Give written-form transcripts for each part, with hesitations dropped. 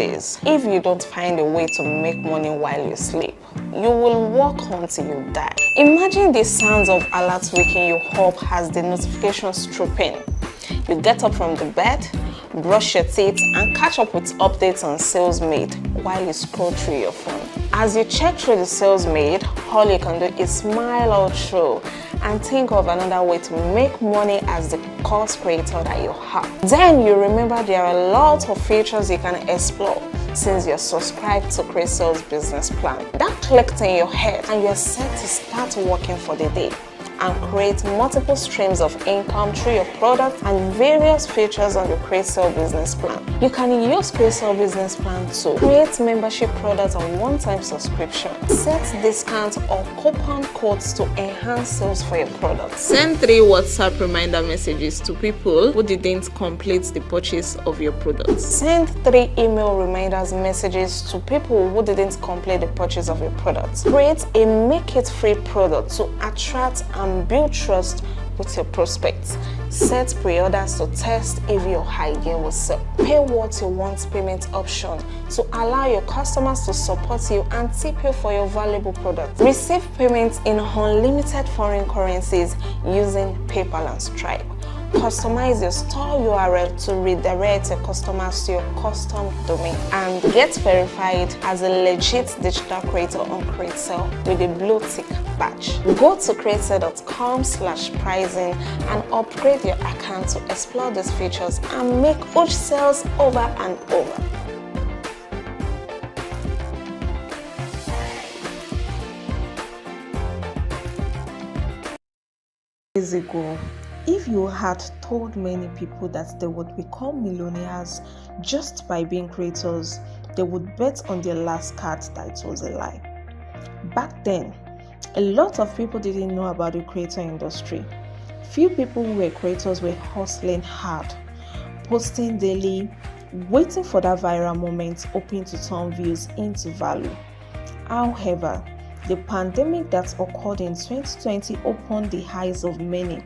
is, if you don't find a way to make money while you sleep, you will work until you die. Imagine the sounds of alerts waking you up as the notifications troop in. You get up from the bed, brush your teeth, and catch up with updates on sales made while you scroll through your phone. As you check through the sales made, all you can do is smile all through and think of another way to make money as the course creator that you are. Then you remember there are a lot of features you can explore since you're subscribed to Kreator's business plan. That clicked in your head and you're set to start working for the day and create multiple streams of income through your product and various features on the Kreator business plan. You can use Kreator business plan to create membership products on one-time subscription, set discounts or coupon codes to enhance sales for your products, send 3 WhatsApp reminder messages to people who didn't complete the purchase of your products, send 3 email reminders messages to people who didn't complete the purchase of your products, create a make it free product to attract and build trust with your prospects, set pre-orders to test if your idea will sell, pay what you want payment option to allow your customers to support you and tip you for your valuable product, receive payments in unlimited foreign currencies using PayPal and Stripe, customize your store URL to redirect your customers to your custom domain, and get verified as a legit digital creator on Kreator with a blue tick badge. Go to kreator.com/pricing and upgrade your account to explore these features and make huge sales over and over. Years ago, if you had told many people that they would become millionaires just by being creators, they would bet on their last card that it was a lie. Back then, a lot of people didn't know about the creator industry. Few people who were creators were hustling hard, posting daily, waiting for that viral moment, hoping to turn views into value. However, the pandemic that occurred in 2020 opened the eyes of many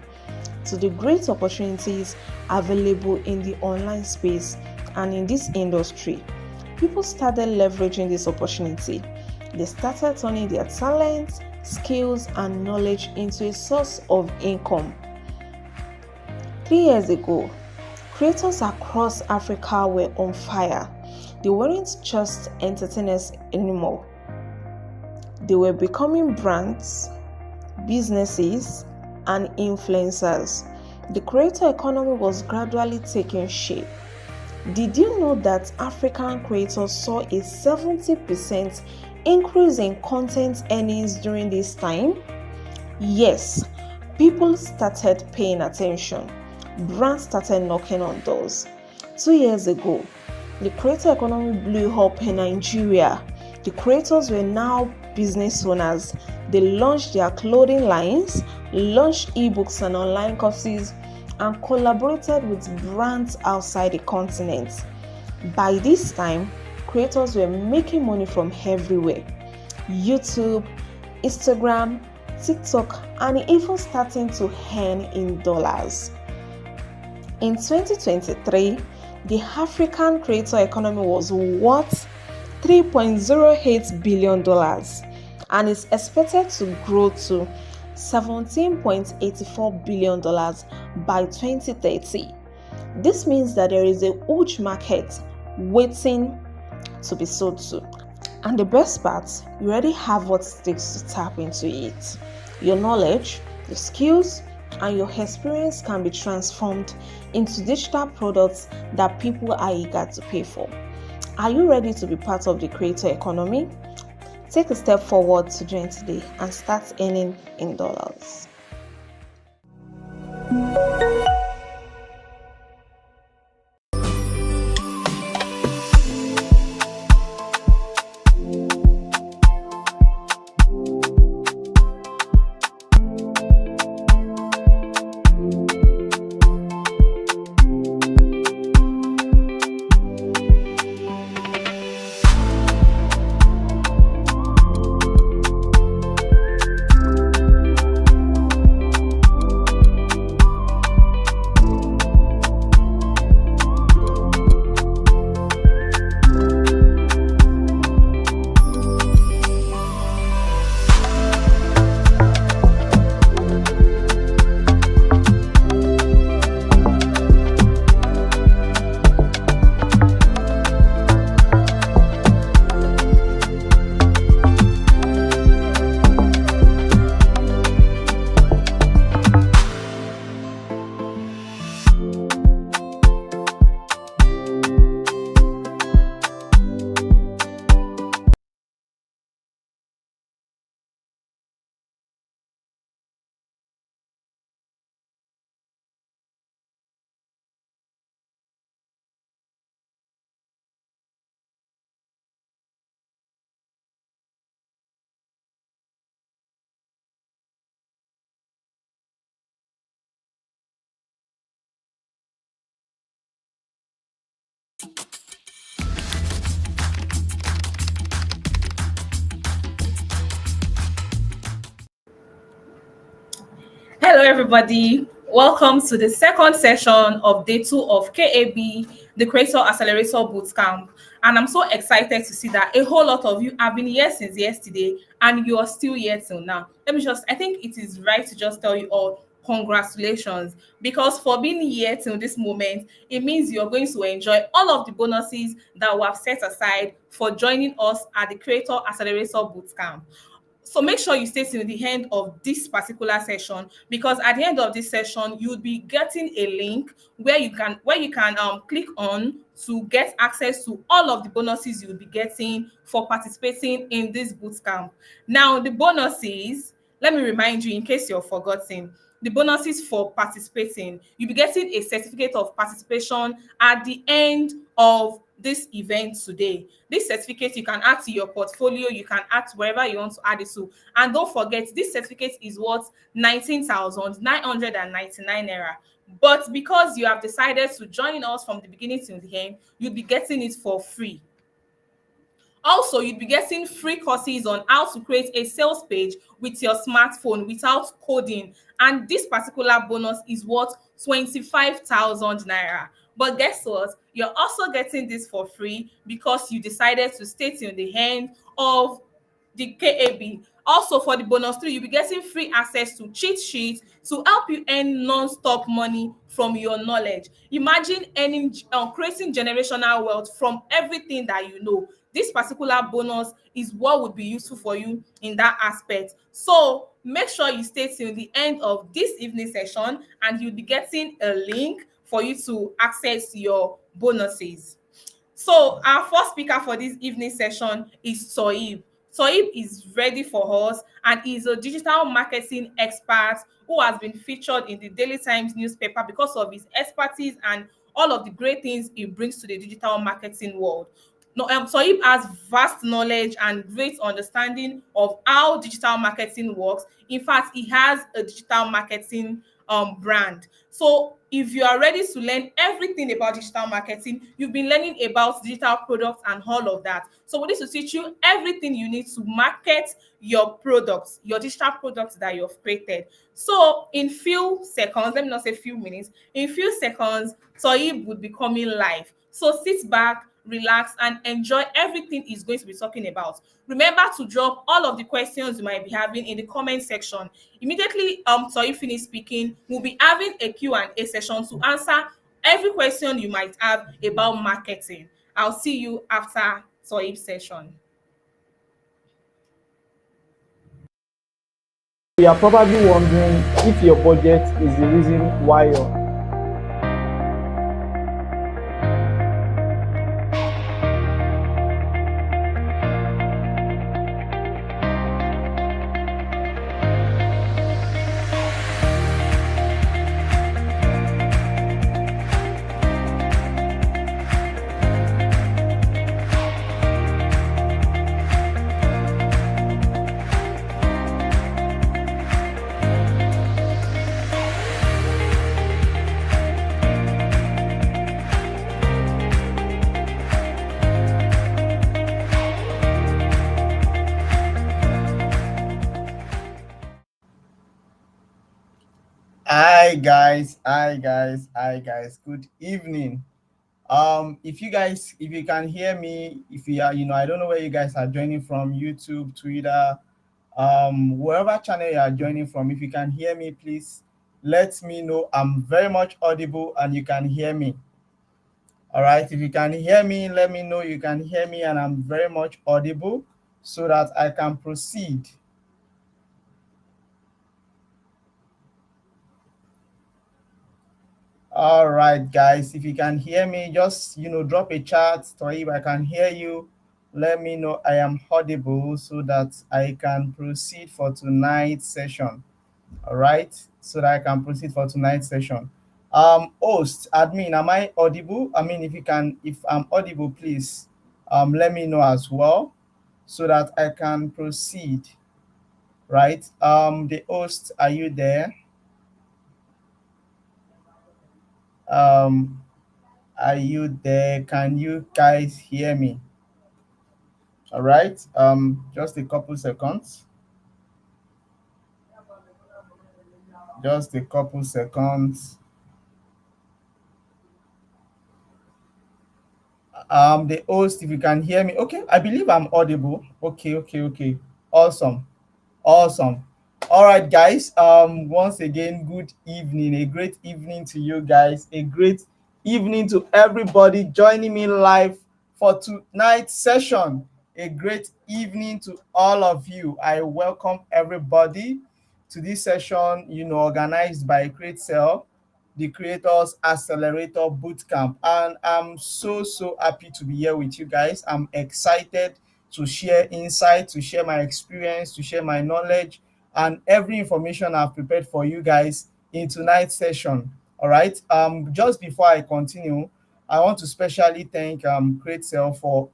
to the great opportunities available in the online space and in this industry. People started leveraging this opportunity. They started turning their talents, skills, and knowledge into a source of income. 3 years ago, creators across Africa were on fire. They weren't just entertainers anymore. They were becoming brands, businesses, and influencers. The creator economy was gradually taking shape. Did you know that African creators saw a 70% increase in content earnings during this time? Yes, people started paying attention. Brands started knocking on doors. 2 years ago, the creator economy blew up in Nigeria. The creators were now business owners. They launched their clothing lines, launched ebooks and online courses, and collaborated with brands outside the continent. By this time, creators were making money from everywhere: YouTube, Instagram, TikTok, and even starting to earn in dollars. In 2023, the African creator economy was worth $3.08 billion and is expected to grow to $17.84 billion by 2030. This means that there is a huge market waiting to be sold to. And the best part, you already have what it takes to tap into it. Your knowledge, your skills, and your experience can be transformed into digital products that people are eager to pay for. Are you ready to be part of the creator economy? Take a step forward to join today and start earning in dollars. Hello, everybody. Welcome to the second session of day two of KAB, the Kreator Accelerator Bootcamp. And I'm so excited to see that a whole lot of you have been here since yesterday and you are still here till now. I think it is right to just tell you all congratulations, because for being here till this moment, it means you're going to enjoy all of the bonuses that we have set aside for joining us at the Kreator Accelerator Bootcamp. So make sure you stay till the end of this particular session, because at the end of this session you'll be getting a link where you can click on to get access to all of the bonuses you'll be getting for participating in this bootcamp. Now the bonuses, let me remind you in case you're forgotten, the bonuses for participating, you'll be getting a certificate of participation at the end of this event today. This certificate you can add to your portfolio, you can add to wherever you want to add it to. And don't forget, this certificate is worth 19,999 naira. But because you have decided to join us from the beginning till the end, you'll be getting it for free. Also, you'll be getting free courses on how to create a sales page with your smartphone without coding. And this particular bonus is worth 25,000 naira. But guess what? You're also getting this for free because you decided to stay till the end of the KAB. Also, for the bonus 3, you'll be getting free access to cheat sheets to help you earn non-stop money from your knowledge. Imagine creating generational wealth from everything that you know. This particular bonus is what would be useful for you in that aspect. So make sure you stay till the end of this evening session and you'll be getting a link for you to access your bonuses. So our first speaker for this evening session is Toheeb. Toheeb is ready for us and is a digital marketing expert who has been featured in the Daily Times newspaper because of his expertise and all of the great things he brings to the digital marketing world. No, Toheeb has vast knowledge and great understanding of how digital marketing works. In fact, he has a digital marketing brand. So if you are ready to learn everything about digital marketing, you've been learning about digital products and all of that. So we need to teach you everything you need to market your products, your digital products that you've created. So in few seconds, let me not say few minutes, in few seconds, Toheeb would be coming live. So sit back, relax, and enjoy everything he's going to be talking about. Remember to drop all of the questions you might be having in the comment section. Immediately Toheeb finish speaking, we'll be having a Q&A session to answer every question you might have about marketing. I'll see you after Toheeb's session. You are probably wondering if your budget is the reason why you're Hi guys. Good evening. If you can hear me, if you are, I don't know where you guys are joining from, YouTube, Twitter, wherever channel you are joining from. If you can hear me, please let me know. I'm very much audible and you can hear me. All right. If you can hear me, let me know you can hear me and I'm very much audible so that I can proceed. All right, guys, if you can hear me, just, drop a chat, or if I can hear you, let me know I am audible so that I can proceed for tonight's session. All right, so that I can proceed for tonight's session. Host, admin, am I audible? I mean, if I'm audible, please, let me know as well so that I can proceed. Right, the host, are you there? Um, Are you there? Can you guys hear me? All right. Just a couple seconds. Just a couple seconds. The host, if you can hear me. Okay, I believe I'm audible. Okay. Awesome. Awesome. All right, guys. Once again, good evening. A great evening to you guys. A great evening to everybody joining me live for tonight's session. A great evening to all of you. I welcome everybody to this session, organized by Kreator, the Creators Accelerator Bootcamp. And I'm so happy to be here with you guys. I'm excited to share insight, to share my experience, to share my knowledge, and every information I've prepared for you guys in tonight's session. All right. Just before I continue, I want to specially thank Creator for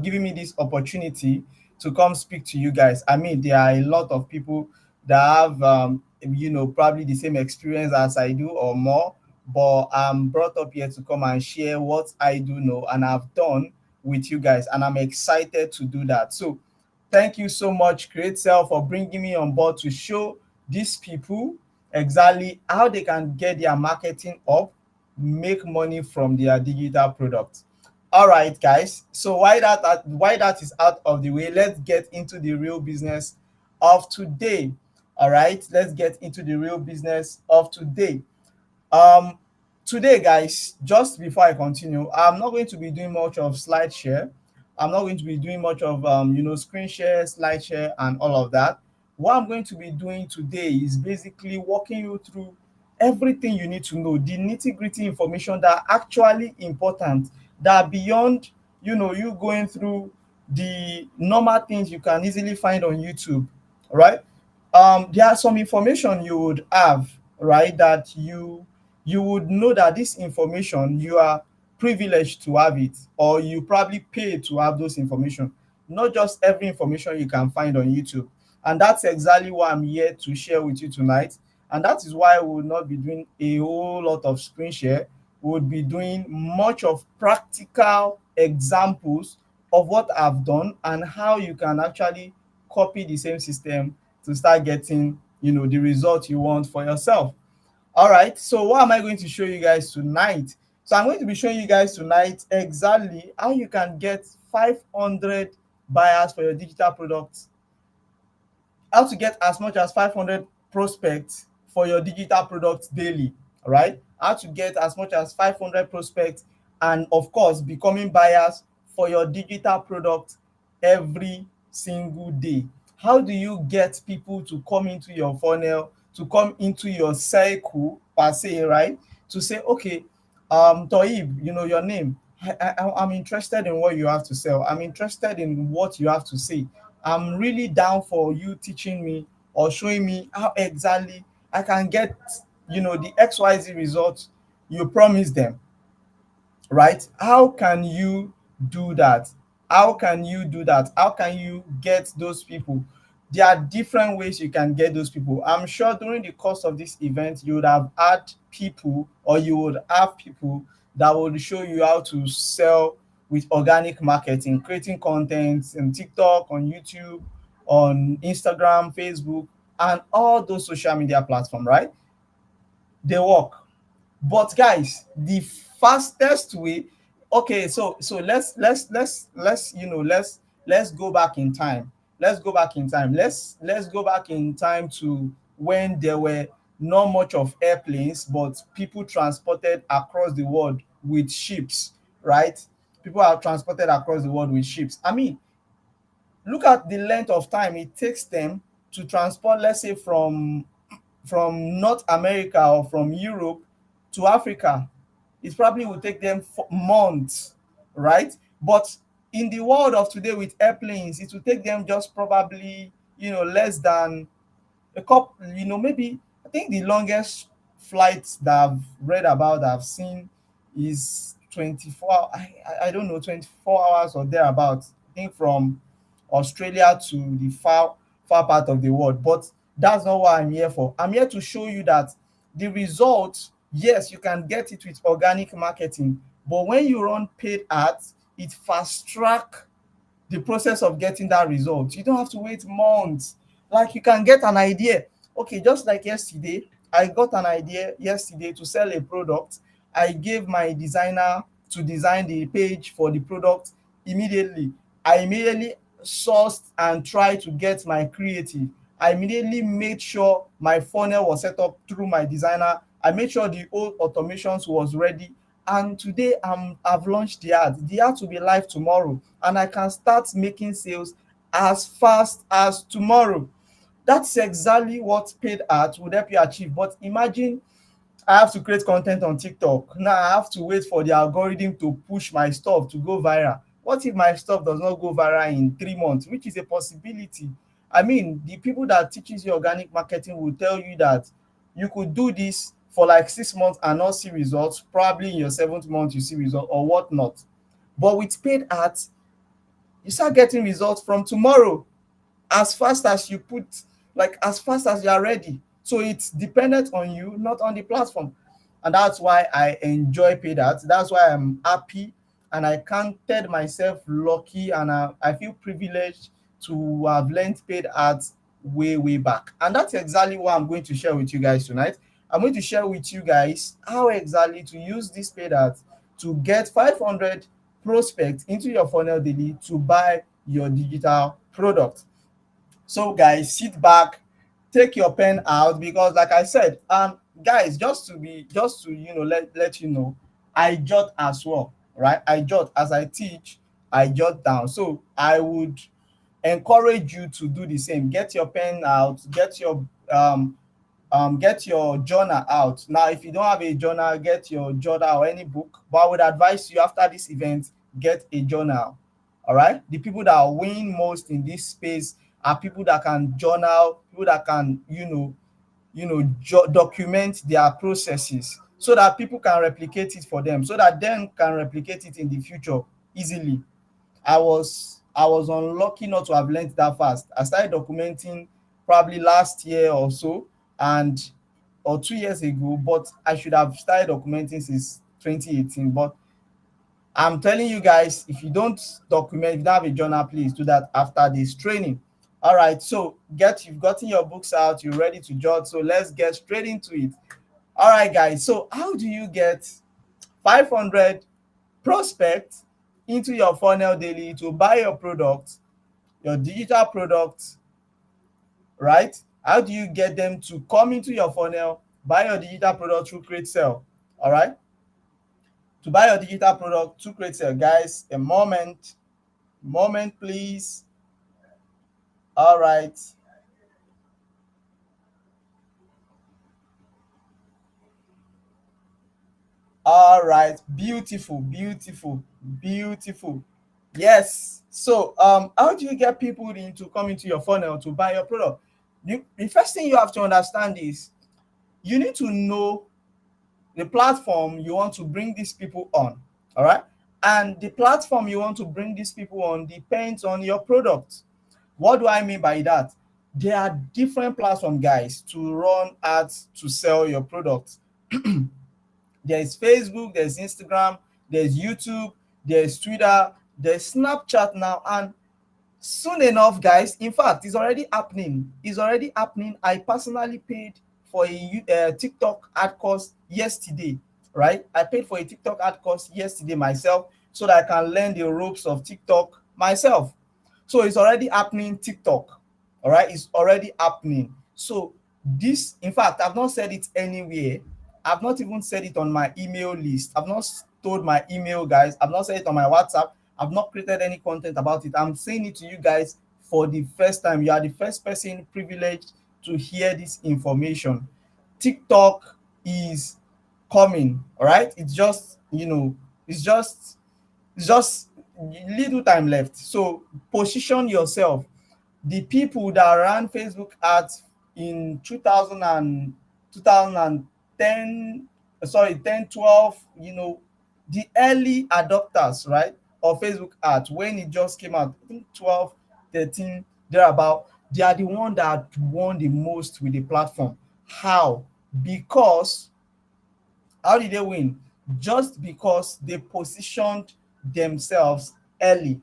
giving me this opportunity to come speak to you guys. I mean, there are a lot of people that have, probably the same experience as I do or more, but I'm brought up here to come and share what I do know and I've done with you guys, and I'm excited to do that. So, thank you so much, Creator, for bringing me on board to show these people exactly how they can get their marketing up, make money from their digital products. All right, guys. So why that is out of the way, let's get into the real business of today. All right, let's get into the real business of today. Um, Today, guys, just before I continue, I'm not going to be doing much of slide share. I'm not going to be doing much of screen share, slide share, and all of that. What I'm going to be doing today is basically walking you through everything you need to know, the nitty-gritty information that are actually important, that are beyond you going through the normal things you can easily find on YouTube, right? There are some information you would have, right, that you would know that this information you are privileged to have it, or you probably pay to have those information. Not just every information you can find on YouTube. And that's exactly what I'm here to share with you tonight. And that is why we will not be doing a whole lot of screen share. We would be doing much of practical examples of what I've done and how you can actually copy the same system to start getting the result you want for yourself. All right, so what am I going to show you guys tonight? So I'm going to be showing you guys tonight exactly how you can get 500 buyers for your digital products, how to get as much as 500 prospects for your digital products daily. All right, how to get as much as 500 prospects, and of course becoming buyers for your digital product every single day. How do you get people to come into your funnel, to come into your circle per se, right? To say, okay, Toheeb, your name. I'm interested in what you have to sell. I'm interested in what you have to say. I'm really down for you teaching me or showing me how exactly I can get, the XYZ results you promised them, right? How can you do that? How can you do that? How can you get those people? There are different ways you can get those people. I'm sure during the course of this event, you would have had people, or you would have people that would show you how to sell with organic marketing, creating content on TikTok, on YouTube, on Instagram, Facebook, and all those social media platforms, right? They work. But guys, the fastest way, okay, so let's go back in time. Let's go back in time. Let's go back in time to when there were not much of airplanes, but people transported across the world with ships, right? People are transported across the world with ships. I mean, look at the length of time it takes them to transport, let's say, from North America or from Europe to Africa. It probably will take them months, right? But in the world of today with airplanes, it will take them just probably, less than a couple, maybe, I think the longest flights that I've read about, that I've seen, is 24, I don't know, 24 hours or thereabouts. I think from Australia to the far part of the world. But that's not what I'm here for. I'm here to show you that the results, yes, you can get it with organic marketing, but when you run paid ads, it fast track the process of getting that result. You don't have to wait months. Like, you can get an idea Okay, just like yesterday, I got an idea yesterday to sell a product. I gave my designer to design the page for the product immediately. I immediately sourced and tried to get my creative. I immediately made sure my funnel was set up through my designer. I made sure the old automations was ready. And today I've launched the ad. The ad will be live tomorrow, and I can start making sales as fast as tomorrow. That's exactly what paid ads would help you achieve. But imagine I have to create content on TikTok. Now I have to wait for the algorithm to push my stuff to go viral. What if my stuff does not go viral in 3 months, which is a possibility? I mean, the people that teaches you organic marketing will tell you that you could do this for like 6 months and not see results. Probably in your seventh month you see results or whatnot. But with paid ads, you start getting results from tomorrow, as fast as you put, like as fast as you are ready. So it's dependent on you, not on the platform. And that's why I enjoy paid ads. That's why I'm happy, and I counted myself lucky, and I feel privileged to have learned paid ads way back. And that's exactly what I'm going to share with you guys tonight. I'm going to share with you guys how exactly to use this paid ads to get 500 prospects into your funnel daily to buy your digital product. So guys, sit back, take your pen out, because like I said, guys, just to let you know, I jot as well, right? I jot as I teach, I jot down. So I would encourage you to do the same. Get your pen out, get your journal out. Now, if you don't have a journal, get your journal or any book. But I would advise you, after this event, get a journal. All right. The people that win most in this space are people that can journal, people that can, document their processes, so that people can replicate it for them, so that them can replicate it in the future easily. I was unlucky not to have learned that fast. I started documenting probably last year or so, and or 2 years ago, but I should have started documenting since 2018. But I'm telling you guys, if you don't document, if you don't have a journal, please do that after this training. All right, so you've gotten your books out, you're ready to jot. So let's get straight into it. All right, guys. So how do you get 500 prospects into your funnel daily to buy your product, your digital product, right? How do you get them to come into your funnel, buy your digital product through Kreator? All right. To buy your digital product through Kreator, guys, a moment, please. All right. All right, beautiful. Yes. So how do you get people to come into your funnel to buy your product? The first thing you have to understand is you need to know the platform you want to bring these people on. All right. And the platform you want to bring these people on depends on your product. What do I mean by that? There are different platforms, guys, to run ads to sell your product. There's Facebook, there's Instagram, there's YouTube, there's Twitter, there's Snapchat now, and soon enough, guys, in fact, it's already happening. I personally paid for a TikTok ad course yesterday, right? I paid for a TikTok ad course yesterday myself, so that I can learn the ropes of TikTok myself. So it's already happening, TikTok. All right, it's already happening. So this, in fact, I've not said it anywhere. I've not even said it on my email list. I've not told my email guys. I've not said it on my WhatsApp. I've not created any content about it. I'm saying it to you guys for the first time. You are the first person privileged to hear this information. TikTok is coming, all right? It's just little time left. So position yourself. The people that ran Facebook ads in 2010, sorry, 10, 12, the early adopters, right, of Facebook ads, when it just came out, I think 12, 13, thereabout, they are the one that won the most with the platform. How? Because, how did they win? Just because they positioned themselves early.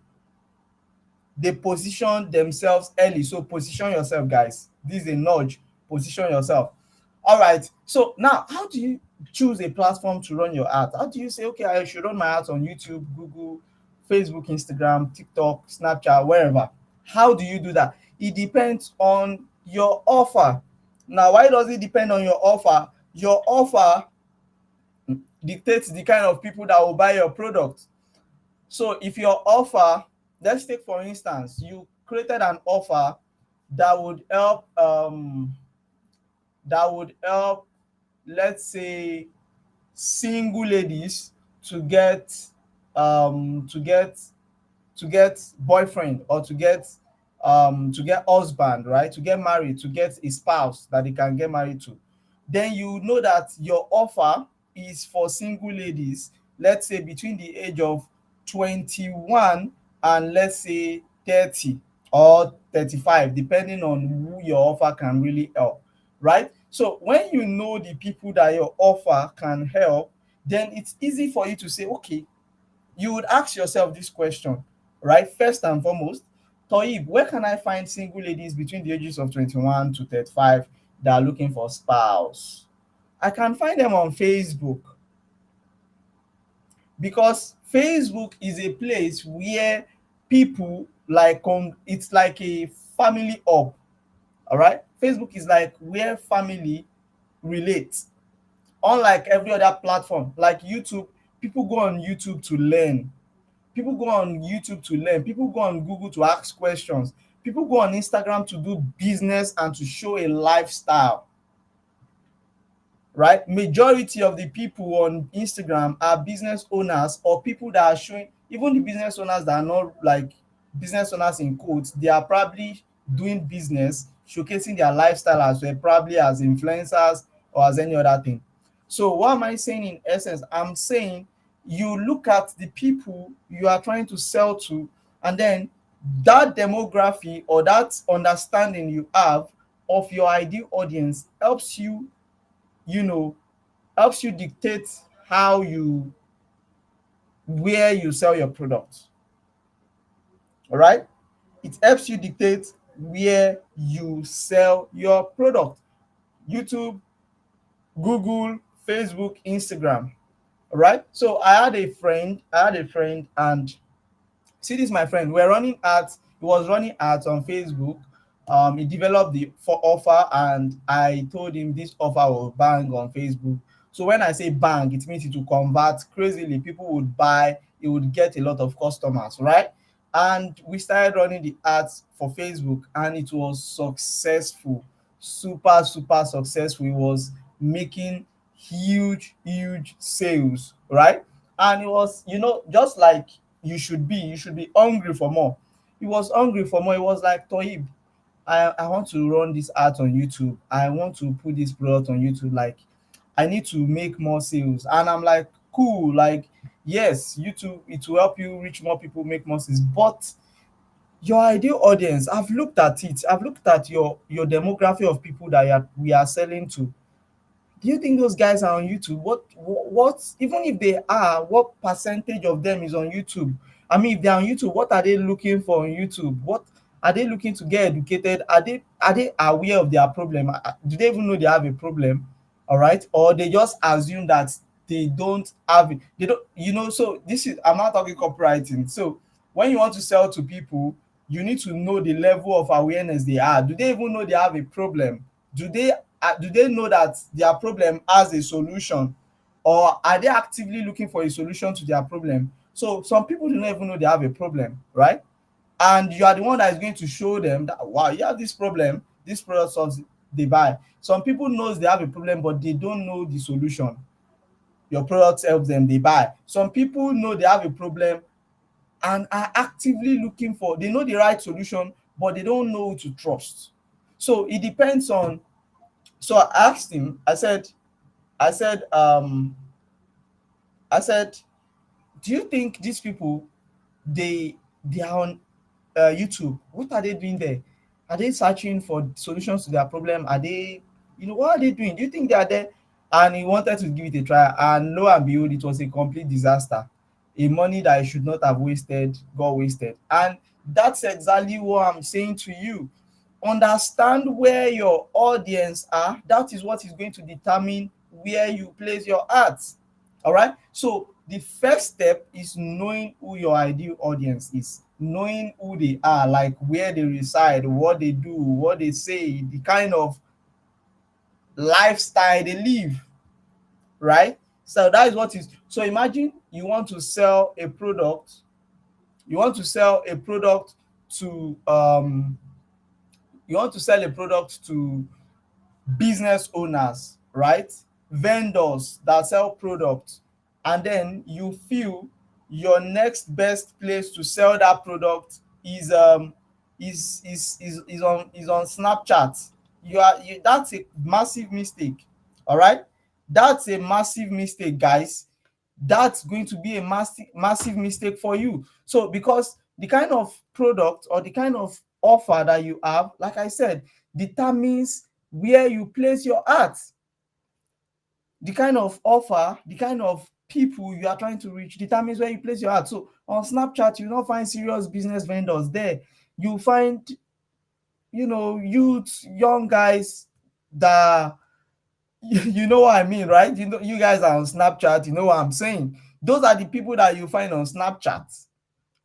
So position yourself, guys. This is a nudge. position yourself. All right. So now, how do you choose a platform to run your ads? How do you say, okay, I should run my ads on YouTube, Google, Facebook, Instagram, TikTok, Snapchat, wherever? How do you do that? It depends on your offer. Now, why does it depend on your offer? Your offer dictates the kind of people that will buy your product. So if your offer, let's take for instance, you created an offer that would help let's say single ladies to get um to get to get boyfriend, or to get husband, right? To get married, to get a spouse that they can get married to. Then you know that your offer is for single ladies, let's say between the age of 21 and let's say 30 or 35, depending on who your offer can really help, right? So when you know the people that your offer can help, then it's easy for you to say, okay, you would ask yourself this question, right? First and foremost, Toib, where can I find single ladies between the ages of 21 to 35 that are looking for spouse? I can find them on Facebook, because Facebook is a place where people like it's like a family hub. All right, Facebook is like where family relates. Unlike every other platform, like YouTube, people go on YouTube to learn. People go on YouTube to learn. People go on Google to ask questions. People go on Instagram to do business and to show a lifestyle, right? Majority of the people on Instagram are business owners, or people that are showing, even the business owners that are not like business owners in quotes, they are probably doing business, showcasing their lifestyle as well, probably as influencers or as any other thing. So what am I saying in essence? I'm saying you look at the people you are trying to sell to, and then that demography or that understanding you have of your ideal audience helps you, you know, helps you dictate how you, where you sell your product. All right, it helps you dictate where you sell your product. YouTube, Google, Facebook, Instagram. All right, so I had a friend, and see, this my friend, we're running ads. He was running ads on Facebook. He developed the for offer, and I told him this offer will bang on Facebook. So when I say bang, it means it will convert crazily. People would buy, it would get a lot of customers, right? And we started running the ads for Facebook, and it was successful, super, super successful. It was making huge sales, right? And it was, just like you should be hungry for more. He was hungry for more. He was like, Tohib, I want to run this ad on YouTube. I want to put this product on YouTube. Like, I need to make more sales. And I'm like, cool. Like, yes, YouTube, it will help you reach more people, make more sales. But your ideal audience, I've looked at it. I've looked at your demography of people that we are selling to. Do you think those guys are on YouTube? What even if they are, what percentage of them is on YouTube? I mean, if they're on YouTube, what are they looking for on YouTube? What are they looking to get educated? Are they aware of their problem? Do they even know they have a problem? All right, or they just assume that they don't have it. They don't, so this is, I'm not talking copywriting. So when you want to sell to people, you need to know the level of awareness they are. Do they even know they have a problem? Do they know that their problem has a solution, or are they actively looking for a solution to their problem? So some people do not even know they have a problem, right? And you are the one that is going to show them that, wow, you have this problem, this product solves it, they buy. Some people knows they have a problem, but they don't know the solution. Your product helps them, they buy. Some people know they have a problem and are actively looking for, they know the right solution, but they don't know who to trust. So it depends on. So I asked him, I said, I said, do you think these people, they are on YouTube? What are they doing there? Are they searching for solutions to their problem? Are they, what are they doing? Do you think they are there? And he wanted to give it a try, and lo and behold, it was a complete disaster. A money that I should not have wasted got wasted. And that's exactly what I'm saying to you. understand where your audience are. That is what is going to determine where you place your ads. All right. So the first step is knowing who your ideal audience is, knowing who they are, like where they reside, what they do, what they say, the kind of lifestyle they live, right? So that is what is. So imagine you want to sell a product. You want to sell a product to you want to sell a product to business owners, right? Vendors that sell products, and then you feel your next best place to sell that product is on Snapchat. That's a massive mistake. All right, that's a massive mistake, guys. That's going to be a massive mistake for you. So because the kind of product or the kind of offer that you have, like I said, determines where you place your ads. The kind of offer, the kind of people you are trying to reach determines where you place your ads. So on Snapchat, you don't find serious business vendors there. You find, youth, young guys that you know what I mean, right? You guys are on Snapchat, you know what I'm saying. Those are the people that you find on Snapchat,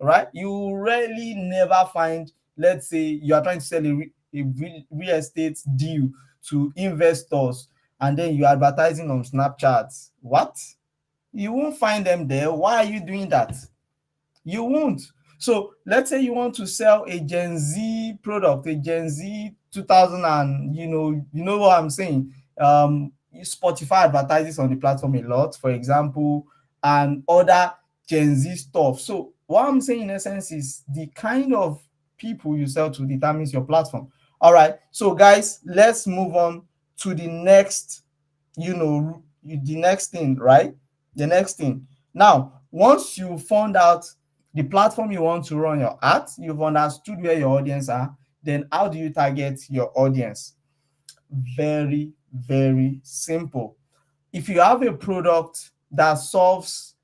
right? You rarely never find, let's say you are trying to sell a real estate deal to investors, and then you're advertising on Snapchat. What? You won't find them there. Why are you doing that? You won't. So let's say you want to sell a Gen Z product, a Gen Z 2000, and you know what I'm saying. Spotify advertises on the platform a lot, for example, and other Gen Z stuff. So what I'm saying in essence is the kind of people you sell to determines your platform. All right. So guys, let's move on to the next, the next thing, right? The next thing. Now, once you found out the platform you want to run your ads, you've understood where your audience are, then how do you target your audience? Very, very simple. If you have a product that solves,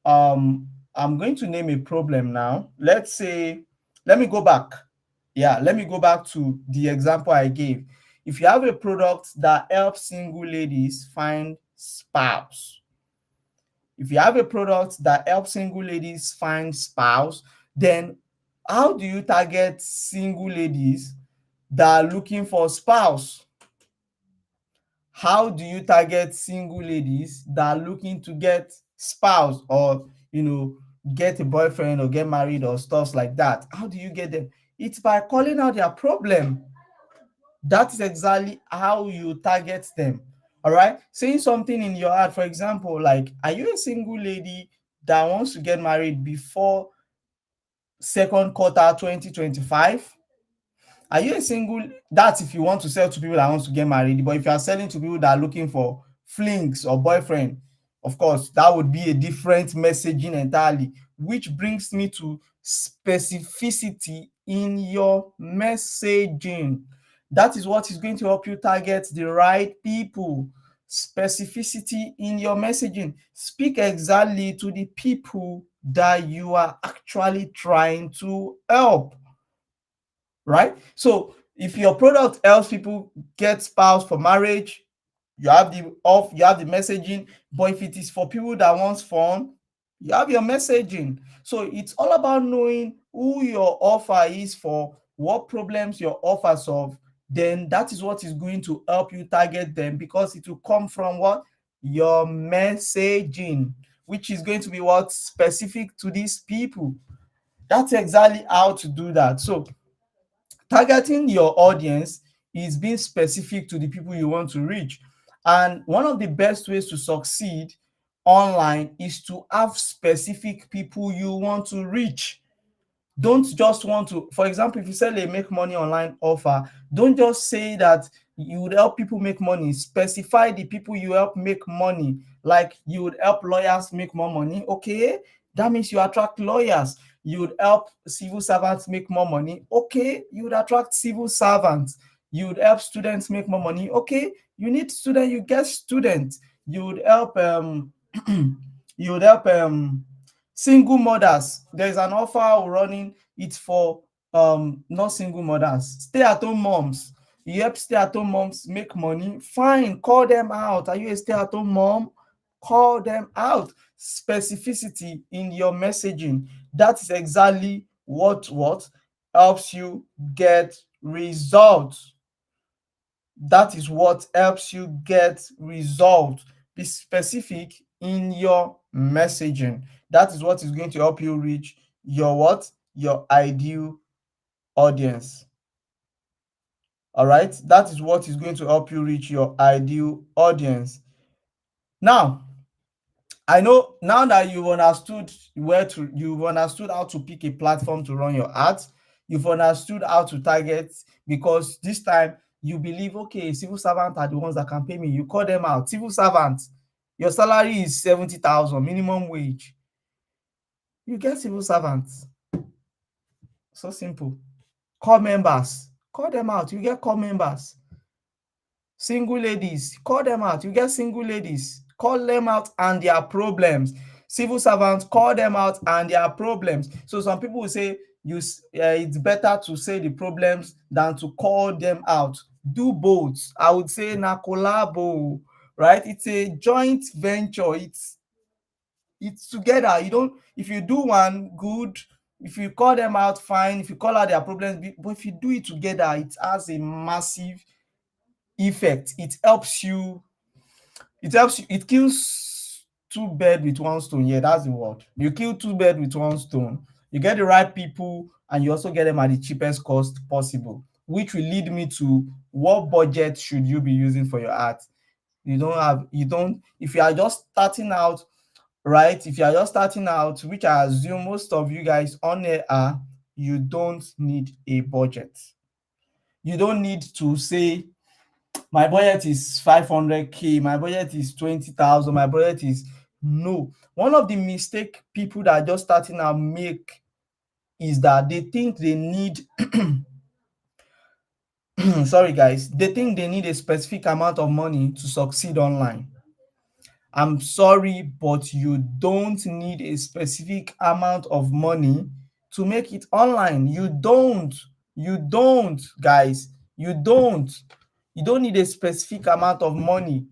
I'm going to name a problem now. Let's say, let me go back. Yeah, let me go back to the example I gave. If you have a product that helps single ladies find spouse, if you have a product that helps single ladies find spouse, then how do you target single ladies that are looking for spouse? How do you target single ladies that are looking to get spouse, or get a boyfriend or get married or stuff like that? How do you get them? It's by calling out their problem. That is exactly how you target them. All right. Saying something in your ad, for example, like, are you a single lady that wants to get married before second quarter 2025? Are you a single? That's if you want to sell to people that wants to get married. But if you are selling to people that are looking for flings or boyfriend, of course, that would be a different messaging entirely, which brings me to specificity in your messaging. That is what is going to help you target the right people. Specificity in your messaging. Speak exactly to the people that you are actually trying to help, right? So if your product helps people get spouse for marriage, you have the messaging. But if it is for people that wants fun, you have your messaging. So it's all about knowing who your offer is for, what problems your offer solve. Then that is what is going to help you target them, because it will come from what? Your messaging, which is going to be what? Specific to these people. That's exactly how to do that. So targeting your audience is being specific to the people you want to reach. And one of the best ways to succeed online is to have specific people you want to reach. Don't just want to, for example, if you sell a make money online offer, don't just say that you would help people make money. Specify the people you help make money. Like, you would help lawyers make more money. Okay, that means you attract lawyers. You would help civil servants make more money. Okay, you would attract civil servants. You would help students make more money. Okay, you need students, you get students. You would help you would help single mothers. There's an offer running. It's for not single mothers, stay-at-home moms. You help stay-at-home moms make money, fine, call them out. Are you a stay-at-home mom? Call them out. Specificity in your messaging. That is exactly what helps you get results. That is what helps you get results. Be specific in your messaging. That is what is going to help you reach your what? Your ideal audience. All right, that is what is going to help you reach your ideal audience. Now, I know now that you've understood how to pick a platform to run your ads, you've understood how to target, because this time you believe, okay, civil servants are the ones that can pay me. You call them out. Civil servants, your salary is 70,000 minimum wage. You get civil servants. So simple. Call members, call them out. You get call members. Single ladies, call them out. You get single ladies, call them out and their problems. Civil servants, call them out and their problems. So some people will say it's better to say the problems than to call them out. Do both. I would say na collabo, right? It's a joint venture. It's together. You don't, if you do one, good. If you call them out, fine. If you call out their problems, but if you do it together, it has a massive effect. It kills two birds with one stone. Yeah, that's the word. You kill two birds with one stone. You get the right people and you also get them at the cheapest cost possible, which will lead me to what budget should you be using for your art. If you are just starting out, right? If you are just starting out, which I assume most of you guys on there are, you don't need a budget. You don't need to say, my budget is 500k, my budget is 20,000, my budget is, no. One of the mistake people that are just starting out make is that they think they need sorry guys, they think they need a specific amount of money to succeed online. I'm sorry, but you don't need a specific amount of money to make it online. You don't, guys. You don't need a specific amount of money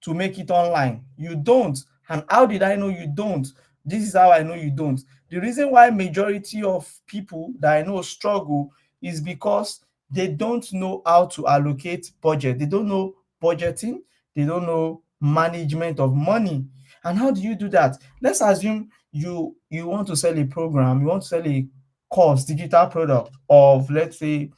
to make it online. You don't. And how did I know you don't? This is how I know you don't. The reason why majority of people that I know struggle is because they don't know how to allocate budget. They don't know budgeting. They don't know management of money. And how do you do that? Let's assume you want to sell a program, you want to sell a course, digital product of, let's say,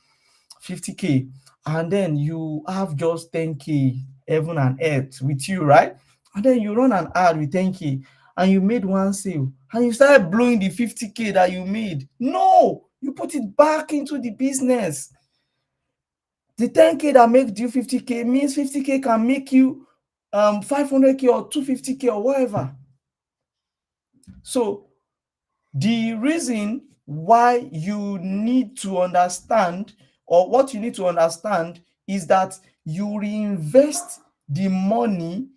50k, and then you have just 10k heaven and earth with you, right? And then you run an ad with 10k and you made one sale and you started blowing the 50k that you made. No, you put it back into the business. The 10k that makes you 50k means 50k can make you 500k or 250k or whatever. So the reason why you need to understand, or what you need to understand, is that you reinvest the money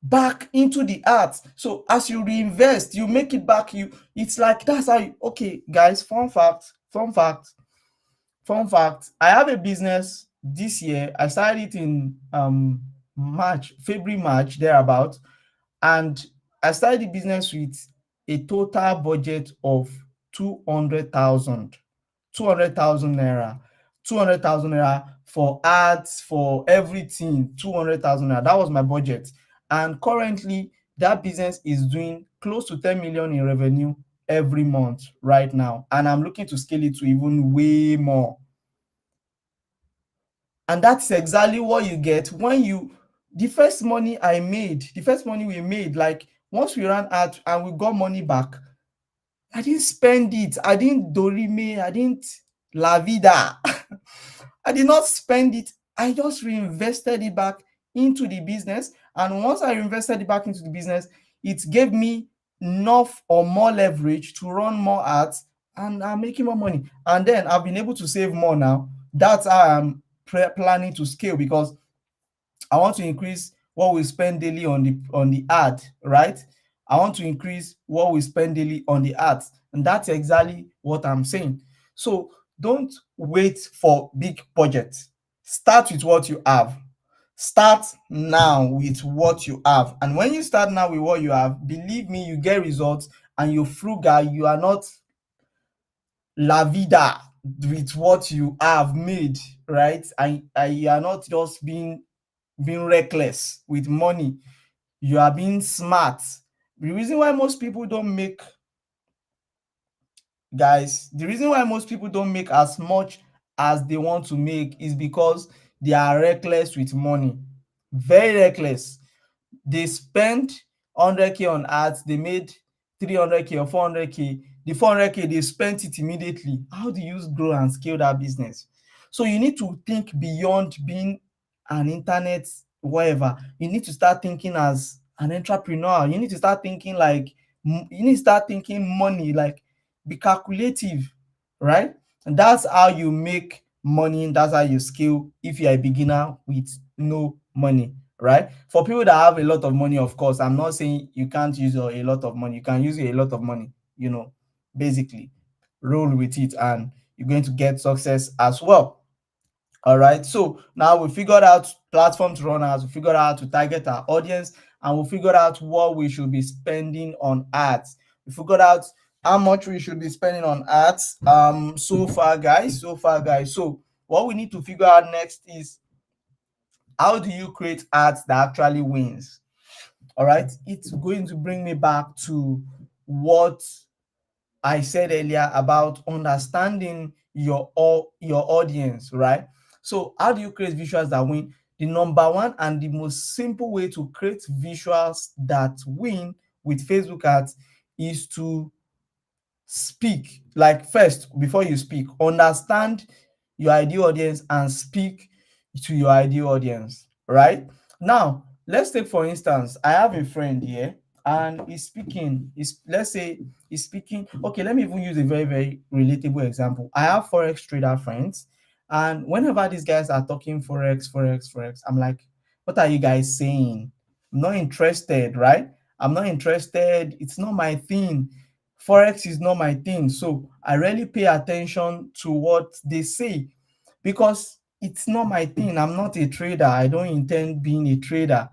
back into the art. So as you reinvest, you make it back. It's like, that's how you, okay guys, fun fact, I have a business this year. I started it in February, March, thereabout, and I started the business with a total budget of 200,000 naira. 200,000 naira for ads, for everything. 200,000 naira, that was my budget. And currently that business is doing close to 10 million in revenue every month right now, and I'm looking to scale it to even way more. And that's exactly what you get when the first money we made, like once we ran out and we got money back, I didn't spend it. I didn't dorime. I didn't la vida. I did not spend it. I just reinvested it back into the business. And once I reinvested it back into the business, it gave me enough or more leverage to run more ads, and I'm making more money. And then I've been able to save more now. That's how I'm planning to scale, because I want to increase what we spend daily on the ad, right? I want to increase what we spend daily on the ads, and that's exactly what I'm saying. So Don't wait for big budget. Start with what you have. Start now with what you have. And when you start now with what you have, believe me, you get results, and you're frugal. You are not la vida with what you have made, right? And you are not just being reckless with money. You are being smart. The reason why most people don't make guys the reason why most people don't make as much as they want to make is because they are reckless with money. Very reckless. They spend 100k on ads, they made 300k or 400k. The 400k, they spent it immediately. How do you grow and scale that business? So you need to think beyond being an internet whatever. You need to start thinking as an entrepreneur. You need to start thinking like you need to start thinking money, like be calculative, right? And that's how you make money. That's how you scale if you're a beginner with no money, right? For people that have a lot of money, of course, I'm not saying you can't use a lot of money. You can use a lot of money, basically roll with it, and you're going to get success as well. All right. So now we figured out platform to run ads, we figured out how to target our audience, and we figured out what we should be spending on ads. We figured out how much we should be spending on ads. So far, guys. So what we need to figure out next is how do you create ads that actually wins? All right. It's going to bring me back to what I said earlier about understanding your audience, right? So how do you create visuals that win? The number one and the most simple way to create visuals that win with Facebook ads is to speak. Like, first, before you speak, understand your ideal audience and speak to your ideal audience, right? Now, let's take for instance, I have a friend here and he's speaking. Let's say he's speaking. Okay, let me even use a very, very relatable example. I have Forex trader friends, and whenever these guys are talking Forex, I'm like, what are you guys saying? I'm not interested, right? I'm not interested. It's not my thing. Forex is not my thing. So I really pay attention to what they say because it's not my thing. I'm not a trader. I don't intend being a trader.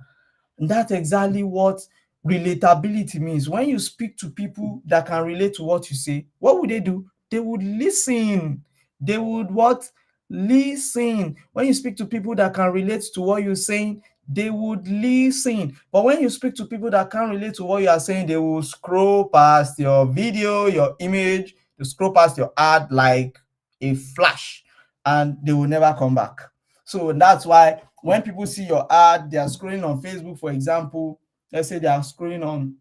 And that's exactly what relatability means. When you speak to people that can relate to what you say, what would they do? They would listen. They would what? Listen. When you speak to people that can relate to what you're saying, they would listen. But when you speak to people that can't relate to what you are saying, they will scroll past your video, your image, they scroll past your ad like a flash, and they will never come back. So that's why when people see your ad, they are scrolling on Facebook, for example. Let's say they are scrolling on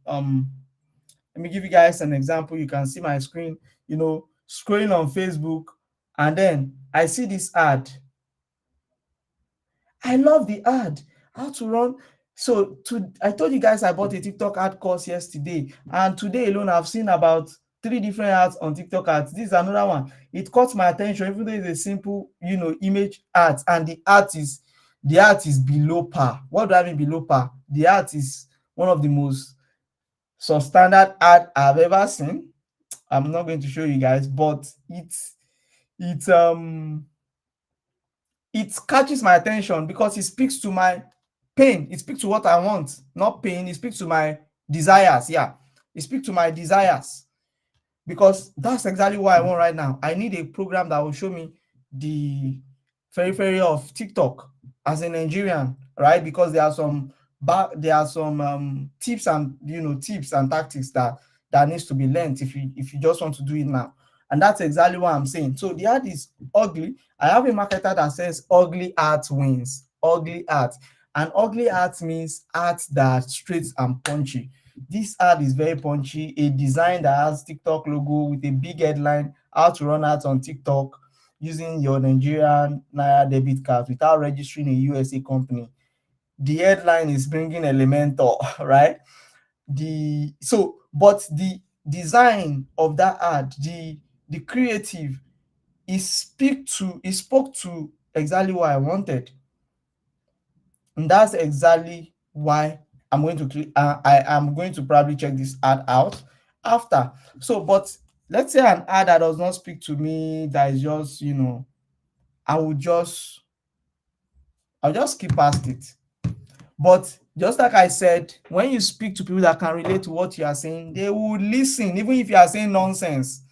let me give you guys an example. You can see my screen, scrolling on Facebook, and then I see this ad. I love the ad. How to run. So I told you guys I bought a TikTok ad course yesterday, and today alone I've seen about 3 different ads on TikTok ads. This is another one. It caught my attention, even though it's a simple, image ads, and the art is below par. What do I mean below par? The art is one of the most substandard ad I've ever seen. I'm not going to show you guys, but it catches my attention because it speaks to my pain. It speaks to what I want, not pain. It speaks to my desires. Yeah, it speaks to my desires because that's exactly what I want right now. I need a program that will show me the periphery of TikTok as a Nigerian, right? Because there are some tips and tactics that needs to be learned if you just want to do it now. And that's exactly what I'm saying. So the ad is ugly. I have a marketer that says ugly art wins. Ugly art. And ugly art means art that's straight and punchy. This ad is very punchy. A design that has TikTok logo with a big headline, how to run ads on TikTok using your Nigerian Naira debit card without registering a USA company. The headline is bringing Elementor, right? But the design of that ad, the creative, it spoke to exactly what I wanted, and that's exactly why I am going to probably check this ad out after. So, but let's say an ad that does not speak to me, that is just, I will just I'll just skip past it. But just like I said, when you speak to people that can relate to what you are saying, they will listen, even if you are saying nonsense.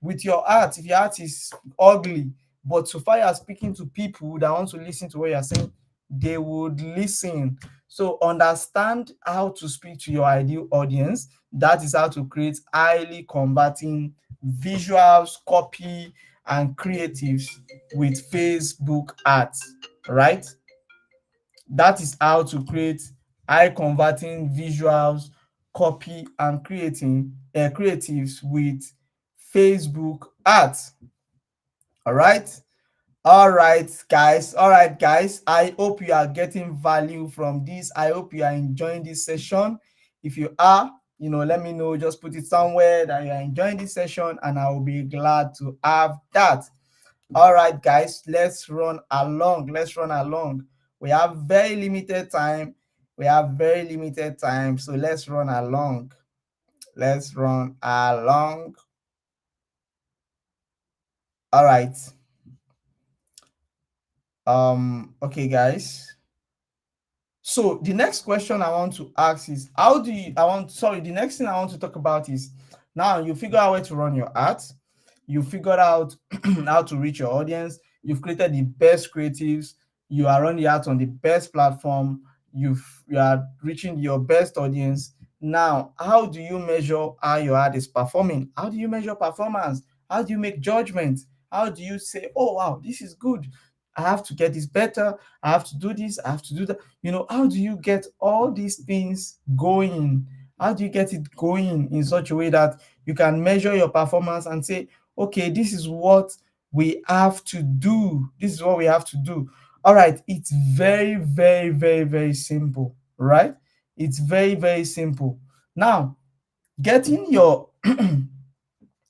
With your art, if your art is ugly, but so far you are speaking to people that want to listen to what you're saying, they would listen. So understand how to speak to your ideal audience. That is how to create highly converting visuals, copy, and creatives with Facebook ads, right? That is how to create high converting visuals, copy, and creating creatives with Facebook ads. All right. All right, guys. I hope you are getting value from this. I hope you are enjoying this session. If you are, let me know. Just put it somewhere that you are enjoying this session, and I will be glad to have that. All right, guys, let's run along. Let's run along. We have very limited time. So let's run along. Let's run along. All right. Okay, guys. So the next question I want to ask is the next thing I want to talk about is, now you figure out where to run your ads, you figured out how to reach your audience, you've created the best creatives, you are running your ads on the best platform, you are reaching your best audience. Now, how do you measure how your ad is performing? How do you measure performance? How do you make judgments? How do you say, oh wow, this is good, I have to get this better, I have to do this, I have to do that? How do you get all these things going? How do you get it going in such a way that you can measure your performance and say, okay, this is what we have to do. This is what we have to do. All right, it's very, very, very, very simple, right? It's very, very simple. Now, getting your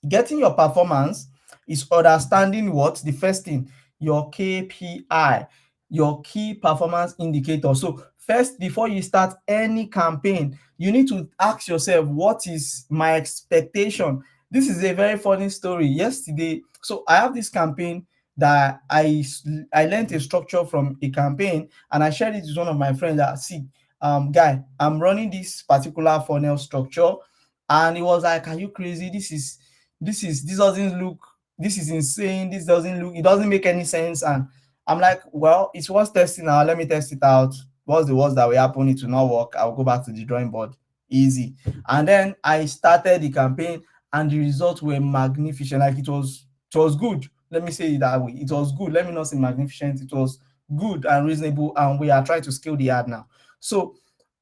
getting your performance is understanding what? The first thing, your KPI, your key performance indicator. So first, before you start any campaign, you need to ask yourself, what is my expectation? This is a very funny story. Yesterday, so I have this campaign that I learned a structure from a campaign, and I shared it with one of my friends that, see, guy, I'm running this particular funnel structure. And he was like, are you crazy? This doesn't look, this is insane, this doesn't look, it doesn't make any sense. And I'm like, well, it's worth testing now, let me test it out. What's the worst that will happen? It will not work, I'll go back to the drawing board. Easy. And then I started the campaign, and the results were magnificent. Like, it was good, let me say it that way. It was good, let me not say magnificent, it was good and reasonable, and we are trying to scale the ad now. So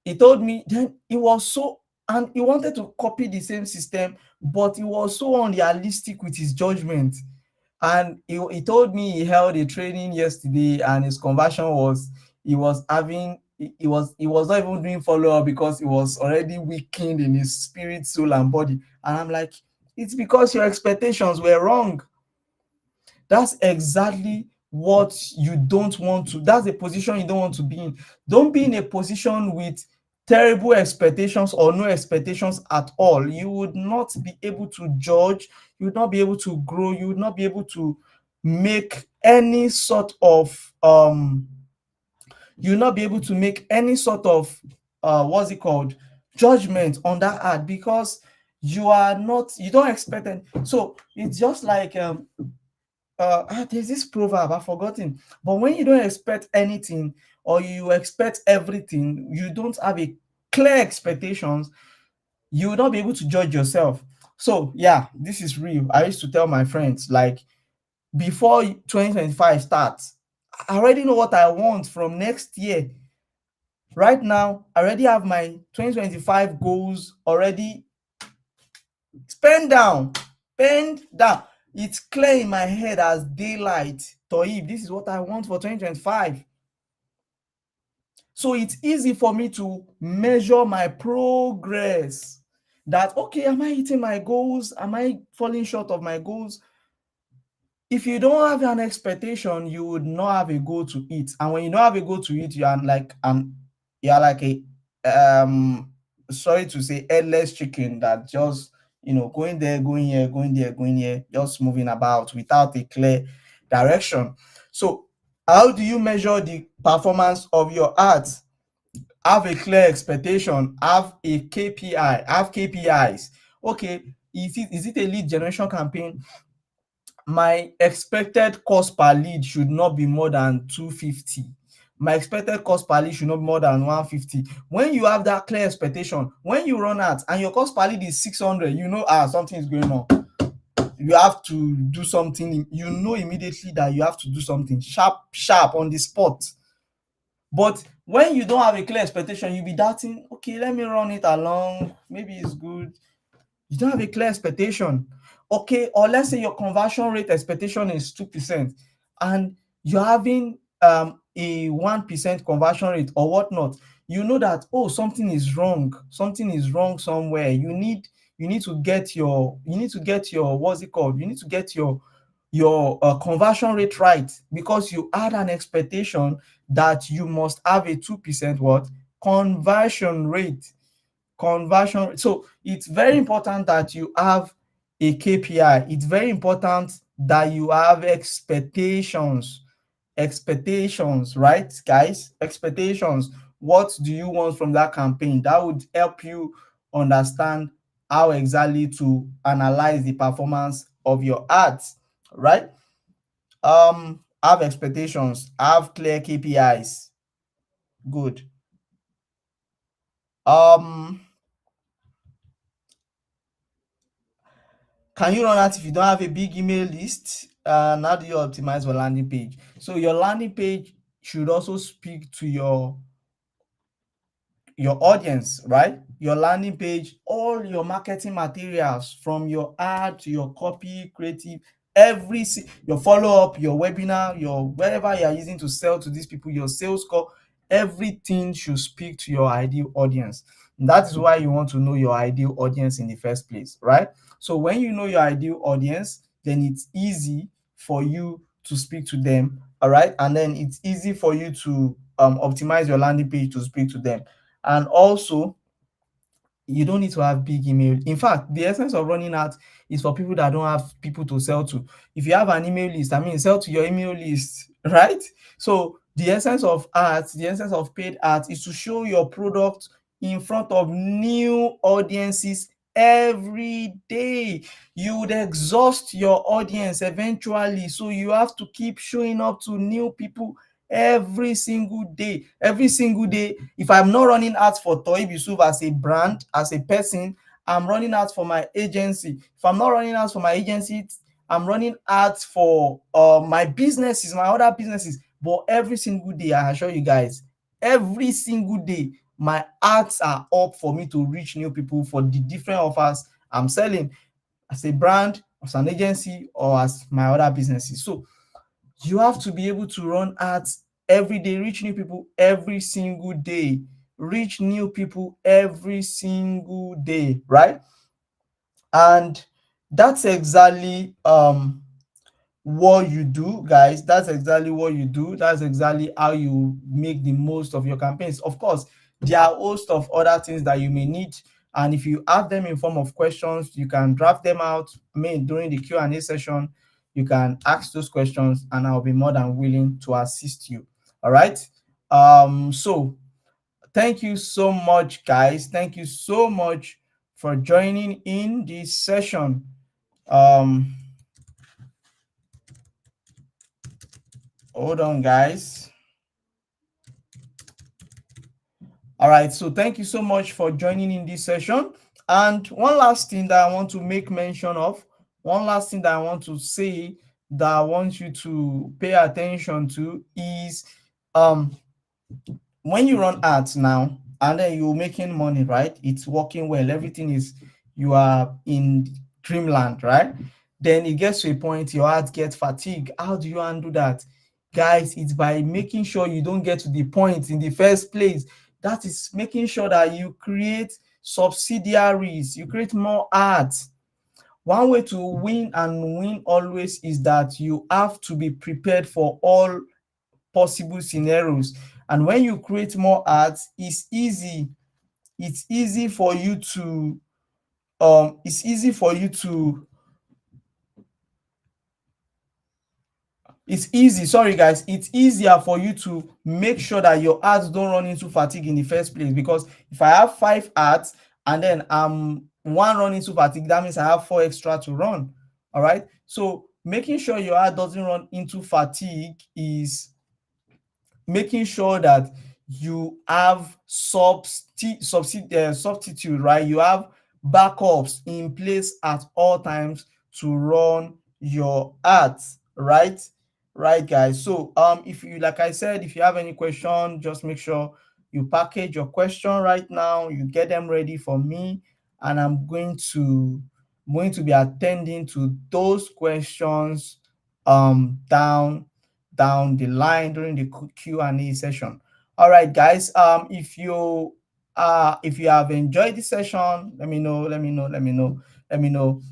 he told me, then it was so, and he wanted to copy the same system, but he was so unrealistic with his judgment. And he told me he held a training yesterday, and his conversion was, he was having, he was not even doing follow-up because he was already weakened in his spirit, soul, and body. And I'm like, it's because your expectations were wrong. That's exactly what you don't want to, that's a position you don't want to be in. Don't be in a position with terrible expectations or no expectations at all. You would not be able to judge, you would not be able to grow, you would not be able to make any sort of you will not be able to make any sort of what's it called, judgment on that ad, because you don't expect it. So it's just like there's this proverb, I've forgotten, but when you don't expect anything, or you expect everything, you don't have a clear expectations, you will not be able to judge yourself. So yeah, this is real. I used to tell my friends, like, before 2025 starts, I already know what I want from next year. Right now, I already have my 2025 goals already penned down. It's clear in my head as daylight. Toheeb, this is what I want for 2025. So it's easy for me to measure my progress. That, okay, am I hitting my goals? Am I falling short of my goals? If you don't have an expectation, you would not have a goal to hit. And when you don't have a goal to hit, you are like a sorry to say, headless chicken that just going there, going here, going there, going here, just moving about without a clear direction. So how do you measure the performance of your ads? Have a clear expectation, have a KPI, have KPIs. Okay, is it a lead generation campaign? My expected cost per lead should not be more than 250. My expected cost per lead should not be more than 150. When you have that clear expectation, when you run out and your cost per lead is 600, something is going on. You have to do something. Immediately that you have to do something sharp on the spot. But when you don't have a clear expectation, you'll be doubting, okay, let me run it along, maybe it's good. You don't have a clear expectation. Okay, or let's say your conversion rate expectation is 2% and you're having a 1% conversion rate or whatnot. You know that, oh, something is wrong somewhere. You need to get your what's it called, you need to get your conversion rate right, because you had an expectation that you must have a 2% what conversion rate. So it's very important that you have a KPI. It's very important that you have expectations, right, guys? Expectations. What do you want from that campaign? That would help you understand how exactly to analyze the performance of your ads, right? Have expectations, have clear KPIs. Good. Can you run that if you don't have a big email list? And how do you optimize your landing page? So your landing page should also speak to your audience, right? Your landing page, all your marketing materials, from your ad to your copy, creative, your follow-up, your webinar, your wherever you are using to sell to these people, your sales call, everything should speak to your ideal audience. And that is why you want to know your ideal audience in the first place, right? So when you know your ideal audience, then it's easy for you to speak to them, all right? And then it's easy for you to optimize your landing page to speak to them. And also, you don't need to have big email. In fact, the essence of running ads is for people that don't have people to sell to. If you have an email list, sell to your email list, right? So the essence of ads, the essence of paid ads, is to show your product in front of new audiences every day. You would exhaust your audience eventually, so you have to keep showing up to new people every single day. If I'm not running ads for Toheeb Yusuf as a brand, as a person, I'm running ads for my agency. If I'm not running ads for my agency, I'm running ads for my businesses, my other businesses. But every single day, I assure you guys, every single day, my ads are up for me to reach new people for the different offers I'm selling as a brand, as an agency, or as my other businesses. So you have to be able to run ads every day, reach new people every single day, right? And that's exactly what you do, guys. That's exactly what you do. That's exactly how you make the most of your campaigns. Of course, there are a host of other things that you may need, and if you have them in form of questions, you can draft them out. During the Q&A session, you can ask those questions and I'll be more than willing to assist you. All right. So thank you so much, guys. Thank you so much for joining in this session. Hold on, guys. All right, so thank you so much for joining in this session. And one last thing that I want to make mention of, one last thing that I want to say that I want you to pay attention to is when you run ads now and then you're making money, right? It's working well. Everything is, you are in dreamland, right? Then it gets to a point your ads get fatigued. How do you handle that? Guys, it's by making sure you don't get to the point in the first place. That is making sure that you create subsidiaries, you create more ads. One way to win and win always is that you have to be prepared for all possible scenarios. And when you create more ads, it's easy for you to it's easy for you to it's easy, sorry guys, it's easier for you to make sure that your ads don't run into fatigue in the first place. Because if I have 5 ads and then one run into fatigue, that means I have 4 extra to run. All right, so making sure your ad doesn't run into fatigue is making sure that you have substitute, right? You have backups in place at all times to run your ads, right? Right, guys. So if you, like I said, if you have any question, just make sure you package your question right now, you get them ready for me, and I'm going to be attending to those questions down the line during the Q&A session. All right, guys. If you have enjoyed this session, let me know.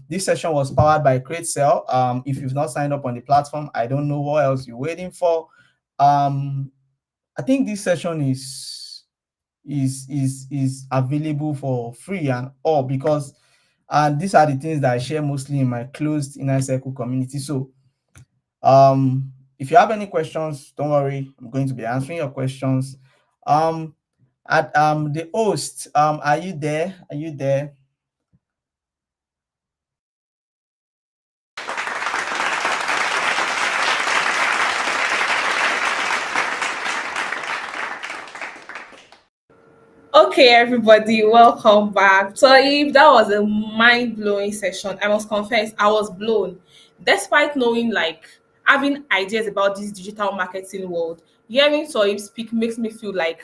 This session was powered by Kreator. If you've not signed up on the platform, I don't know what else you're waiting for. I think this session is available for free and all, because these are the things that I share mostly in my closed inner circle community. So if you have any questions, don't worry, I'm going to be answering your questions. At the host, are you there? Okay, everybody, welcome back. So, if that was a mind blowing session, I must confess, I was blown. Despite knowing, like, having ideas about this digital marketing world, hearing Toheeb speak makes me feel like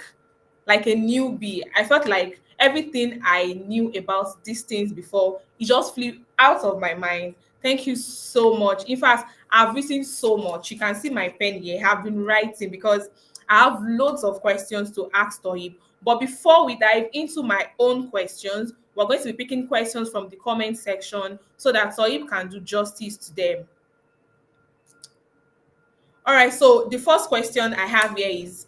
a newbie. I felt like everything I knew about these things before, it just flew out of my mind. Thank you so much. In fact, I've written so much. You can see my pen here. I've been writing because I have loads of questions to ask Toheeb. But before we dive into my own questions, we're going to be picking questions from the comment section so that Toheeb can do justice to them. All right, so the first question I have here is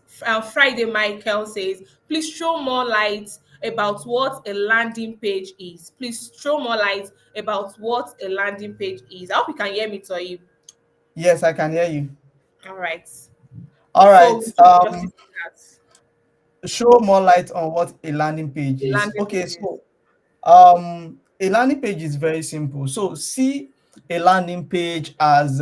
Friday Michael says, please throw more light about what a landing page is. Please throw more light about what a landing page is. I hope you can hear me, Toheeb. Yes, I can hear you. All right. All So right. we do justice to that. Show more light on what a landing page A is. landing Okay, page is. so a landing page is very simple. So see a landing page as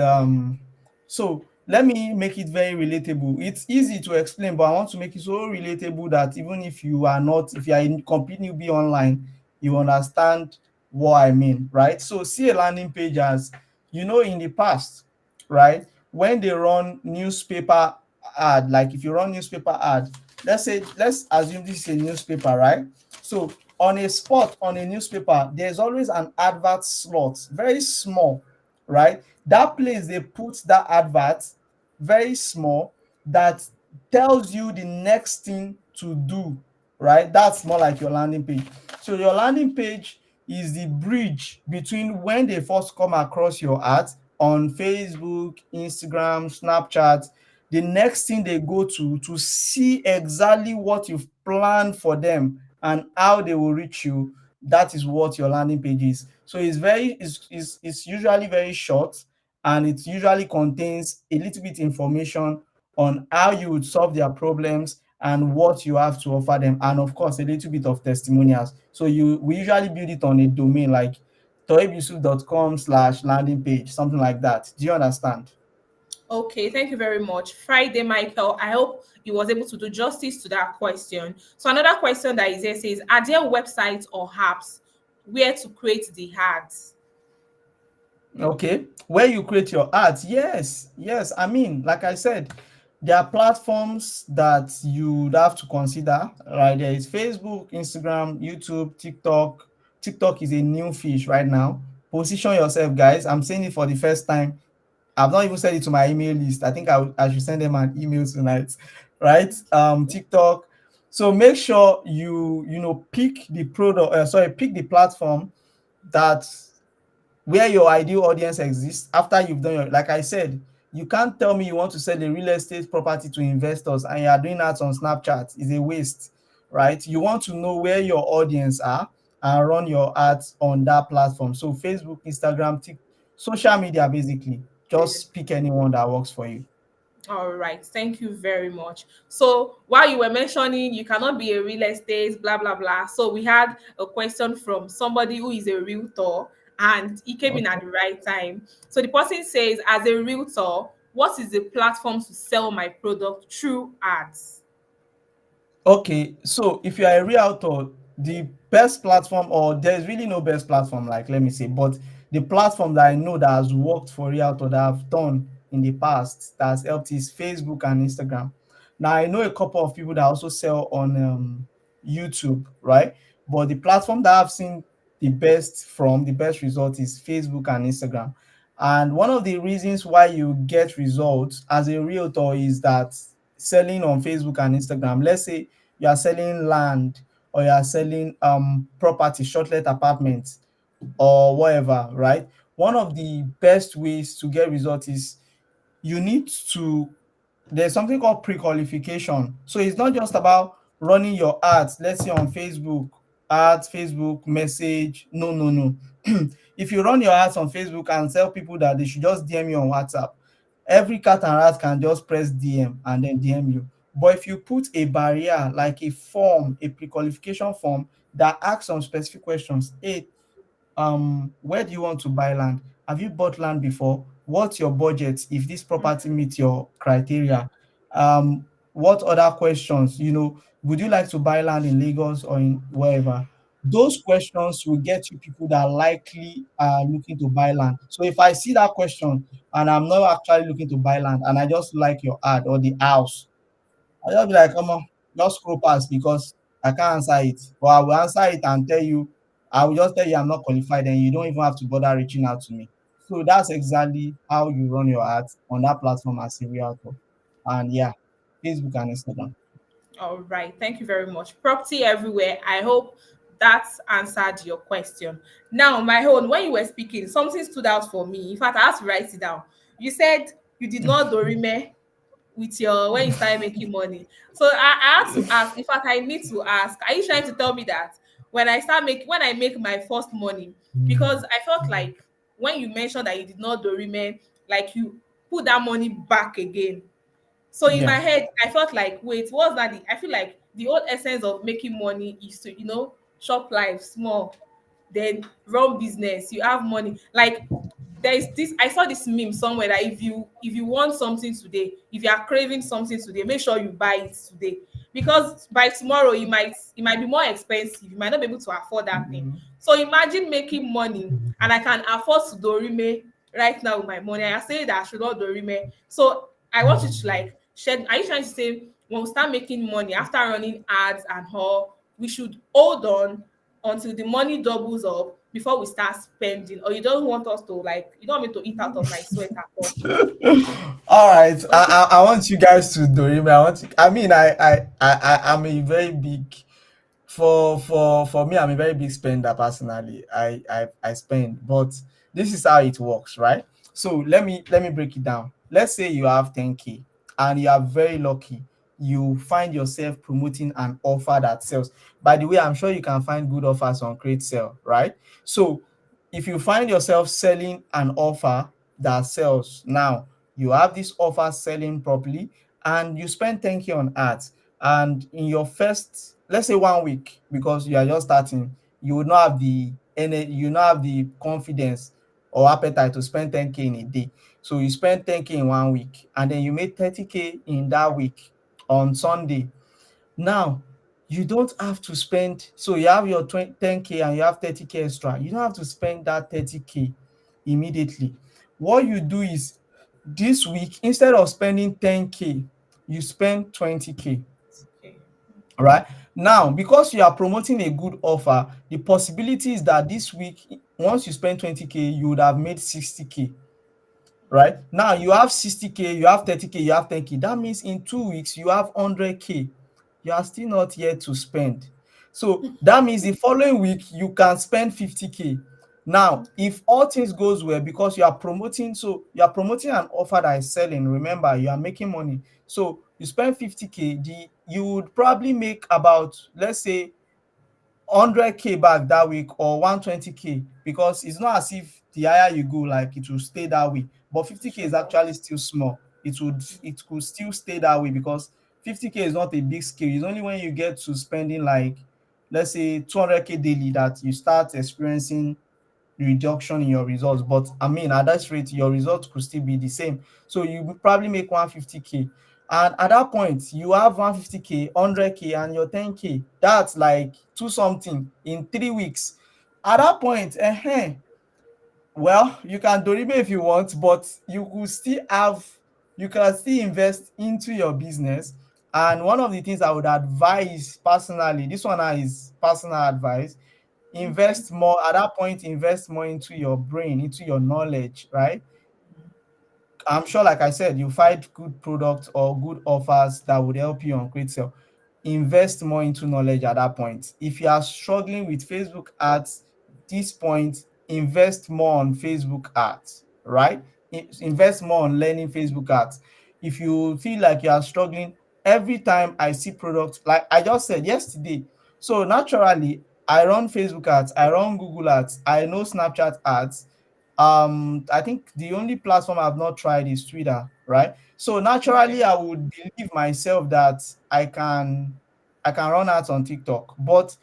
so let me make it very relatable. It's easy to explain, but I want to make it so relatable that even if you are in complete newbie online, you understand what I mean, right? So see a landing page as, in the past, right, when they run newspaper ad, like if you run newspaper ad, let's assume this is a newspaper, right? So on a spot on a newspaper, there's always an advert slot, very small, right? That place they put that advert very small, that tells you the next thing to do, right? That's more like your landing page. So your landing page is the bridge between when they first come across your ads on Facebook, Instagram, Snapchat, the next thing they go to see exactly what you've planned for them and how they will reach you. That is what your landing page is. So it's usually very short, and it usually contains a little bit information on how you would solve their problems and what you have to offer them, and of course a little bit of testimonials. So we usually build it on a domain like toheebyusuf.com/landing page, something like that. Do you understand? Okay, thank you very much. Friday, Michael, I hope he was able to do justice to that question. So another question that is here says, are there websites or apps where to create the ads? Okay, where you create your ads, yes. I mean, like I said, there are platforms that you would have to consider, right? There is Facebook, Instagram, YouTube, TikTok. TikTok is a new fish right now. Position yourself, guys. I'm saying it for the first time. I've not even sent it to my email list. I think I should send them an email tonight, right? TikTok. So make sure you pick the pick the platform that where your ideal audience exists. After you've done like I said, you can't tell me you want to sell a real estate property to investors and you are doing that on Snapchat. It's a waste, right? You want to know where your audience are and run your ads on that platform. So Facebook, Instagram, social media basically. Just pick anyone that works for you. All right, thank you very much. So while you were mentioning you cannot be a real estate, blah blah blah. So we had a question from somebody who is a realtor, and he came in at Okay. the right time. So the person says, as a realtor, what is the platform to sell my product through ads? Okay, so if you are a realtor, the best platform, or there's really no best platform, like let me say, but the platform that I know that has worked for realtor that I've done in the past that has helped is Facebook and Instagram. Now I know a couple of people that also sell on YouTube, right? But the platform that I've seen the best result is Facebook and Instagram. And one of the reasons why you get results as a realtor is that selling on Facebook and Instagram, let's say you are selling land or you are selling property, shortlet apartments or whatever, right? One of the best ways to get results is you need to there's something called pre-qualification. So it's not just about running your ads, let's say on Facebook, ads, Facebook message. No, no, no. If you run your ads on Facebook and tell people that they should just DM you on WhatsApp, every cat and rat can just press DM and then DM you. But if you put a barrier like a form, a pre-qualification form that asks some specific questions, hey, where do you want to buy land? Have you bought land before? What's your budget if this property meets your criteria? What other questions, would you like to buy land in Lagos or in wherever? Those questions will get you people that likely are looking to buy land. So if I see that question and I'm not actually looking to buy land and I just like your ad or the house, I'll just be like, come on, just scroll past because I can't answer it. But I will answer it and tell you, I will just tell you I'm not qualified, and you don't even have to bother reaching out to me. So that's exactly how you run your ads on that platform as a realtor. And yeah, Facebook and Instagram. All right, thank you very much. Property everywhere. I hope that answered your question. Now, my own, when you were speaking, something stood out for me. In fact, I had to write it down. You said you did not dorime with your when you started making money. So I had to ask. In fact, I need to ask. Are you trying to tell me that when I make my first money, because I felt like when you mentioned that you did not dorime, like you put that money back again. So in Yeah. my head, I felt like, wait, what's that? I feel like the whole essence of making money is to, shop life small, then run business. You have money. Like there's this, I saw this meme somewhere that if you want something today, if you are craving something today, make sure you buy it today. Because by tomorrow it might be more expensive. You might not be able to afford that thing. So imagine making money and I can afford to dorime right now with my money. I say that I should not dorime. So I want you to like shed. Are you trying to say when we start making money after running ads and all, we should hold on until the money doubles up before we start spending? Or you don't want us to like you don't want me to eat out of my sweat at all? All right. I want you guys to do it. I mean, I'm a very big for me, I'm a very big spender personally. I spend, but this is how it works, right? So let me break it down. Let's say you have 10K and you are very lucky. You find yourself promoting an offer that sells. By the way, I'm sure you can find good offers on Create Sell, right? So if you find yourself selling an offer that sells now, you have this offer selling properly, and you spend 10K on ads, and in your first, let's say 1 week, because you are just starting, you will not have the energy, you will not have the confidence or appetite to spend 10K in a day. So you spend 10K in 1 week and then you made 30K in that week on Sunday. Now you don't have to spend, so you have your 10K and you have 30K extra. You don't have to spend that 30K immediately. What you do is this week, instead of spending 10K, you spend 20K. Okay. Right now, because you are promoting a good offer, the possibility is that this week, once you spend 20K, you would have made 60K. Right now, you have 60K, you have 30K, you have 10K. That means in 2 weeks you have 100K. You are still not yet to spend. So that means the following week you can spend 50K. Now if all things goes well, because you are promoting an offer that is selling, remember you are making money. So you spend 50K, you would probably make about, let's say, 100K back that week or 120K, because it's not as if the higher you go, like it will stay that way. But 50K is Sure. actually still small. It could still stay that way because 50K is not a big scale. It's only when you get to spending like, let's say, 200K daily that you start experiencing reduction in your results. But I mean, at that rate, your results could still be the same. So you will probably make 150K. And at that point, you have 150K, 100K, and your 10K. That's like two something in 3 weeks. At that point, well, you can dorime if you want, but you can still invest into your business. And one of the things I would advise personally, this one is personal advice, Okay. invest more at that point, invest more into your brain, into your knowledge, right? I'm sure, like I said, you find good products or good offers that would help you on Kreator. Invest more into knowledge at that point. If you are struggling with Facebook ads, this point, invest more on Facebook ads, right? Invest more on learning Facebook ads. If you feel like you are struggling, every time I see products, like I just said yesterday, so naturally, I run Facebook ads, I run Google ads, I know Snapchat ads. I think the only platform I've not tried is Twitter, right? So Okay. naturally I would believe myself that I can run ads on TikTok. But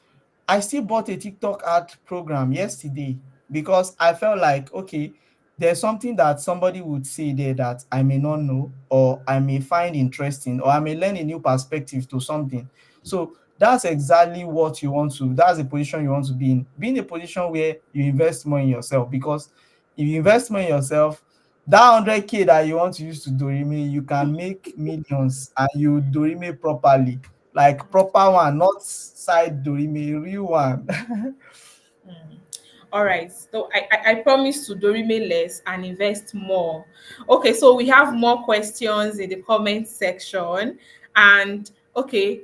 I still bought a TikTok ad program yesterday because I felt like, okay, there's something that somebody would say there that I may not know, or I may find interesting, or I may learn a new perspective to something. So that's exactly what you want to, that's the position you want to be in. Be in a position where you invest more in yourself, because if you invest more in yourself, that 100K that you want to use to dorime, you can make millions and you dorime properly, like proper one, not side dorime, real one. All right. So I promise to dorime less and invest more. Okay, so we have more questions in the comment section. And okay,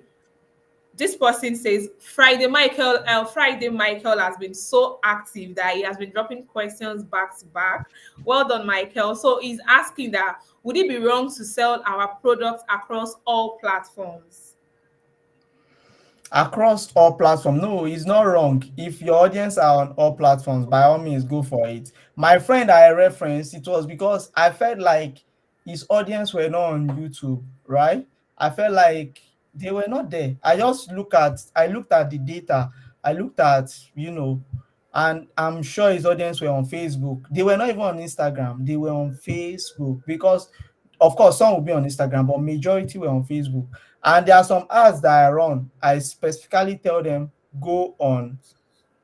this person says Friday Michael has been so active that he has been dropping questions back to back. Well done, Michael. So he's asking that would it be wrong to sell our products across all platforms? Across all platforms. No, it's not wrong. If your audience are on all platforms, by all means, go for it. My friend I referenced, it was because I felt like his audience were not on YouTube, right? I felt like they were not there. I looked at the data. I looked at, and I'm sure his audience were on Facebook. They were not even on Instagram. They were on Facebook because, of course, some will be on Instagram, but majority were on Facebook. And there are some ads that I run. I specifically tell them, go on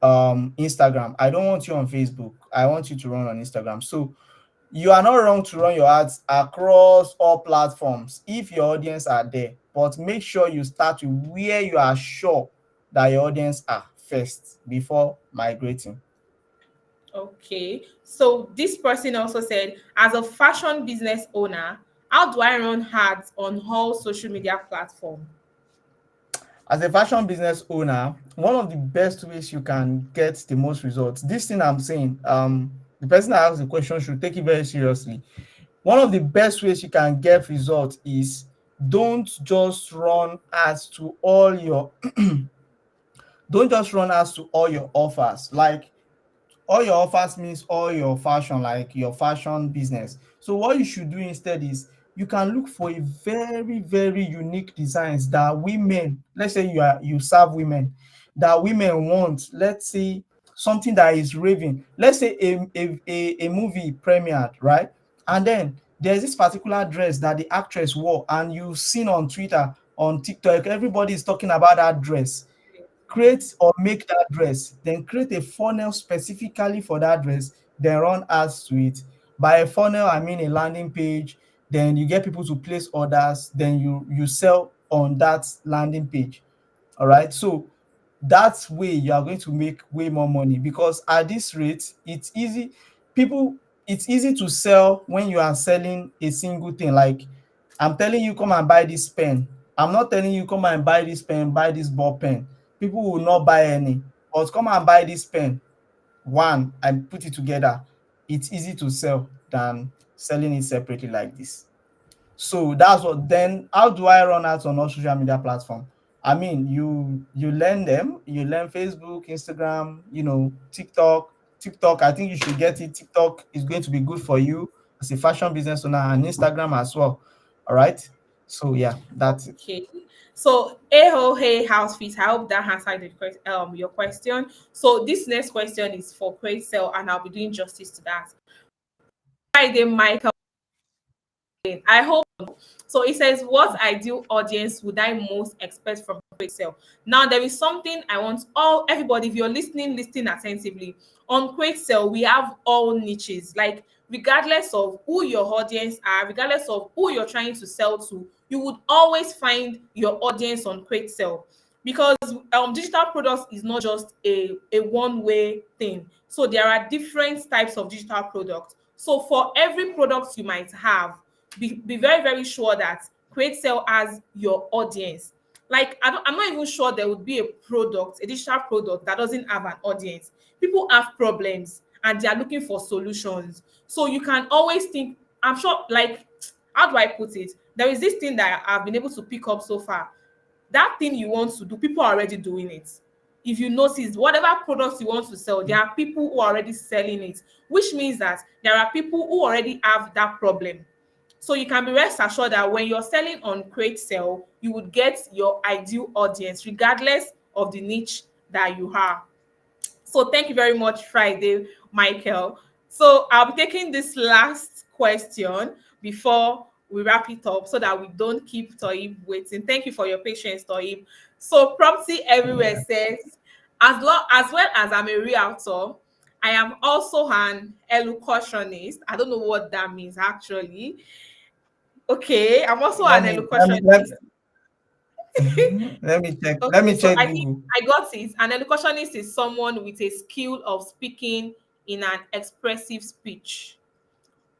Instagram. I don't want you on Facebook. I want you to run on Instagram. So you are not wrong to run your ads across all platforms if your audience are there. But make sure you start with where you are sure that your audience are first before migrating. Okay. So this person also said, as a fashion business owner, how do I run ads on all social media platforms? As a fashion business owner, one of the best ways you can get the most results, this thing I'm saying, the person that asked the question should take it very seriously. One of the best ways you can get results is, don't just run ads to all your don't just run ads to all your offers. Like, all your offers means all your fashion, like your fashion business. So what you should do instead is, you can look for a very, very unique designs that women, let's say you serve women, that women want. Let's say something that is raving. Let's say a movie premiered, right? And then there's this particular dress that the actress wore, and you've seen on Twitter, on TikTok, everybody is talking about that dress. Create or make that dress, then create a funnel specifically for that dress, then run ads to it. By a funnel, I mean a landing page, then you get people to place orders, then you sell on that landing page. All right. So that way you are going to make way more money, because at this rate, people it's easy to sell when you are selling a single thing. Like, I'm telling you, come and buy this pen. I'm not telling you, come and buy this pen, buy this ball pen. People will not buy any. But come and buy this pen, one, and put it together. It's easy to sell than selling it separately like this. So that's what. Then how do I run ads on all social media platform? I mean, you learn them. You learn Facebook, Instagram, TikTok. TikTok, I think you should get it. TikTok is going to be good for you as a fashion business owner, and Instagram as well. All right. So yeah, that's it. Okay. So, hey, house feet. I hope that answered your question. So, this next question is for Great Sale, and I'll be doing justice to that. Friday, Michael. I hope so. It says, what ideal audience would I most expect from Great Sale? Now, there is something I want all everybody. If you're listening, listen attentively. On Great Sale, we have all niches. Like, regardless of who your audience are, regardless of who you're trying to sell to, you would always find your audience on Great Sale, because digital products is not just a one-way thing. So there are different types of digital products. So for every product you might have, be very, very sure that Create Sell has your audience. Like, I'm not even sure there would be a digital product that doesn't have an audience. People have problems and they are looking for solutions. So you can always think, I'm sure, like, how do I put it? There is this thing that I've been able to pick up so far. That thing you want to do, people are already doing it. If you notice, whatever products you want to sell, there are people who are already selling it, which means that there are people who already have that problem. So you can be rest assured that when you're selling on Create Sell, you would get your ideal audience regardless of the niche that you have. So thank you very much, Friday, Michael. So I'll be taking this last question before we wrap it up so that we don't keep Toib waiting. Thank you for your patience, Toib. So Property Everywhere says, as well as I'm a realtor, I am also an elocutionist. I don't know what that means actually. Okay, I'm also Let an me let me let, elocutionist. let me check. Let Okay, me so check I think Google. I got it. An elocutionist is someone with a skill of speaking in an expressive speech.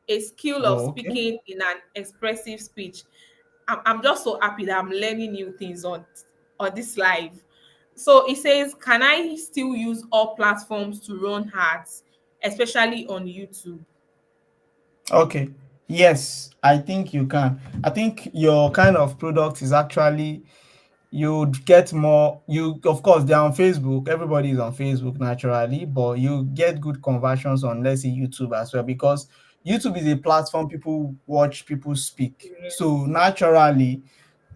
A skill of Oh, okay. speaking in an expressive speech. I'm just so happy that I'm learning new things on this live. So it says, can I still use all platforms to run ads, especially on YouTube? Okay. Yes, I think you can. I think your kind of product is actually you'd get more. You, of course, they're on Facebook. Everybody is on Facebook naturally, but you get good conversions on, let's say, YouTube as well, because YouTube is a platform people watch people speak. So Yes. naturally,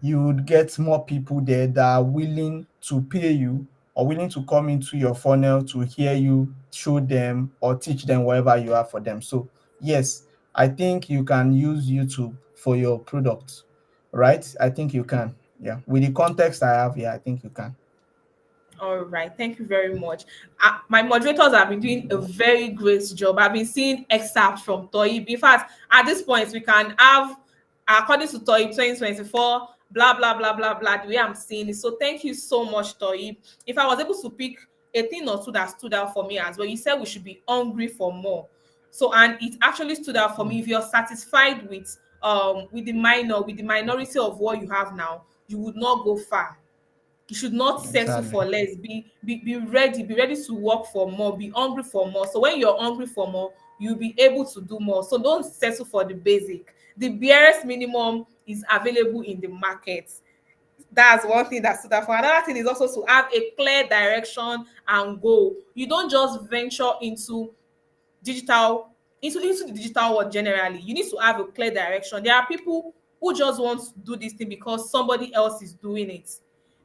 you would get more people there that are willing to pay you or willing to come into your funnel to hear you show them or teach them whatever you have for them. So yes, I think you can use YouTube for your product, right? I think you can. Yeah, with the context I have here, I think you can. All right, thank you very much. My moderators have been doing a very great job. I've been seeing excerpts from Toyib. In fact, at this point, we can have, according to Toyib 2024, blah, blah, blah, blah, blah, the way I'm seeing it. So thank you so much, Toyib. If I was able to pick a thing or two that stood out for me as well, you said we should be hungry for more. So, and it actually stood out for me. If you're satisfied with the minority of what you have now, you would not go far. You should not settle Exactly. for less. Be ready to work for more, be hungry for more. So when you're hungry for more, you'll be able to do more. So don't settle for the basic. The barest minimum is available in the market. That's one thing that stood out. For another thing is also to have a clear direction and goal. You don't just venture digital into the digital world generally. You need to have a clear direction. There are people who just want to do this thing because somebody else is doing it,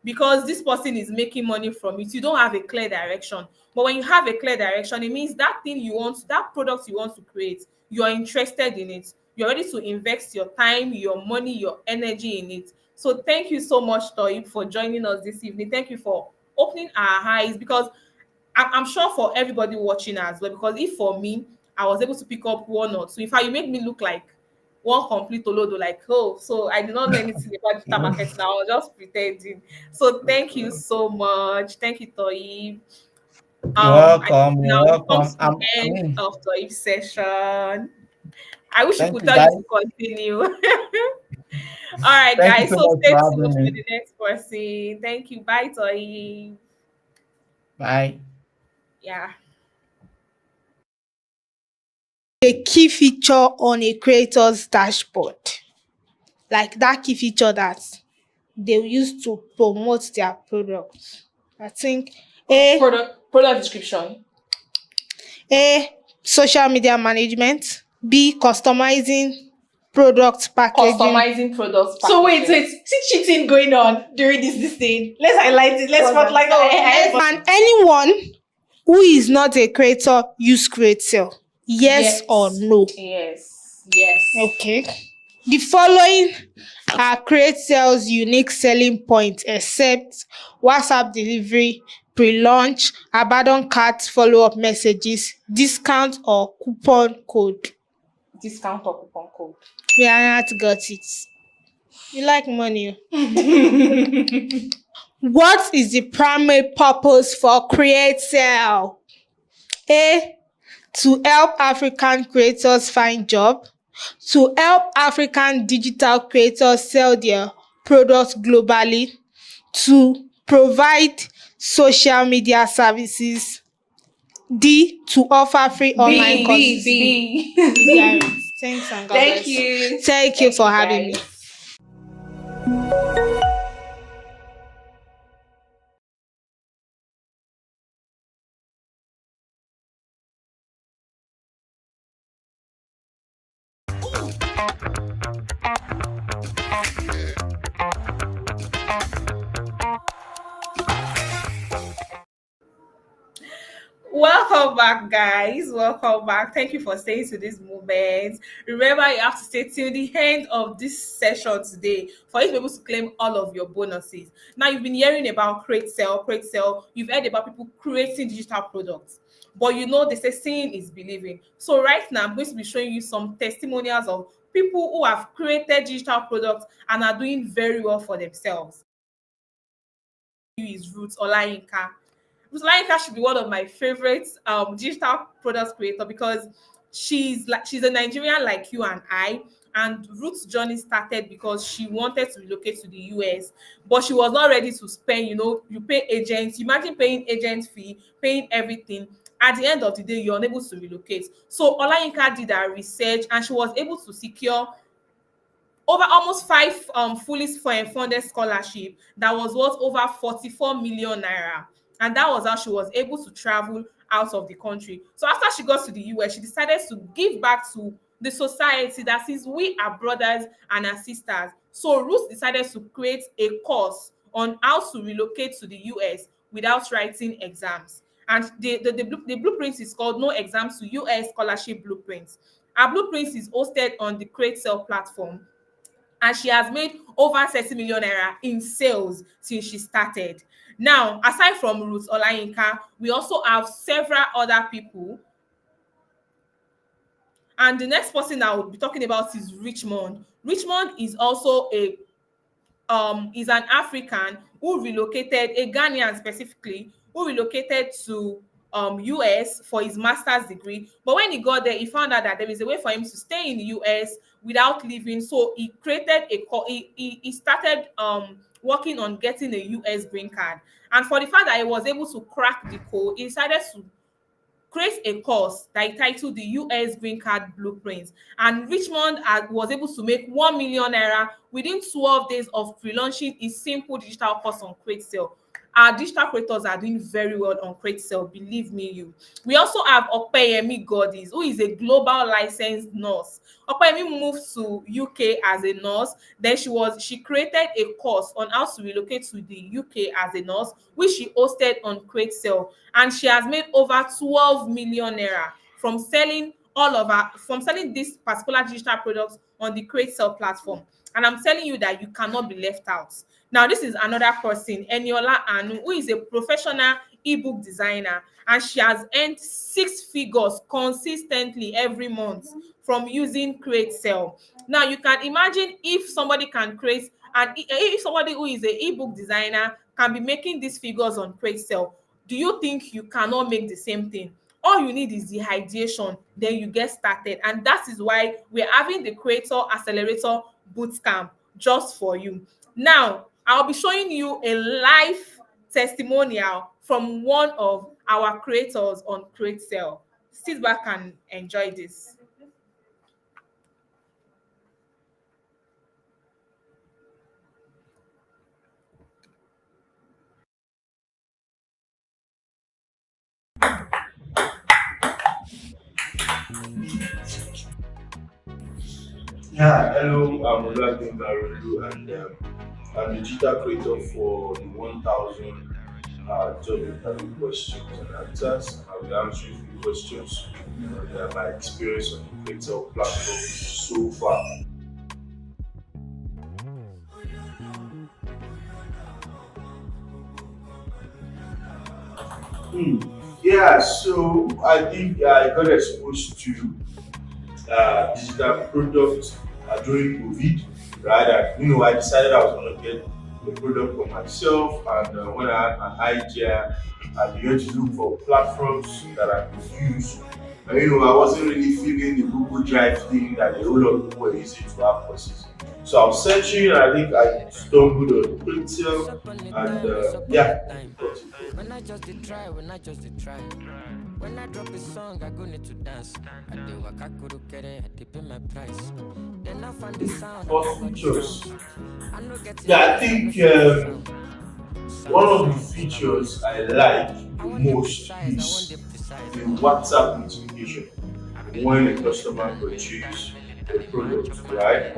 because this person is making money from it. You don't have a clear direction. But when you have a clear direction, it means that thing you want, that product you want to create, you're interested in it. You're ready to invest your time, your money, your energy in it. So thank you so much, Toyib, for joining us this evening. Thank you for opening our eyes, because I'm sure for everybody watching as well, because if for me, I was able to pick up one or two. In fact, you made me look like one complete Olodo, like, oh, so I did not know anything about digital marketing. I was just pretending. So thank you so much. Thank you, Toib. You're I think welcome. You're now we've come welcome. to the end of Toib's session. I wish you Thank could you, tell you guys. to continue. All right, Thank you guys. so So much stay for tuned having for me. the next person. Thank you. Bye, Toib. Bye. Yeah. A key feature on a creator's dashboard. Like that key feature that they use to promote their products? I think A, Product description. A, social media management, B, customizing product packaging. Customizing products. So wait, packaging. see cheating going on during this thing. Let's highlight it. Let's spotlight that. Can anyone who is not a creator use Kreator? Yes or no? Yes. Okay. The following are Kreator's unique selling points except WhatsApp delivery, pre-launch, abandoned cart follow-up messages, discount or coupon code. Discount or coupon code. Rihanna got it. You like money. What is the primary purpose for Kreator? A, to help African creators find job, to help African digital creators sell their products globally, to provide social media services, D, to offer free online courses. B. You got it. Thanks and God Thank bless. you. Thank you for having me. Welcome back, guys. Welcome back. Thank you for staying to this moment. Remember, you have to stay till the end of this session today for you to be able to claim all of your bonuses. Now, you've been hearing about Kreator. You've heard about people creating digital products. But you know, they say seeing is believing. So right now, I'm going to be showing you some testimonials of people who have created digital products and are doing very well for themselves. Is Ruth Olayinka. Laika should be one of my favorite digital products creator because she's a Nigerian like you and I. And Ruth's journey started because she wanted to relocate to the US, but she was not ready to spend. You pay agents. Imagine paying agent fee, paying everything. At the end of the day, you're unable to relocate. So Olayinka did her research and she was able to secure over almost five fully funded scholarship that was worth over 44 million naira, and that was how she was able to travel out of the country. So after she got to the US, she decided to give back to the society that says we are brothers and our sisters. So Ruth decided to create a course on how to relocate to the US without writing exams, and the blueprint is called No Exams to US Scholarship Blueprints. Our blueprint is hosted on the Kreator platform, and she has made over 30 million naira in sales since she started. Now, aside from Ruth Olayinka, we also have several other people. And the next person I will be talking about is Richmond. Richmond is also is an African who relocated, a Ghanaian specifically, who relocated to US for his master's degree. But when he got there, he found out that there is a way for him to stay in the US without leaving. So he created he started working on getting a US green card. And for the fact that he was able to crack the code, he decided to create a course that he titled the US Green Card Blueprints. And Richmond was able to make 1 million naira within 12 days of pre-launching his simple digital course on Kreator. Our digital creators are doing very well on Kreator, believe me you. We also have Opeyemi Godis, who is a global licensed nurse. Opeyemi moved to UK as a nurse. Then she created a course on how to relocate to the UK as a nurse, which she hosted on Kreator, and she has made over 12 million naira from selling this particular digital products on the Kreator platform. And I'm telling you that you cannot be left out. Now, this is another person, Eniola Anu, who is a professional ebook designer, and she has earned 6 figures consistently every month from using Kreator. Now, you can imagine if somebody can create, and if somebody who is an ebook designer can be making these figures on Kreator, do you think you cannot make the same thing? All you need is the ideation, then you get started. And that is why we're having the Kreator Accelerator Bootcamp just for you. Now, I'll be showing you a live testimonial from one of our creators on Kreator. Sit back and enjoy this. Yeah, hello, I'm Othman Tmoulik, and I'm the digital creator for the 1000 job interview questions and answers. I'll be answering few questions and my experience on the Kreator platform so far. Hmm. Yeah, so I think I got exposed to digital products during COVID, right? And I decided I was going to get the product for myself. And when I had an idea, I began to look for platforms that I could use. And I wasn't really feeling the Google Drive thing that a whole lot of people were using to have courses. So I was searching, and I think I stumbled on Kreator, and yeah, got it. When I drop a song, I go need to dance. I do what I could get it, I dip in my price. Then I find the sound. For features, yeah, I think one of the features I like the most is the WhatsApp notification when a customer purchases a product, right?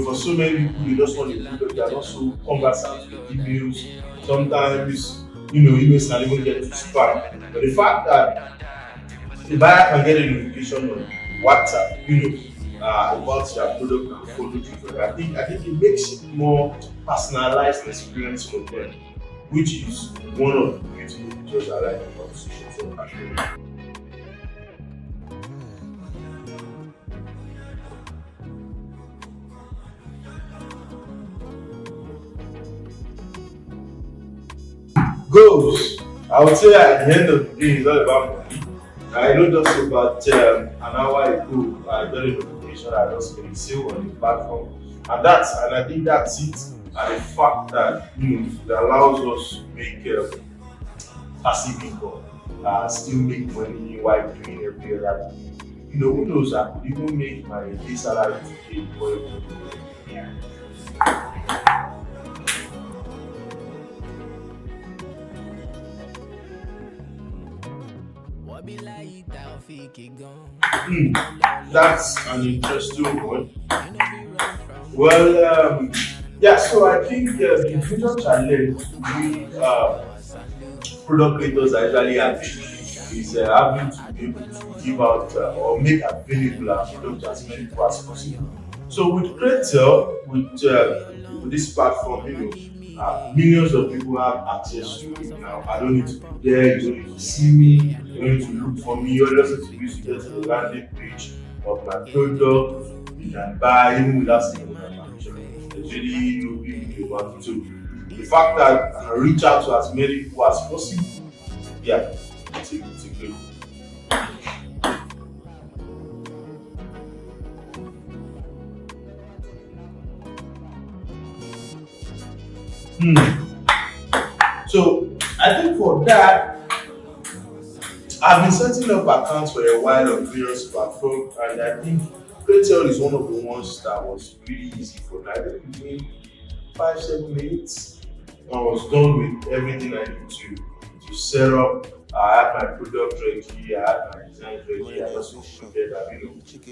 For so many people, they just want a product. They are not so conversant with emails. Sometimes, emails can even get to spam. But the fact that the buyer can get a notification on WhatsApp, about their product and follow through. I think it makes it more personalized experience for them, which is one of the beautiful features I like about social media. Goals. I would say at the end of the day, it's all about money. I know just about an hour ago, I got a notification I just made a sale on the platform, and I think that's it. And the fact that that allows us to make passive income, still make money while doing every other thing. Who knows? I could even make my day salary today before even doing it. That's an interesting one. Well, yeah, so I think the major challenge we product creators are usually having is having to be able to give out or make available our product to as many people as possible. So with Kreator, with this platform, millions of people have access to it now. I don't need to be there, you don't need to see me, you don't need to look for me, you just need to get to the landing page of my product, you can buy even without seeing my permission. There's really no big deal about it. So the fact that I reach out to as many people as possible, yeah, it's a great. So I think for that, I've been setting up accounts for a while on various platforms, and I think Kreator is one of the ones that was really easy for me. I think within 5-7 minutes, I was done with everything I need to set up. I had my product ready, I had my design ready, I just prepared that,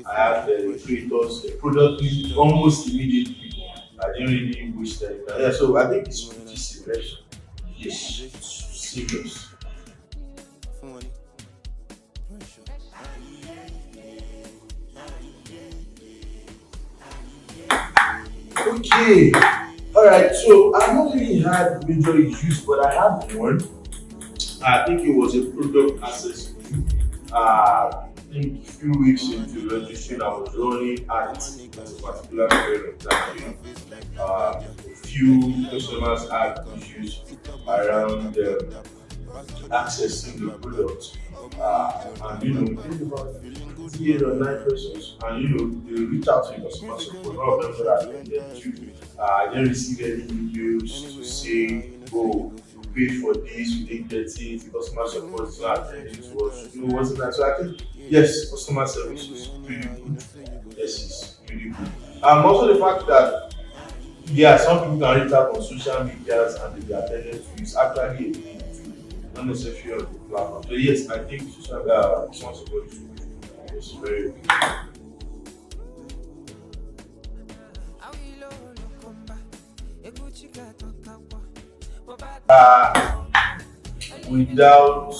I had the creators, the product almost immediately. I didn't really wish that. Yeah, so I think it's pretty serious. Yes, it's serious. Okay, alright, so I've not really had major issues, but I had one. I think it was a product access issue. I think a few weeks into registration, I was running at a particular period of time. A few customers had issues around accessing the product. And think about 8 or 9 persons, and they reach out to the customer support. One of them that I attended to, I didn't receive any emails to say, oh, we paid for this, we didn't get it, the customer support is not attending to us. Wasn't that? So I think, yes, customer service is really good. Yes, it's really good. Also the fact that, yeah, some people can reach out on social media and they be attended to is actually a thing, not necessarily on the platform. So yes, I think customer support is good. It's very big. Uh, without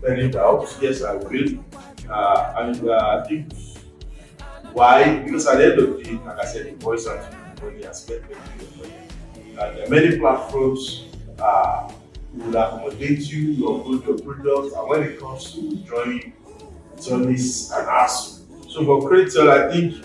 any doubt, yes, I will. And I think why? Because at the end of the day, like I said, the voice out money has spent money. And there are many platforms will accommodate you, your product, and when it comes to drawing, it's always an hassle. So for Kreator, I think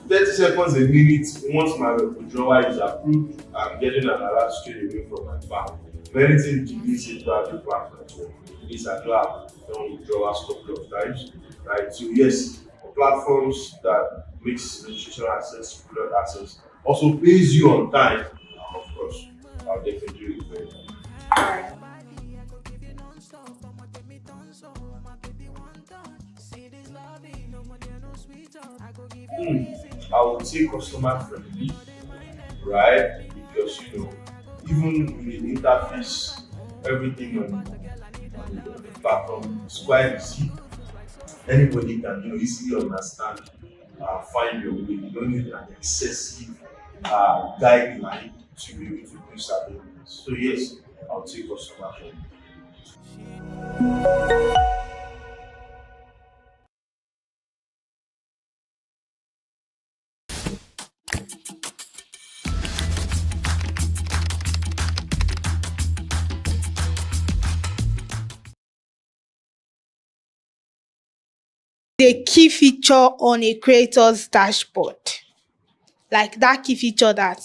30 seconds a minute, once my withdrawal is approved, I'm getting an alert straight away from my bank. Many things deletes it to every platform. So this I do have done withdrawals a couple of times. Right. So yes, for platforms that makes registration access, product access, also pays you on time, of course, I'll definitely refer you. I would say customer friendly, right? Because even with the interface, everything on the platform is quite easy. Anybody can easily understand, find your way. You don't need an excessive guideline to be able to do certain things. So yes, I'll take customer friendly. The key feature on a creator's dashboard, like that key feature that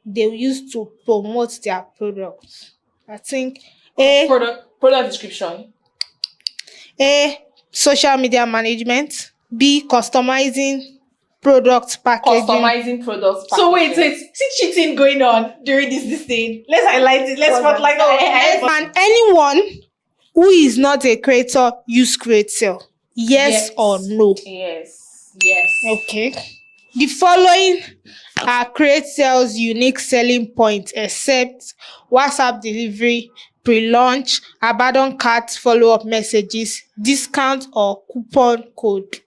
they use to promote their products. I think Product description. A, social media management, B, customizing product packaging. Customizing products. So wait, packaging. see cheating going on during this thing. Let's highlight it. Let's spotlight it. Can anyone who is not a creator use Kreator? Yes or no? Yes. Okay. The following are Kreator's unique selling points except WhatsApp delivery, pre-launch, abandoned cart follow-up messages, discount or coupon code.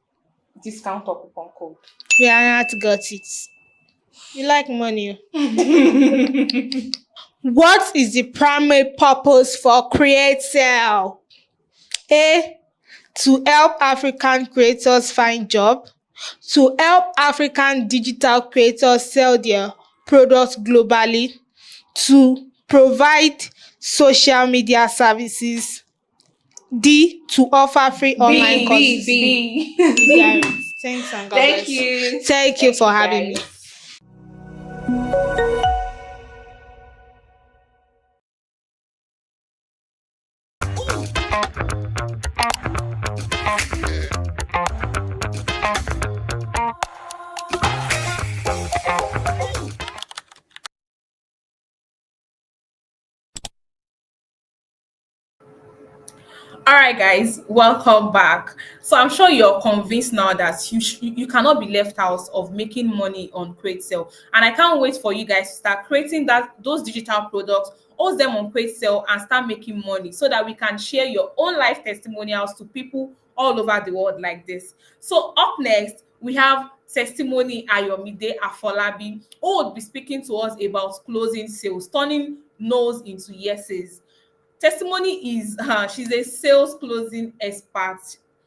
Discount or coupon code. We are not got it. You like money. What is the primary purpose for Kreator? A, to help African creators find job, to help African digital creators sell their products globally, to provide social media services, D, to offer free online courses. B. You got it. Thanks and God Thank bless. you. Thank you for having me. All right, guys, welcome back. So I'm sure you're convinced now that you cannot be left out of making money on Kreator, and I can't wait for you guys to start creating those digital products, host them on Kreator, and start making money so that we can share your own life testimonials to people all over the world like this. So up next, we have Testimony Ayomide Afolabi, who would be speaking to us about closing sales, turning no's into yeses. Testimony is she's a sales closing expert.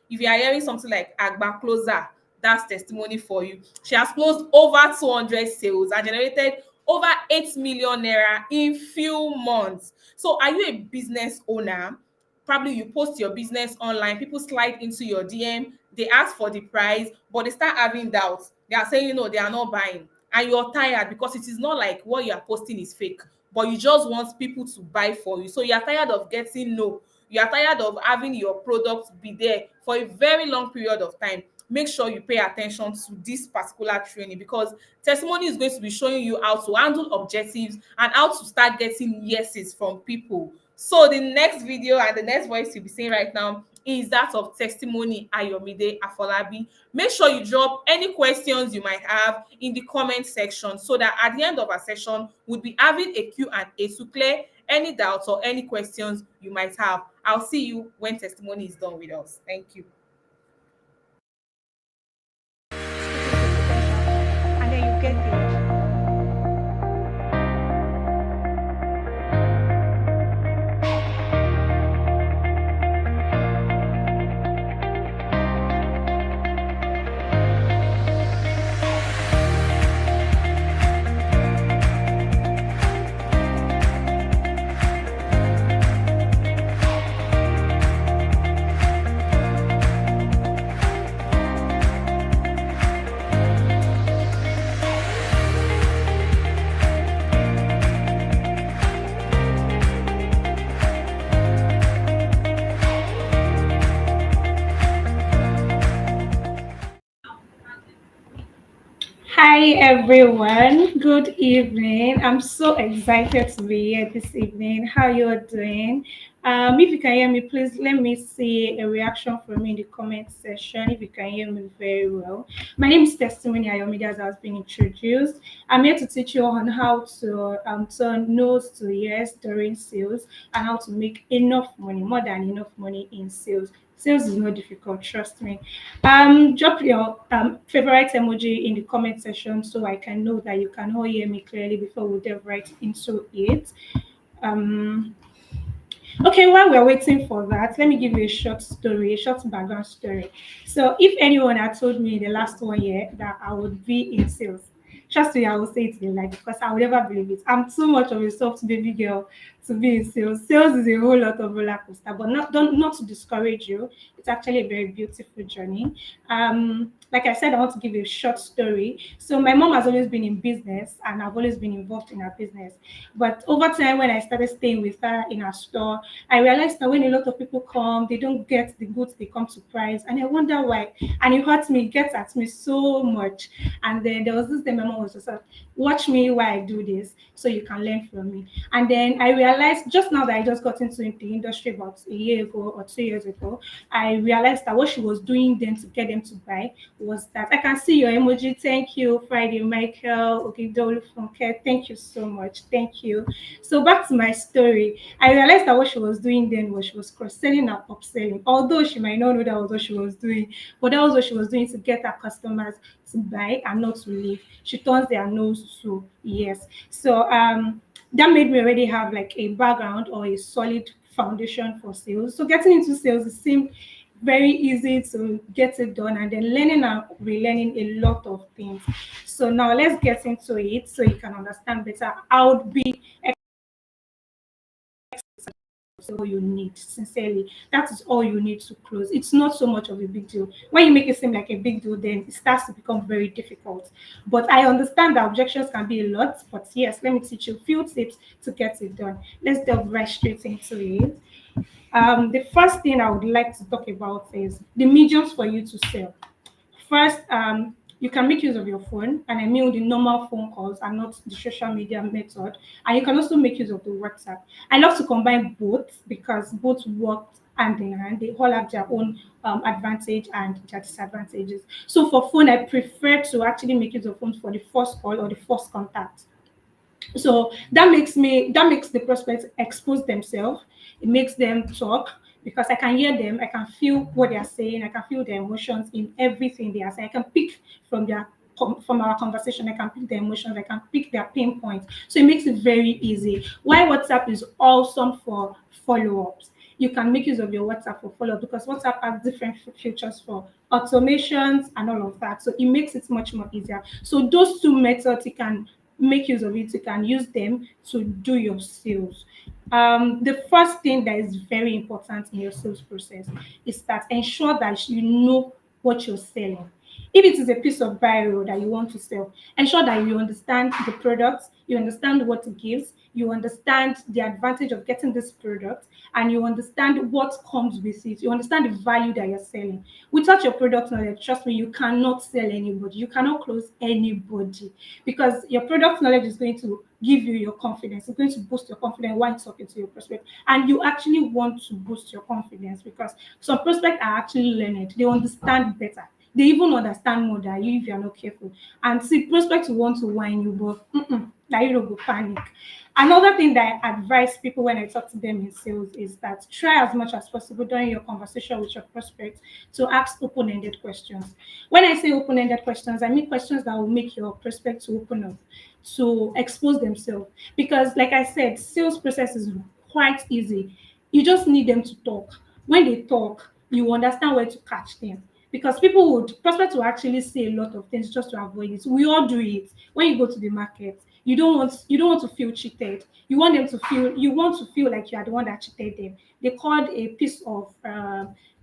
If you are hearing something like Agba Closer, that's Testimony for you. She has closed over 200 sales and generated over 8 million naira in few months. So are you a business owner? Probably you post your business online, people slide into your DM, they ask for the price, but they start having doubts. They are saying, they are not buying. And you're tired because it is not like what you are posting is fake, but you just want people to buy for you. So you are tired of getting no. You are tired of having your product be there for a very long period of time. Make sure you pay attention to this particular training, because Testimony is going to be showing you how to handle objectives and how to start getting yeses from people. So the next video and the next voice you'll be seeing right now is that of Testimony Ayomide Afolabi. Make sure you drop any questions you might have in the comment section, so that at the end of our session, we'll be having a Q&A to clear any doubts or any questions you might have. I'll see you when Testimony is done with us. Thank you. Hi everyone, good evening. I'm so excited to be here this evening. How you are doing? If you can hear me, please let me see a reaction from me in the comment section. If you can hear me very well. My name is Testimony Ayomide, as I was being introduced. I'm here to teach you on how to turn no's to yes during sales and how to make enough money, more than enough money in sales. Sales is not difficult, trust me. Drop your favorite emoji in the comment section so I can know that you can all hear me clearly before we delve right into it. Um, Okay, while we're waiting for that, let me give you a short story, a short background story. So, if anyone had told me in the last 1 year that I would be in sales, trust me, I will say it in life because I would never believe it. I'm too much of a soft baby girl to be in sales. Sales is a whole lot of roller coaster, but not to discourage you. It's actually a very beautiful journey. Like I said, I want to give you a short story. So, my mom has always been in business, and I've always been involved in her business. But over time, when I started staying with her in her store, I realized that when a lot of people come, they don't get the goods they come to price. And I wonder why. And it hurts me, it gets at me so much. And then there was this day my mom was just like, watch me while I do this so you can learn from me. And then I realized just now that I just got into the industry about a year ago or 2 years ago, I realized that what she was doing then to get them to buy was that I can see your emoji. Thank you, Friday, Michael, okay, Dolu Funke. Thank you so much. Thank you. So back to my story. I realized that what she was doing then was she was cross-selling and upselling. Although she might not know that was what she was doing, but that was what she was doing to get her customers to buy and not to leave. She turns their nose to yes. So that made me already have like a background or a solid foundation for sales. So getting into sales, it seemed very easy to get it done and then learning and relearning a lot of things. So now let's get into it so you can understand better. I would be all you need, sincerely. That is all you need to close. It's not so much of a big deal. When you make it seem like a big deal, then it starts to become very difficult. But I understand that objections can be a lot. But yes, let me teach you a few tips to get it done. Let's delve right straight into it. The first thing I would like to talk about is the mediums for you to sell. First, you can make use of your phone, and I mean the normal phone calls and not the social media method. And you can also make use of the WhatsApp. I love to combine both because both work hand in hand. They all have their own advantage and their disadvantages. So for phone, I prefer to actually make use of phone for the first call or the first contact. So that makes the prospects expose themselves. It makes them talk because I can hear them, I can feel what they are saying, I can feel their emotions in everything they are saying. I can pick from their from our conversation, I can pick their emotions, I can pick their pain points. So it makes it very easy. Why WhatsApp is awesome for follow-ups. You can make use of your WhatsApp for follow-up because WhatsApp has different features for automations and all of that. So it makes it much more easier. So those two methods you can make use of it, you can use them to do your sales. The first thing that is very important in your sales process is that ensure that you know what you're selling. If it is a piece of bio that you want to sell, ensure that you understand the product, you understand what it gives, you understand the advantage of getting this product, and you understand what comes with it. You understand the value that you're selling. Without your product knowledge, trust me, you cannot sell anybody. You cannot close anybody because your product knowledge is going to give you your confidence. It's going to boost your confidence while talking to your prospect. And you actually want to boost your confidence because some prospects are actually learned. They understand better. They even understand more than you if you're not careful. And see, prospects want to whine you, but that you don't go panic. Another thing that I advise people when I talk to them in sales is that try as much as possible during your conversation with your prospect to ask open-ended questions. When I say open-ended questions, I mean questions that will make your prospect to open up, to expose themselves. Because, like I said, sales process is quite easy. You just need them to talk. When they talk, you understand where to catch them because people would prospects will actually say a lot of things just to avoid it. We all do it when you go to the market. You don't want to feel cheated. You want them to feel you want to feel like you are the one that cheated them. They called a piece of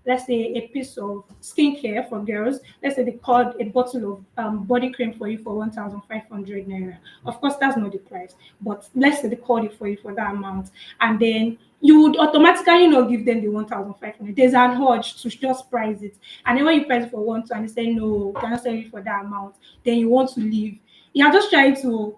let's say a piece of skincare for girls. Let's say they called a bottle of body cream for you for 1,500 naira. Of course, that's not the price, but let's say they called it for you for that amount, and then you would automatically not give them the 1,500. There's an urge to just price it, and then when you price it for one two and they say no, cannot sell it for that amount, then you want to leave. You're just trying to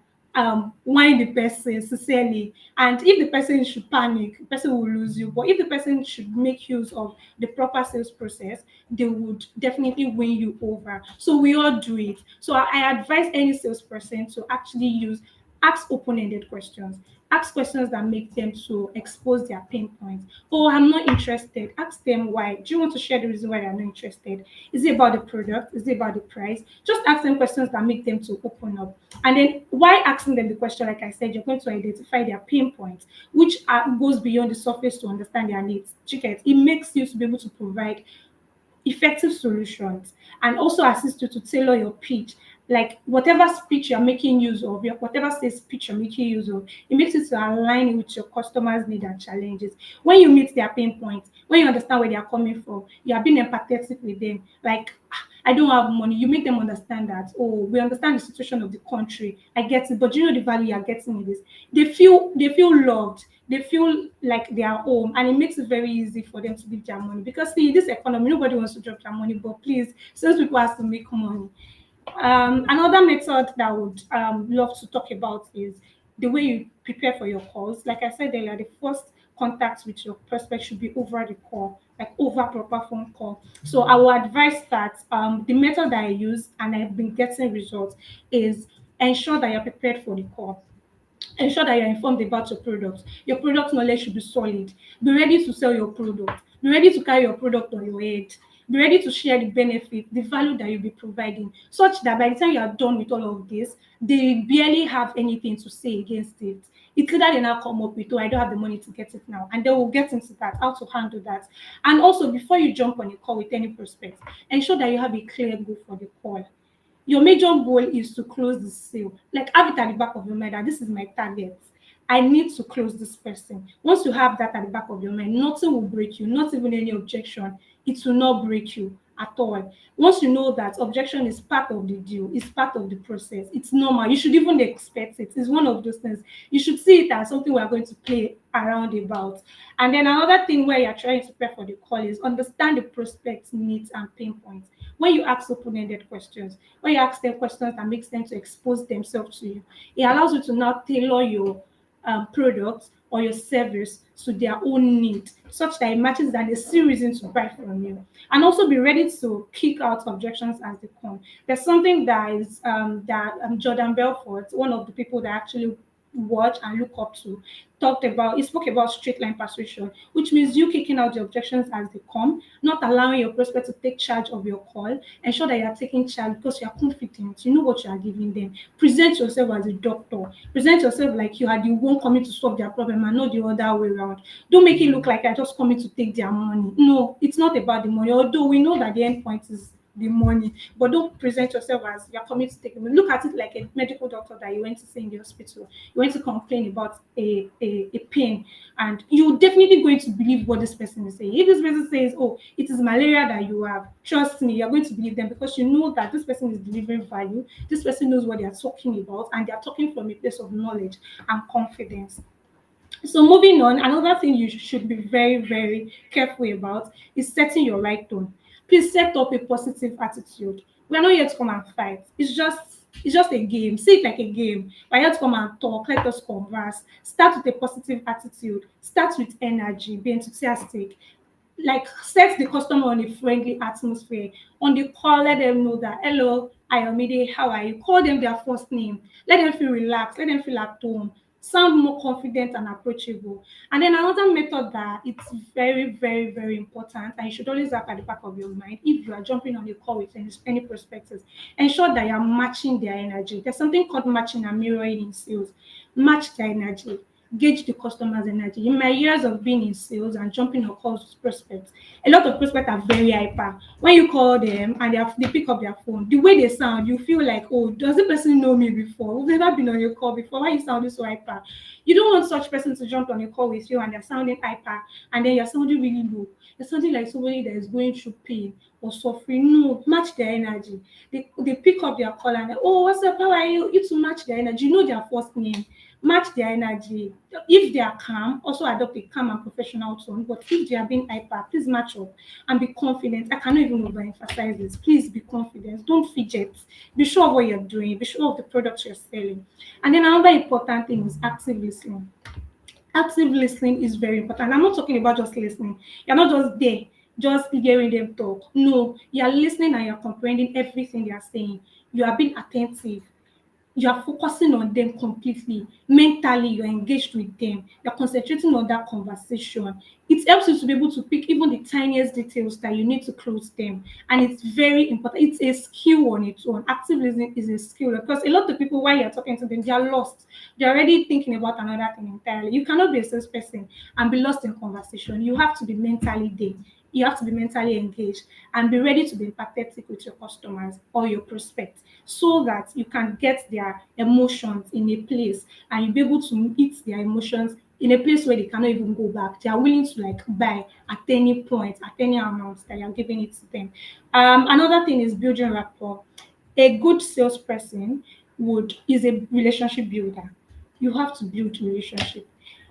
whine the person sincerely, and if the person should panic, the person will lose you. But if the person should make use of the proper sales process, they would definitely win you over. So we all do it. So I advise any salesperson to actually ask open-ended questions. Ask questions that make them to expose their pain points. Oh, I'm not interested. Ask them why. Do you want to share the reason why they're not interested? Is it about the product? Is it about the price? Just ask them questions that make them to open up. And then while asking them the question, like I said, you're going to identify their pain points, which goes beyond the surface to understand their needs. Do you get? It makes you to be able to provide effective solutions and also assist you to tailor your pitch. Like whatever speech you're making use of, whatever sales speech you're making use of, it makes it to align with your customers' needs and challenges. When you meet their pain points, when you understand where they are coming from, you are being empathetic with them. Like, I don't have money. You make them understand that, oh, we understand the situation of the country. I get it, but do you know the value you're getting in this? They feel loved. They feel like they are home, and it makes it very easy for them to give their money. Because see, this economy, nobody wants to drop their money, but please, since people have to make money. Another method that I would love to talk about is the way you prepare for your calls. Like I said earlier, the first contact with your prospect should be over the call, like over proper phone call. So I will advise that the method that I use and I've been getting results is ensure that you're prepared for the call. Ensure that you're informed about your product. Your product knowledge should be solid. Be ready to sell your product. Be ready to carry your product on your head. Be ready to share the benefit, the value that you'll be providing, such that by the time you are done with all of this, they barely have anything to say against it. It's either they now come up with, oh, I don't have the money to get it now, and they will get into that, how to handle that. And also, before you jump on a call with any prospect, ensure that you have a clear goal for the call. Your major goal is to close the sale. Like have it at the back of your mind that this is my target. I need to close this person. Once you have that at the back of your mind, nothing will break you, not even any objection. It will not break you at all. Once you know that objection is part of the deal, it's part of the process, it's normal. You should even expect it. It's one of those things. You should see it as something we are going to play around about. And then another thing where you're trying to prepare for the call is understand the prospect's needs and pain points. When you ask open-ended questions, when you ask them questions that makes them to expose themselves to you, it allows you to now tailor your product or your service to their own need, such that it matches that they see reason to buy from you. And also be ready to kick out objections as they come. There's something that is Jordan Belfort, one of the people that actually watch and look up to, he spoke about straight line persuasion, which means you kicking out the objections as they come, not allowing your prospect to take charge of your call. Ensure that you are taking charge because you are confident, you know what you are giving them. Present yourself as a doctor. Present yourself like you are the one coming to solve their problem and not the other way around. Don't make it look like you're just coming to take their money. No, it's not about the money, although we know that the end point is the money, but don't present yourself as you're coming to take the money. Look at it like a medical doctor that you went to see in the hospital. You went to complain about a pain, and you're definitely going to believe what this person is saying. If this person says, oh, it is malaria that you have, trust me, you're going to believe them because you know that this person is delivering value. This person knows what they are talking about, and they are talking from a place of knowledge and confidence. So moving on, another thing you should be very, very careful about is setting your right tone. Please set up a positive attitude. We are not here to come and fight. It's just a game. See it like a game. We're here to come and talk. Let us converse. Start with a positive attitude. Start with energy. Be enthusiastic. Like set the customer on a friendly atmosphere. On the call, let them know that hello, Ayomide, how are you? Call them their first name. Let them feel relaxed. Let them feel at home. Sound more confident and approachable. And then another method that it's very, very, very important, and you should always have at the back of your mind if you are jumping on a call with any prospectors, ensure that you are matching their energy. There's something called matching and mirroring in sales. Match their energy. gauge the customer's energy. In my years of being in sales and jumping on calls with prospects, a lot of prospects are very hyper. When you call them and they pick up their phone, the way they sound, you feel like, oh, does the person know me before? We've never been on your call before. Why are you sounding so hyper? You don't want such person to jump on a call with you and they're sounding hyper and then you're sounding really low. You're sounding like somebody that is going through pain or suffering. No, match their energy. They pick up their call and oh, what's up? How are you? You to match their energy. You know their first name. Match their energy. If they are calm, also adopt a calm and professional tone. But if they are being hyper, please match up and be confident. I cannot even overemphasize this. Please be confident. Don't fidget. Be sure of what you're doing. Be sure of the products you're selling. And then another important thing is active listening. Active listening is very important. I'm not talking about just listening. You're not just there, just hearing them talk. No, you're listening and you're comprehending everything they are saying. You are being attentive. You are focusing on them completely. Mentally, you're engaged with them. You're concentrating on that conversation. It helps you to be able to pick even the tiniest details that you need to close them. And it's very important. It's a skill on its own. Active listening is a skill because a lot of people, while you're talking to them, they are lost. They're already thinking about another thing entirely. You cannot be a salesperson and be lost in conversation. You have to be mentally there. You have to be mentally engaged and be ready to be empathetic with your customers or your prospects so that you can get their emotions in a place and you'll be able to meet their emotions in a place where they cannot even go back. They are willing to like buy at any point, at any amount that you're giving it to them. Another thing is building rapport. A good salesperson would is a relationship builder. You have to build relationship.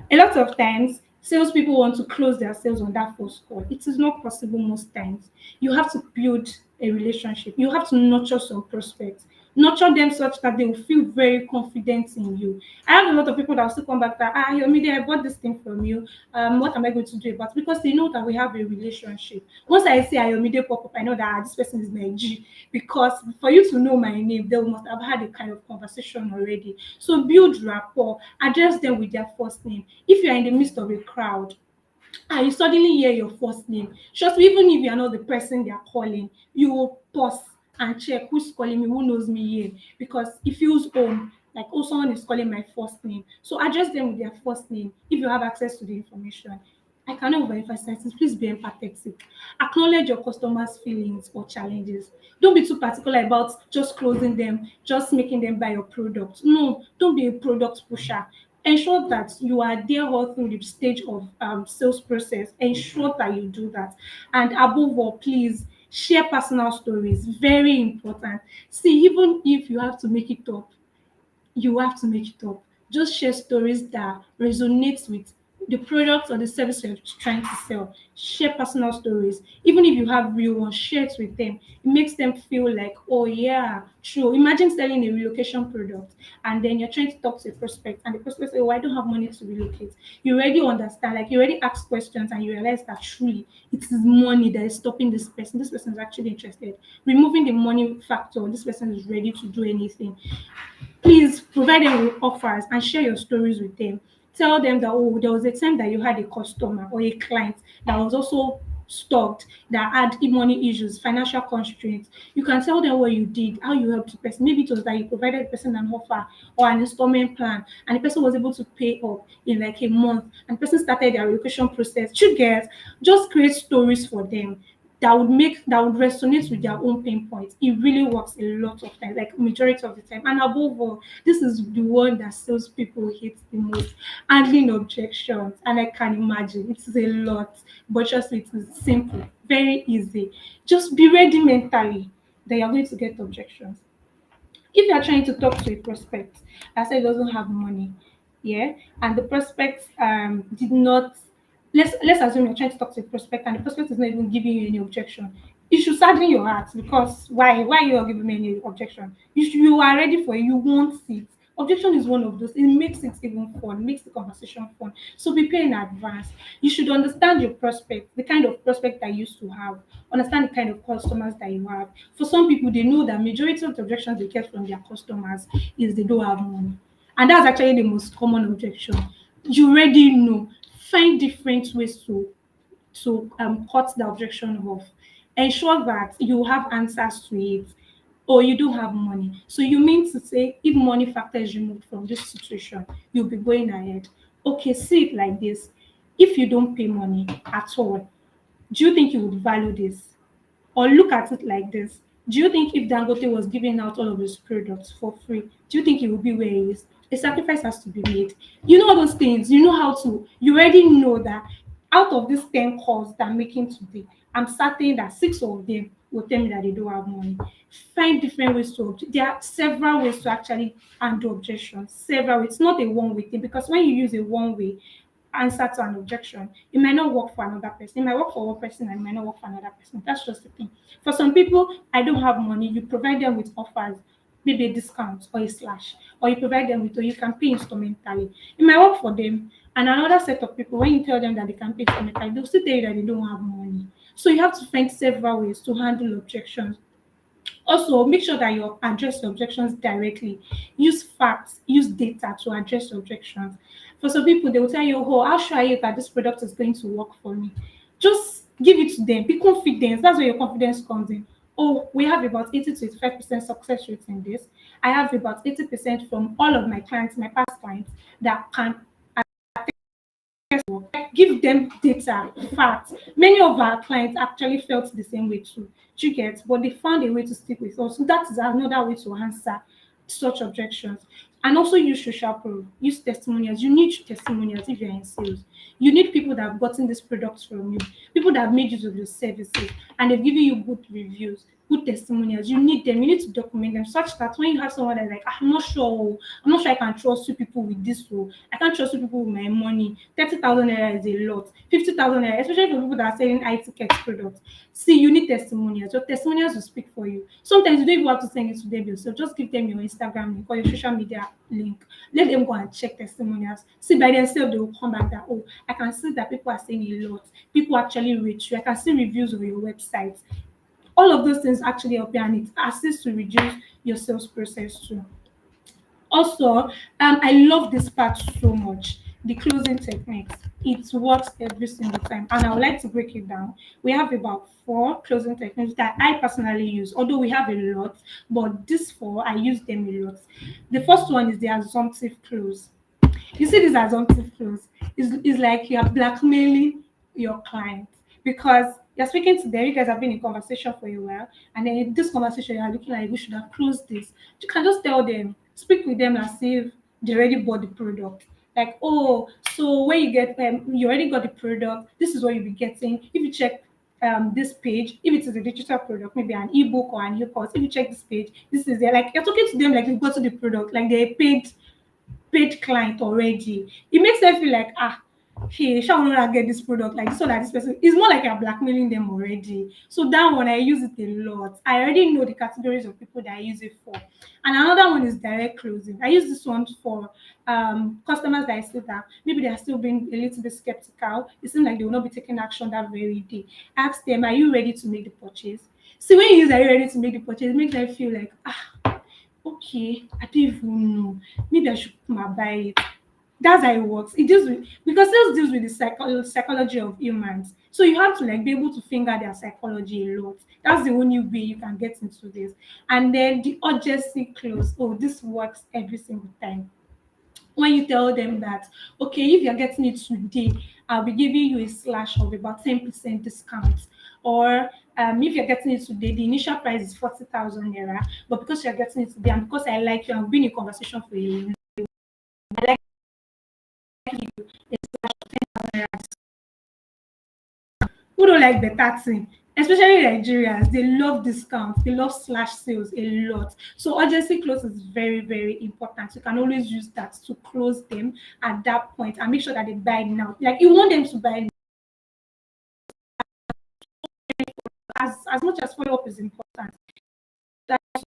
A lot of times, salespeople want to close their sales on that first call. It is not possible most times. You have to build a relationship. You have to nurture some prospects. Nurture them such that they will feel very confident in you. I have a lot of people that will still come back that, your media, I bought this thing from you. What am I going to do about it? Because they know that we have a relationship. Once I say your media pop up, I know that this person is my G. Because for you to know my name, they must have had a kind of conversation already. So build rapport, address them with their first name. If you're in the midst of a crowd, and you suddenly hear your first name, just even if you're not the person they are calling, you will pause and check who's calling me, who knows me here, because it feels like oh, someone is calling my first name. So address them with their first name if you have access to the information. I cannot overemphasize this. Please be empathetic. Acknowledge your customers' feelings or challenges. Don't be too particular about just closing them, just making them buy your product. No, don't be a product pusher. Ensure that you are there all through the stage of sales process. Ensure that you do that. And above all, please share personal stories. Very important. See, even if you have to make it up, you have to make it up. Just share stories that resonate with the product or the service you're trying to sell. Share personal stories. Even if you have real ones, share it with them. It makes them feel like, oh yeah, true. Imagine selling a relocation product and then you're trying to talk to a prospect and the prospect says, oh, I don't have money to relocate. You already understand, like you already ask questions and you realize that truly it is money that is stopping this person. This person is actually interested. Removing the money factor, this person is ready to do anything. Please provide them with offers and share your stories with them. Tell them that, oh, there was a time that you had a customer or a client that was also stuck, that had money issues, financial constraints. You can tell them what you did, how you helped the person. Maybe it was that you provided the person an offer or an installment plan, and the person was able to pay up in like a month, and the person started their relocation process. You get, just create stories for them that would resonate with their own pain points. It really works a lot of times, like majority of the time. And above all, this is the one that salespeople hate the most: handling objections. And I can imagine it is a lot, but just it is simple, very easy. Just be ready mentally that you're going to get objections. If you are trying to talk to a prospect that said doesn't have money, yeah, and the prospect did not, let's assume you're trying to talk to a prospect and the prospect is not even giving you any objection. You should sadden your heart, because why you are giving me any objection? You are ready for it, you want it. Objection is one of those. It makes it even fun, makes the conversation fun. So prepare in advance. You should understand your prospect, the kind of prospect that you used to have, understand the kind of customers that you have. For some people, they know that majority of the objections they get from their customers is they don't have money. And that's actually the most common objection. You already know. Find different ways to cut the objection off. Ensure that you have answers to it, or you don't have money. So you mean to say if money factor is removed from this situation, you'll be going ahead. Okay, see it like this. If you don't pay money at all, do you think you would value this? Or look at it like this. Do you think if Dangote was giving out all of his products for free, do you think he would be where he is? A sacrifice has to be made. You know all those things. You know how to. You already know that out of these 10 calls that I'm making today, I'm certain that 6 of them will tell me that they don't have money. Find different ways to. There are several ways to actually handle objections. Several. It's not a one-way thing because when you use a one-way answer to an objection, it might not work for another person. It might work for one person and it might not work for another person. That's just the thing. For some people, I don't have money. You provide them with offers, maybe a discount or a slash, or you provide them with, or you can pay instrumentally. It might work for them. And another set of people, when you tell them that they can pay instrumentally, they'll still tell you that they don't have money. So you have to find several ways to handle objections. Also, make sure that you address the objections directly. Use facts, use data to address the objections. For some people, they will tell you, "Oh, how sure are you that this product is going to work for me?" Just give it to them. Be confident. That's where your confidence comes in. Oh, we have about 80 to 85% success rate in this. I have about 80% from all of my clients, my past clients, that can give them data, facts. Many of our clients actually felt the same way too. Do you get? But they found a way to stick with us. So that is another way to answer such objections. And also use social proof, use testimonials. You need testimonials if you're in sales. You need people that have gotten these products from you, people that have made use of your services, and they've given you good reviews, good testimonials. You need them. You need to document them such that when you have someone that's like, I'm not sure, oh, I'm not sure I can trust you people with this, so I can't trust you people with my money. 30,000 naira is a lot. 50,000 naira, especially for people that are selling high ticket products. See, you need testimonials. Your testimonials will speak for you. Sometimes you don't even have to send it to them yourself. Just give them your Instagram link or your social media link. Let them go and check testimonials. See, by themselves, they will come back that, oh, I can see that people are saying a lot. People actually reach you. I can see reviews on your website. All of those things actually help you and it assists to reduce your sales process too. Also, I love this part so much. The closing techniques. It works every single time. And I would like to break it down. We have about 4 closing techniques that I personally use, although we have a lot, but these 4, I use them a lot. The first one is the assumptive close. You see this assumptive clause is like you are blackmailing your client because you're speaking to them, you guys have been in conversation for a while, and then in this conversation you're looking like we should have closed this. You can just tell them, speak with them as if they already bought the product. Like, oh, so when you get you already got the product, this is what you'll be getting. If you check this page, if it is a digital product, maybe an ebook or an e-course, if you check this page, this is there. Like you're talking to them like you got to the product, like they paid client already. It makes them feel like, hey, shall I get this product like so that this person is more like you're blackmailing them already. So that one I use it a lot. I already know the categories of people that I use it for. And another one is direct closing. I use this one for customers that I see that maybe they are still being a little bit skeptical. It seems like they will not be taking action that very day. Ask them, are you ready to make the purchase? See, when you use are you ready to make the purchase, it makes them feel like, okay, I don't even know. Maybe I should come and buy it. That's how it works. It deals with because sales deals with the psychology of humans. So you have to like be able to finger their psychology a lot. That's the only way you can get into this. And then the urgency clause. Oh, this works every single time when you tell them that okay, if you're getting it today, I'll be giving you a slash of about 10% discount, or if you're getting it today, the initial price is 40,000 naira, but because you're getting it today and because I like you, I've been in conversation for you, I like you, a slash of 10,000 naira. Who don't like better thing? Especially Nigerians, they love discounts, they love slash sales a lot. So urgency close is very, very important. You can always use that to close them at that point and make sure that they buy now. Like you want them to buy as much as follow up is important. That's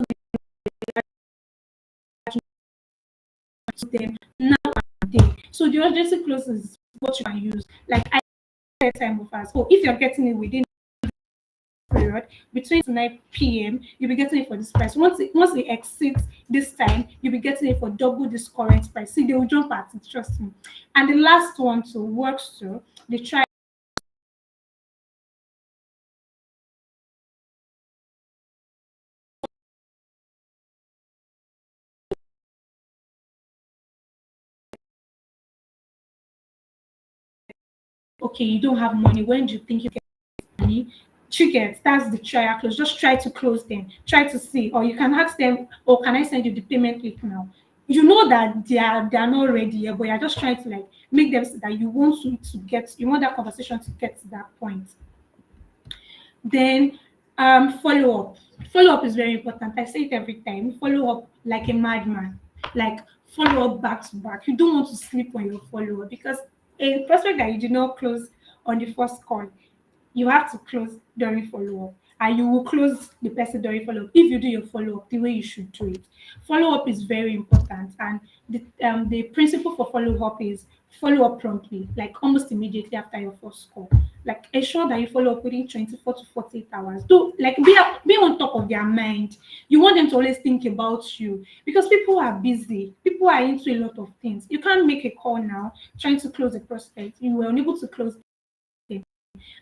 them now and then. So the urgency close is what you can use. Like I time offers. So if you're getting it within period between 9 p.m. you'll be getting it for this price. Once it exceeds this time, you'll be getting it for double this current price. See, they will jump at it, trust me. And the last one to works to they try okay, you don't have money. When do you think you get money? Get that's the trial close. Just try to close them. Try to see, or you can ask them, "Oh, can I send you the payment link now?" You know that they are not ready yet, but you're just trying to like make them see that you want that conversation to get to that point. Then follow up. Follow up is very important. I say it every time. Follow up like a madman. Like follow up back to back. You don't want to sleep on your follow up because a prospect that you did not close on the first call, you have to close during follow up, and you will close the person during follow up if you do your follow up the way you should do it. Follow up is very important, and the principle for follow up is follow up promptly, like almost immediately after your first call. Like ensure that you follow up within 24 to 48 hours. Do like be on top of their mind. You want them to always think about you because people are busy. People are into a lot of things. You can't make a call now trying to close a prospect. You were unable to close them.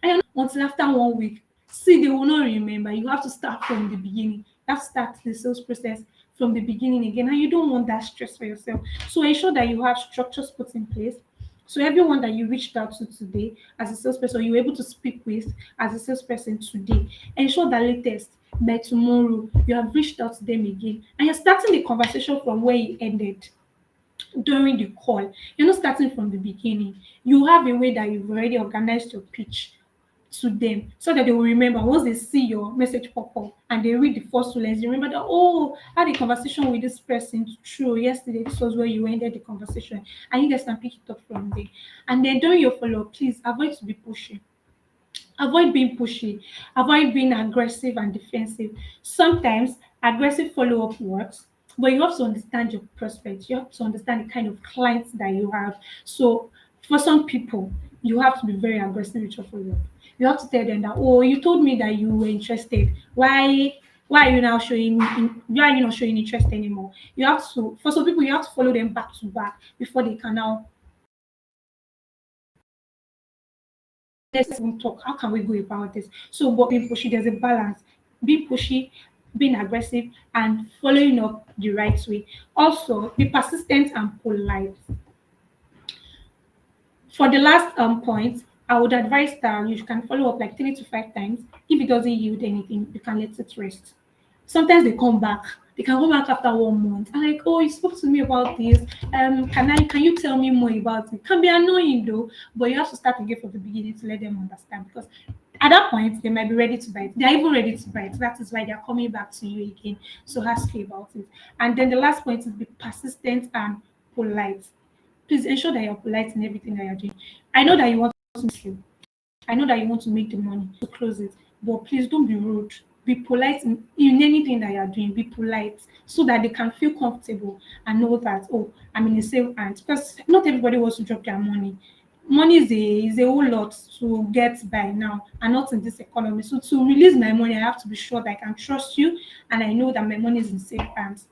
And you're not until after 1 week. See, they will not remember. You have to start from the beginning. You have to start the sales process from the beginning again. And you don't want that stress for yourself. So ensure that you have structures put in place. So everyone that you reached out to today as a salesperson, you were able to speak with as a salesperson today, ensure that latest by tomorrow you have reached out to them again, and you're starting the conversation from where you ended during the call. You're not starting from the beginning. You have a way that you've already organized your pitch to them so that they will remember once they see your message pop up and they read the first two lines, they remember that, oh, I had a conversation with this person true yesterday. This was where you ended the conversation, and you guys can pick it up from there. And then during your follow-up, please avoid to be pushy. Avoid being pushy, avoid being aggressive and defensive. Sometimes aggressive follow-up works, but you have to understand your prospects. You have to understand the kind of clients that you have. So for some people, you have to be very aggressive with your follow-up. You have to tell them that, oh, you told me that you were interested. Why are you now why are you not showing interest anymore? You have to, for some people, you have to follow them back to back before they can now, let's even talk. How can we go about this? So, but being pushy, there's a balance. Be pushy, being aggressive, and following up the right way. Also, be persistent and polite. For the last point, I would advise that you can follow up like 3 to 5 times. If it doesn't yield anything, you can let it rest. Sometimes they come back. They can come back after 1 month and like, oh, you spoke to me about this. Can you tell me more about it? Can be annoying though, but you have to start again from the beginning to let them understand because at that point they might be ready to buy it. They're even ready to buy it. That is why they're coming back to you again. So ask you about it. And then the last point is be persistent and polite. Please ensure that you're polite in everything that you're doing. I know that you want to I know that you want to make the money to close it, but please don't be rude. Be polite in anything that you're doing. Be polite so that they can feel comfortable and know that, oh, I'm in the same hand. Because not everybody wants to drop their money. Money is a whole lot to get by now and not in this economy. So to release my money, I have to be sure that I can trust you and I know that my money is in safe hands.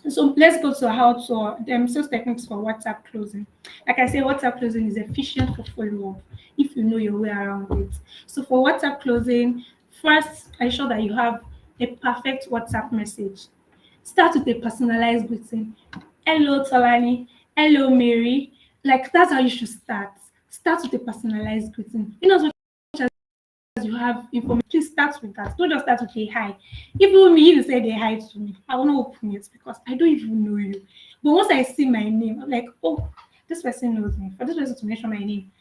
So let's go to how to sales techniques for WhatsApp closing. Like I said, WhatsApp closing is efficient for follow-up if you know your way around it. So for WhatsApp closing, first ensure that you have a perfect WhatsApp message. Start with a personalized greeting. Hello, Tolani. Hello, Mary. Like that's how you should start. Start with a personalized greeting. You know, you have information, please start with that. Don't just start with a hi. Even me, if you say they hi to me, I will not open it because I don't even know you. But once I see my name, I'm like, oh, this person knows me. For this person to mention my name,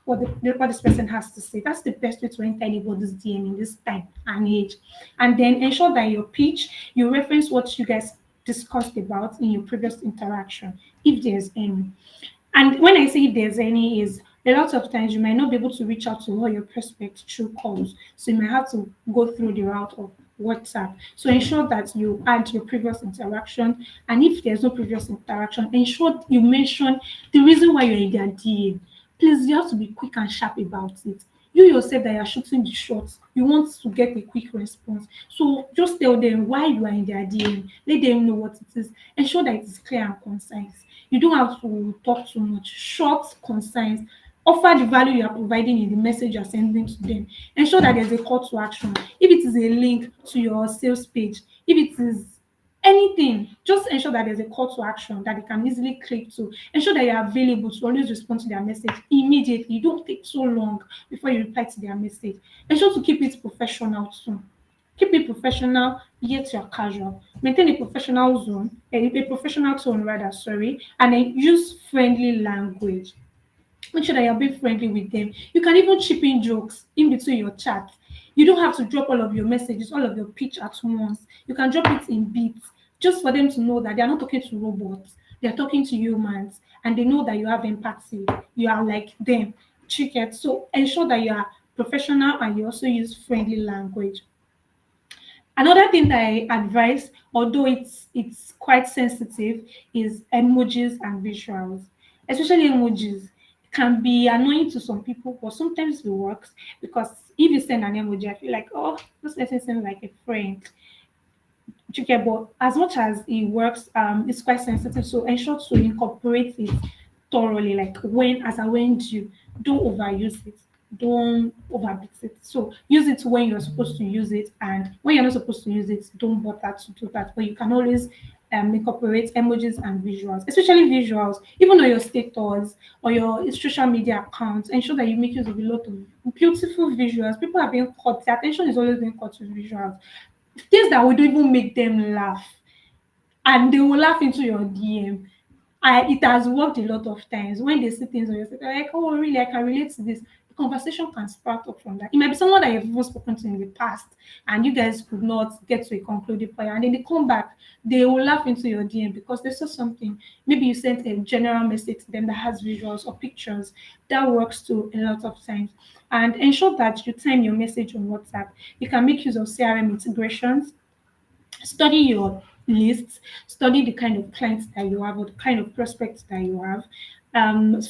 what this person has to say, that's the best way to enter anybody's DM in this time and age. And then ensure that your pitch, you reference what you guys discussed about in your previous interaction, if there's any. And when I say if there's any, is a lot of times you might not be able to reach out to all your prospects through calls. So you might have to go through the route of WhatsApp. So ensure that you add your previous interaction. And if there's no previous interaction, ensure you mention the reason why you're in their DM. Please, you have to be quick and sharp about it. You yourself that you're shooting the shots, you want to get a quick response. So just tell them why you are in their DM. Let them know what it is. Ensure that it is clear and concise. You don't have to talk too much. Short, concise. Offer the value you are providing in the message you're sending to them. Ensure that there's a call to action. If it is a link to your sales page, if it is Anything, just ensure that there's a call to action that they can easily click to. Ensure that you're available to always respond to their message immediately. You don't take so long before you reply to their message. Ensure to keep it professional too. Keep it professional, yet you're casual. Maintain a professional zone, a professional tone rather, sorry, and then use friendly language. Make sure that you're being friendly with them. You can even chip in jokes in between your chat. You don't have to drop all of your messages, all of your pitch at once. You can drop it in bits just for them to know that they are not talking to robots. They are talking to humans and they know that you have empathy. You are like them. Trick. So ensure that you are professional and you also use friendly language. Another thing that I advise, although it's quite sensitive, is emojis and visuals. Especially emojis can be annoying to some people, but sometimes it works because if you send an emoji, I feel like, oh, this person seems like a friend. Okay, but as much as it works, it's quite sensitive. So ensure to incorporate it thoroughly, like when as and when due. Don't overuse it. Don't overbeat it. So use it when you're supposed to use it, and when you're not supposed to use it, don't bother to do that. But you can always incorporate emojis and visuals, especially visuals, even on your status or your social media accounts. Ensure that you make use of a lot of beautiful visuals. People are being caught. Their attention is always being caught with visuals, things that would even make them laugh, and they will laugh into your DM. It has worked a lot of times when they see things on your site, they're like, oh, really, I can relate to this. The conversation can spark up from that. It might be someone that you've even spoken to in the past, and you guys could not get to a concluded point, and then they come back, they will laugh into your DM because they saw something. Maybe you sent a general message to them that has visuals or pictures. That works too a lot of times. And ensure that you time your message on WhatsApp. You can make use of CRM integrations. Study your lists, study the kind of clients that you have or the kind of prospects that you have.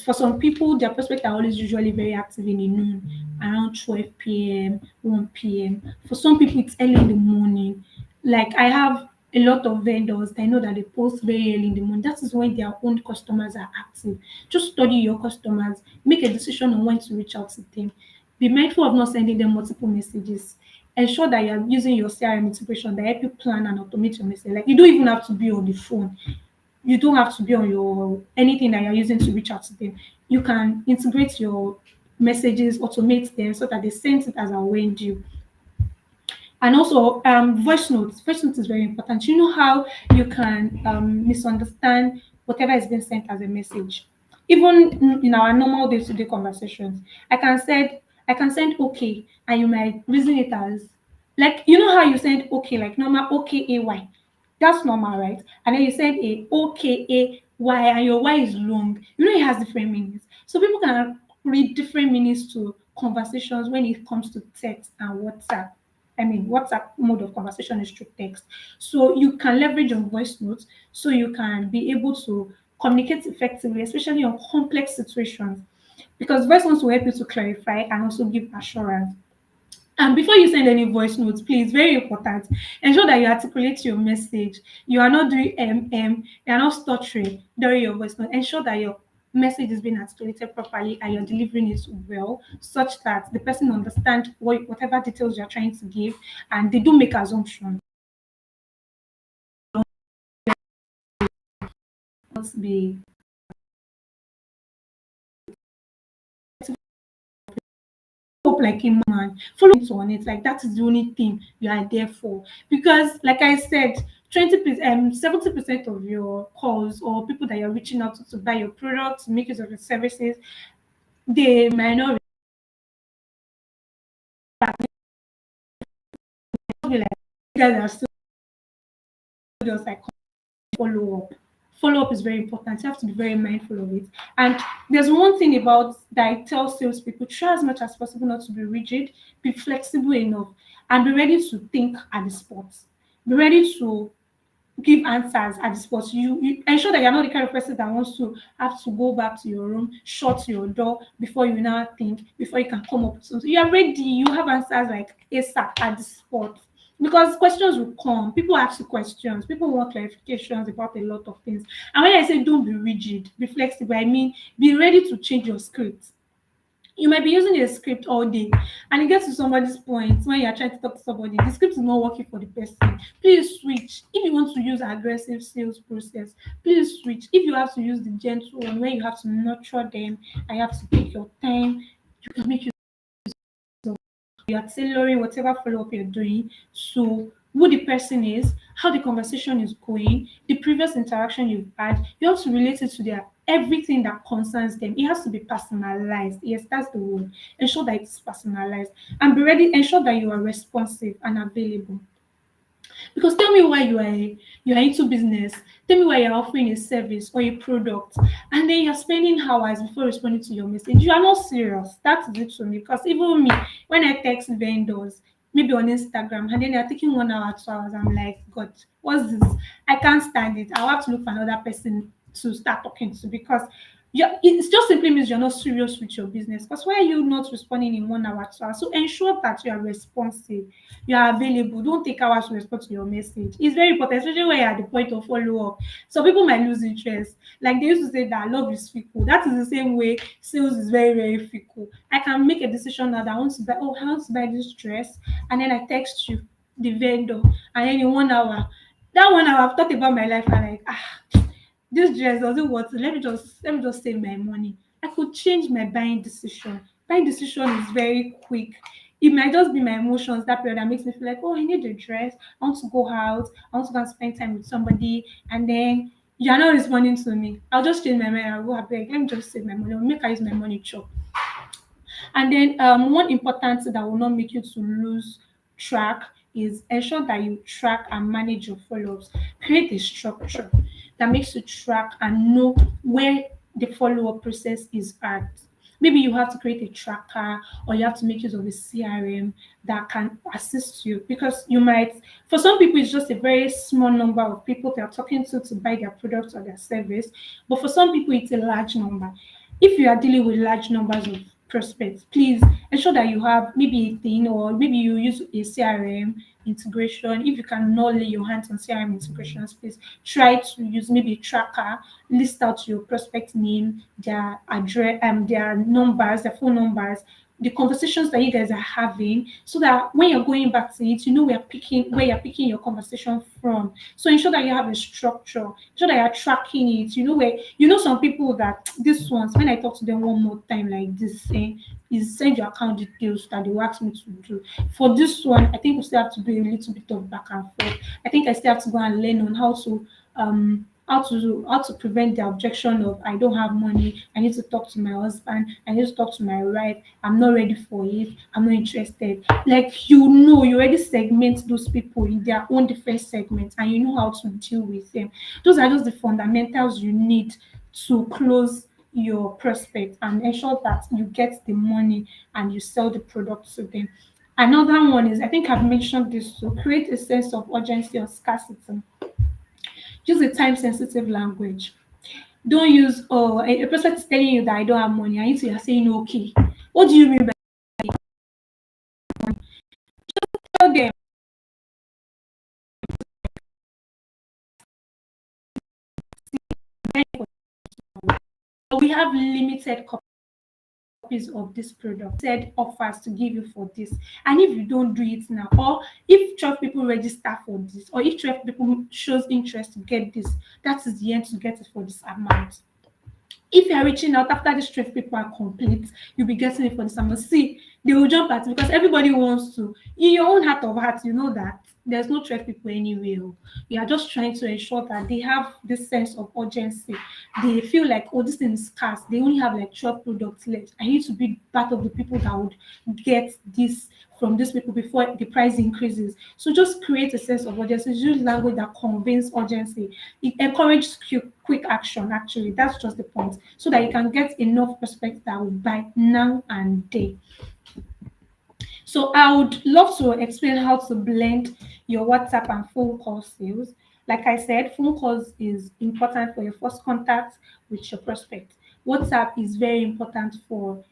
For some people, their prospects are always usually very active in the noon, around 12 p.m., 1 p.m. For some people, it's early in the morning. Like I have a lot of vendors, I know that they post very early in the morning. That is when their own customers are active. Just study your customers, make a decision on when to reach out to them. Be mindful of not sending them multiple messages. Ensure that you're using your CRM integration that help you plan and automate your message. Like you don't even have to be on the phone. You don't have to be on your anything that you're using to reach out to them. You can integrate your messages, automate them so that they send it as a when due. And also, voice notes. Voice notes is very important. You know how you can misunderstand whatever is being sent as a message. Even in our normal day-to-day conversations, I can send okay, and you might reason it as like you know how you send okay, like normal okay. That's normal, right? And then you send a okay and your y is long. You know it has different meanings. So people can read different meanings to conversations when it comes to text and WhatsApp. I mean, WhatsApp mode of conversation is through text. So you can leverage your voice notes so you can be able to communicate effectively, especially on complex situations. Because voice notes will help you to clarify and also give assurance. And before you send any voice notes, please, very important, ensure that you articulate your message. You are not doing you are not stuttering during your voice note. Ensure that your message is being articulated properly and you're delivering it well, such that the person understands whatever details you're trying to give, and they don't make assumptions. Not be up like a man, follow into on it. Like that is the only thing you are there for. Because, like I said, 20%, 70% of your calls or people that you're reaching out to buy your products, make use of your services, they might not be like you guys are still just like follow up. Follow up is very important. You have to be very mindful of it. And there's one thing about that I tell salespeople: try as much as possible not to be rigid, be flexible enough, and be ready to think at the spot. Be ready to give answers at the spot. You ensure that you're not the kind of person that wants to have to go back to your room, shut your door before you now think, before you can come up with something. You are ready, you have answers like ASAP at the spot. Because questions will come, people ask you questions, people want clarifications about a lot of things. And when I say don't be rigid, be flexible, I mean be ready to change your script. You might be using a script all day and it gets to somebody's point when you're trying to talk to somebody, the script is not working for the person. Please switch. If you want to use aggressive sales process, please switch. If you have to use the gentle one where you have to nurture them and you have to take your time, you can make you're tailoring whatever follow-up you're doing to who the person is, how the conversation is going, the previous interaction you've had. You have to relate it to their everything that concerns them. It has to be personalized. Yes, that's the word. Ensure that it's personalized and be ready. Ensure that you are responsive and available. Because tell me why you are into business. Tell me why you're offering a service or a product, and then you're spending hours before responding to your message. You are not serious. That's it to me. Because even me, when I text vendors, maybe on Instagram, and then they're taking 1 hour, 2 hours, I'm like, God, what's this? I can't stand it. I'll have to look for another person to start talking to because it just simply means you're not serious with your business. Because why are you not responding in 1 hour, 2 hours? So ensure that you are responsive, you are available. Don't take hours to respond to your message. It's very important, especially when you're at the point of follow up. So people might lose interest. Like they used to say that love is fickle. That is the same way sales is very, very fickle. I can make a decision now that I want to buy, oh, I want to buy this dress, and then I text you, the vendor, and then in 1 hour, that 1 hour I've thought about my life and like, this dress doesn't work. Let me just save my money. I could change my buying decision. Buying decision is very quick. It might just be my emotions that period that makes me feel like, oh, I need a dress. I want to go out. I want to go and spend time with somebody. And then you're not responding to me. I'll just change my mind. I'll go beg. Let me just save my money. I'll make I use my money chop. And then one important thing that will not make you to lose track is ensure that you track and manage your follow-ups. Create a structure that makes you track and know where the follow-up process is at. Maybe you have to create a tracker or you have to make use of a CRM that can assist you because you might, for some people, it's just a very small number of people they are talking to buy their product or their service. But for some people, it's a large number. If you are dealing with large numbers of prospects, please ensure that you have maybe a thing or maybe you use a CRM integration. If you cannot lay your hands on CRM integrations, please try to use maybe a tracker, list out your prospect name, their address, their numbers, their phone numbers, the conversations that you guys are having, so that when you're going back to it, you know where you're picking your conversation from. So ensure that you have a structure, ensure that you're tracking it. You know where you know some people that these ones, when I talk to them one more time like this, is send your account details that they will ask me to do. For this one, I think we still have to do a little bit of back and forth. I think I still have to go and learn on how to prevent the objection of I don't have money, I need to talk to my husband, I need to talk to my wife, I'm not ready for it, I'm not interested. Like you already segment those people in their own different segments and you know how to deal with them. Those are just the fundamentals you need to close your prospect and ensure that you get the money and you sell the product to them. Another one is, I think I've mentioned this, to create a sense of urgency or scarcity. Use a time sensitive language. Don't use, oh, a person is telling you that I don't have money and you are saying okay. What do you mean by tell them? We have limited copies of this product, said offers to give you for this. And if you don't do it now, or if 12 people register for this, or if 12 people shows interest to get this, that is the end to get it for this amount. If you are reaching out after the 12 people are complete, you'll be getting it for the summer. See, they will jump at it because everybody wants to. In your own heart of hearts, you know that there's no 12 people anywhere. You are just trying to ensure that they have this sense of urgency. They feel like, oh, this thing is scarce. They only have like 12 products left. I need to be part of the people that would get this from these people before the price increases. So just create a sense of urgency. Use language that conveys urgency. It encourages quick action, actually. That's just the point. So that you can get enough prospects that will buy now and day. So I would love to explain how to blend your WhatsApp and phone call sales. Like I said, phone calls is important for your first contact with your prospect. WhatsApp is very important for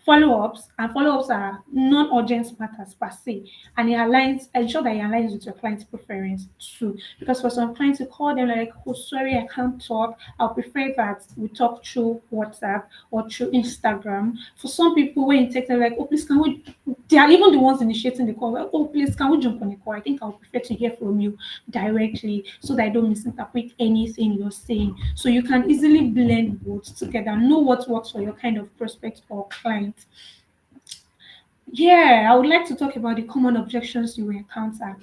Follow-ups, and follow-ups are non-urgent matters per se, and it aligns, ensure that it aligns with your client's preference too. Because for some clients, you call them like, oh sorry, I can't talk, I'll prefer that we talk through WhatsApp or through Instagram. For some people, when you text them like, oh please can we, they are even the ones initiating the call, like, oh please can we jump on the call, I think I'll prefer to hear from you directly so that I don't misinterpret anything you're saying. So you can easily blend both together, know what works for your kind of prospect or client. Yeah, I would like to talk about the common objections you will encounter.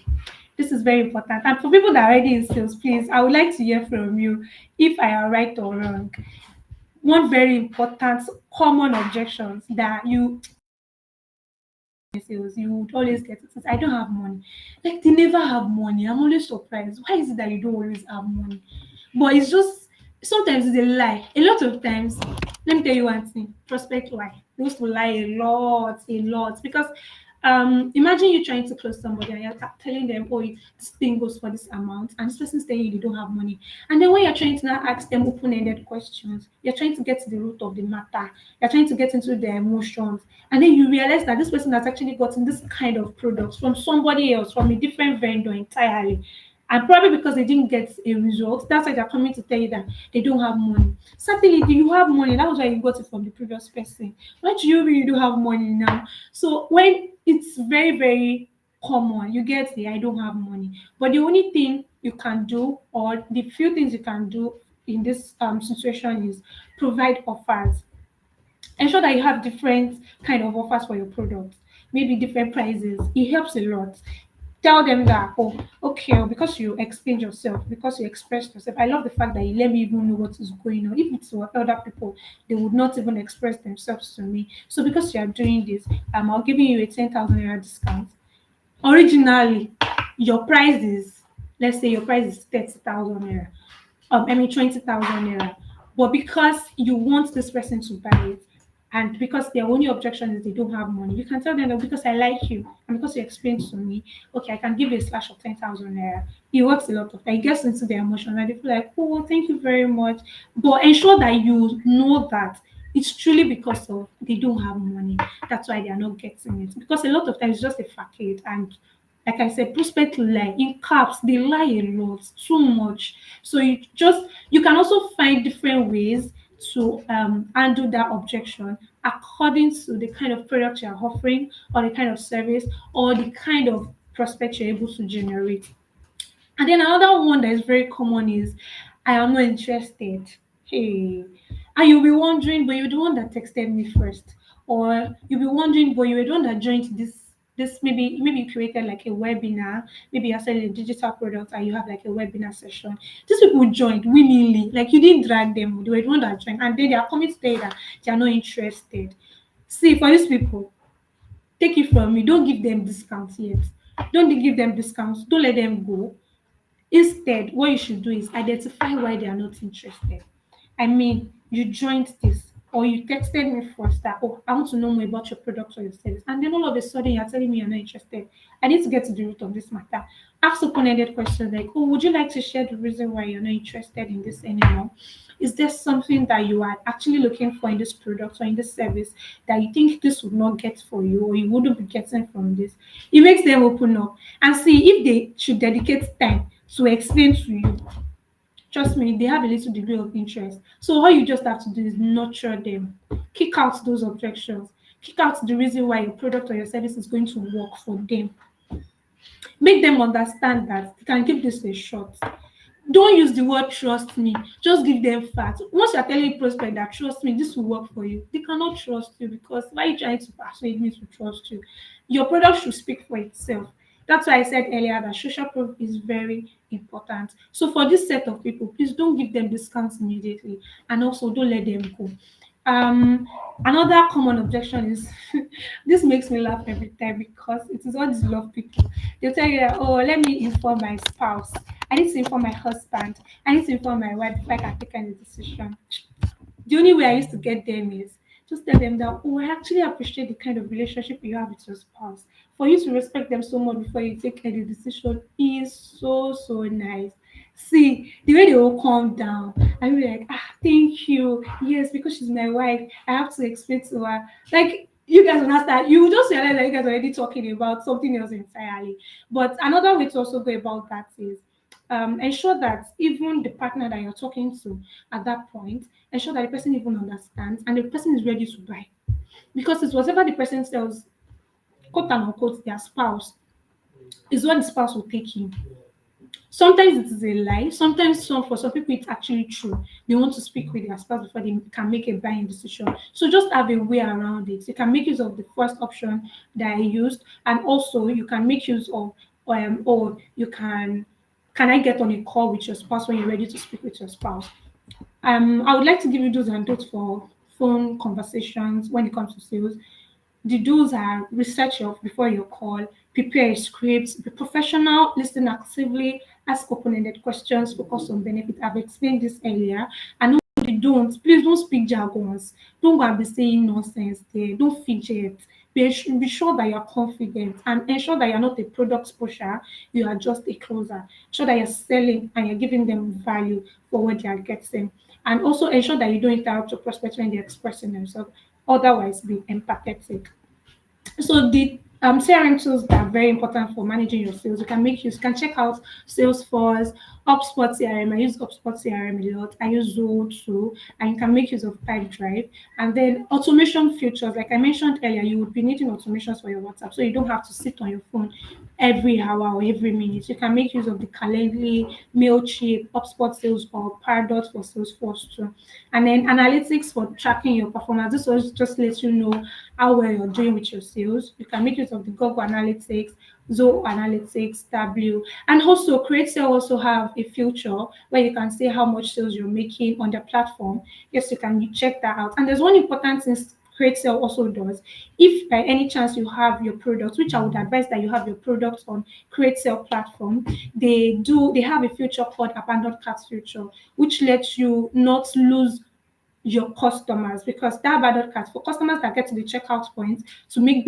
This is very important. And for people that are already in sales, please, I would like to hear from you if I am right or wrong. One very important common objections that you would always get it is, I don't have money. Like they never have money. I'm always surprised. Why is it that you don't always have money? But it's just sometimes it's a lie. A lot of times, let me tell you one thing, prospect lie. They used to lie a lot. Because imagine you trying to close somebody and you're telling them, oh, this thing goes for this amount, and this person's telling you they don't have money. And then when you're trying to now ask them open-ended questions, you're trying to get to the root of the matter, you're trying to get into their emotions, and then you realize that this person has actually gotten this kind of product from somebody else, from a different vendor entirely. And probably because they didn't get a result, that's why they're coming to tell you that they don't have money. Certainly, do you have money? That was why you got it from the previous person. Why do you really do have money now? So when it's very, very common, you get the I don't have money. But the only thing you can do, or the few things you can do in this situation, is provide offers. Ensure that you have different kind of offers for your product, maybe different prices. It helps a lot. Tell them that, oh, okay, because you explained yourself, because you expressed yourself. I love the fact that you let me even know what is going on. If it's for other people, they would not even express themselves to me. So because you are doing this, I'll giving you a 10,000 naira discount. Originally, your price is, let's say your price is 30,000 naira. 20,000 naira. But because you want this person to buy it, and because their only objection is they don't have money, you can tell them that because I like you and because you explained to me, okay, I can give you a slash of 10,000 naira. It works a lot of that. It gets into their emotion and they feel like, oh, thank you very much. But ensure that you know that it's truly because of they don't have money. That's why they are not getting it. Because a lot of times it's just a facade, and like I said, prospect lie in caps, they lie a lot, too much. So you can also find different ways to handle that objection according to the kind of product you're offering, or the kind of service, or the kind of prospect you're able to generate. And then another one that is very common is, I am not interested. Hey, and you'll be wondering, but you're the one that texted me first, or you'll be wondering, but you're the one that joined this maybe you created like a webinar, maybe you're selling a digital product and you have like a webinar session. These people joined willingly, like you didn't drag them, they were the one that joined, and then they are coming to tell you that they are not interested. See, for these people, take it from me, don't give them discounts yet. Don't give them discounts, don't let them go. Instead, what you should do is identify why they are not interested. I mean, you joined this, or you texted me first that, oh, I want to know more about your product or your service. And then all of a sudden, you're telling me you're not interested. I need to get to the root of this matter. Ask open ended questions like, oh, would you like to share the reason why you're not interested in this anymore? Is there something that you are actually looking for in this product or in this service that you think this would not get for you, or you wouldn't be getting from this? It makes them open up and see if they should dedicate time to explain to you. Trust me, they have a little degree of interest. So all you just have to do is nurture them, kick out those objections, kick out the reason why your product or your service is going to work for them. Make them understand that they can give this a shot. Don't use the word trust me. Just give them facts. Once you're telling a prospect that trust me, this will work for you, they cannot trust you, because why are you trying to persuade me to trust you? Your product should speak for itself. That's why I said earlier that social proof is very important. So for this set of people, please don't give them discounts immediately, and also don't let them go. Um, Another common objection is this makes me laugh every time, because it is all these love people. They'll tell you that, oh, let me inform my spouse. I need to inform my husband. I need to inform my wife before I can take any decision. The only way I used to get them is just tell them that, oh, I actually appreciate the kind of relationship you have with your spouse. For you to respect them so much before you take any decision is so, so nice. See, the way they will calm down I'm like, thank you. Yes, because she's my wife, I have to explain to her. Like, you guys understand, you will just realize that you guys are already talking about something else entirely. But another way to also go about that is ensure that even the partner that you're talking to at that point, ensure that the person even understands and the person is ready to buy. Because it's whatever the person sells, quote and unquote, their spouse, is what the spouse will take in. Sometimes it is a lie. Sometimes for some people it's actually true. They want to speak with their spouse before they can make a buying decision. So just have a way around it. You can make use of the first option that I used, and also you can make use of or you can I get on a call with your spouse when you're ready to speak with your spouse? I would like to give you do's and don'ts for phone conversations when it comes to sales. The do's are research your before your call, prepare a script, be professional, listen actively, ask open-ended questions, focus on benefit. I've explained this earlier. And also the don't, please don't speak jargons. Don't go and be saying nonsense there. Don't fidget. Be sure that you're confident and ensure that you're not a product pusher, you are just a closer. Ensure that you're selling and you're giving them value for what they are getting. And also ensure that you don't interrupt your prospects when they're expressing themselves. Otherwise, be empathetic. So the CRM tools that are very important for managing your sales, you can make use. You can check out Salesforce, HubSpot CRM. I use HubSpot CRM a lot. I use Zoho too, and you can make use of Pipedrive. And then automation features, like I mentioned earlier, you would be needing automations for your WhatsApp, so you don't have to sit on your phone every hour or every minute. You can make use of the Calendly, Mailchimp, HubSpot Sales or Pardot for Salesforce too. And then analytics for tracking your performance. This will just let you know how well you're doing with your sales. You can make use of the Google Analytics, Zoho Analytics, Tableau, and also Creator also have a feature where you can see how much sales you're making on the platform. Yes, you can check that out. And there's one important thing Creator also does. If by any chance you have your products, which I would advise that you have your products on Creator platform, they have a feature called abandoned cart feature, which lets you not lose your customers, because that abandoned cart for customers that get to the checkout point to make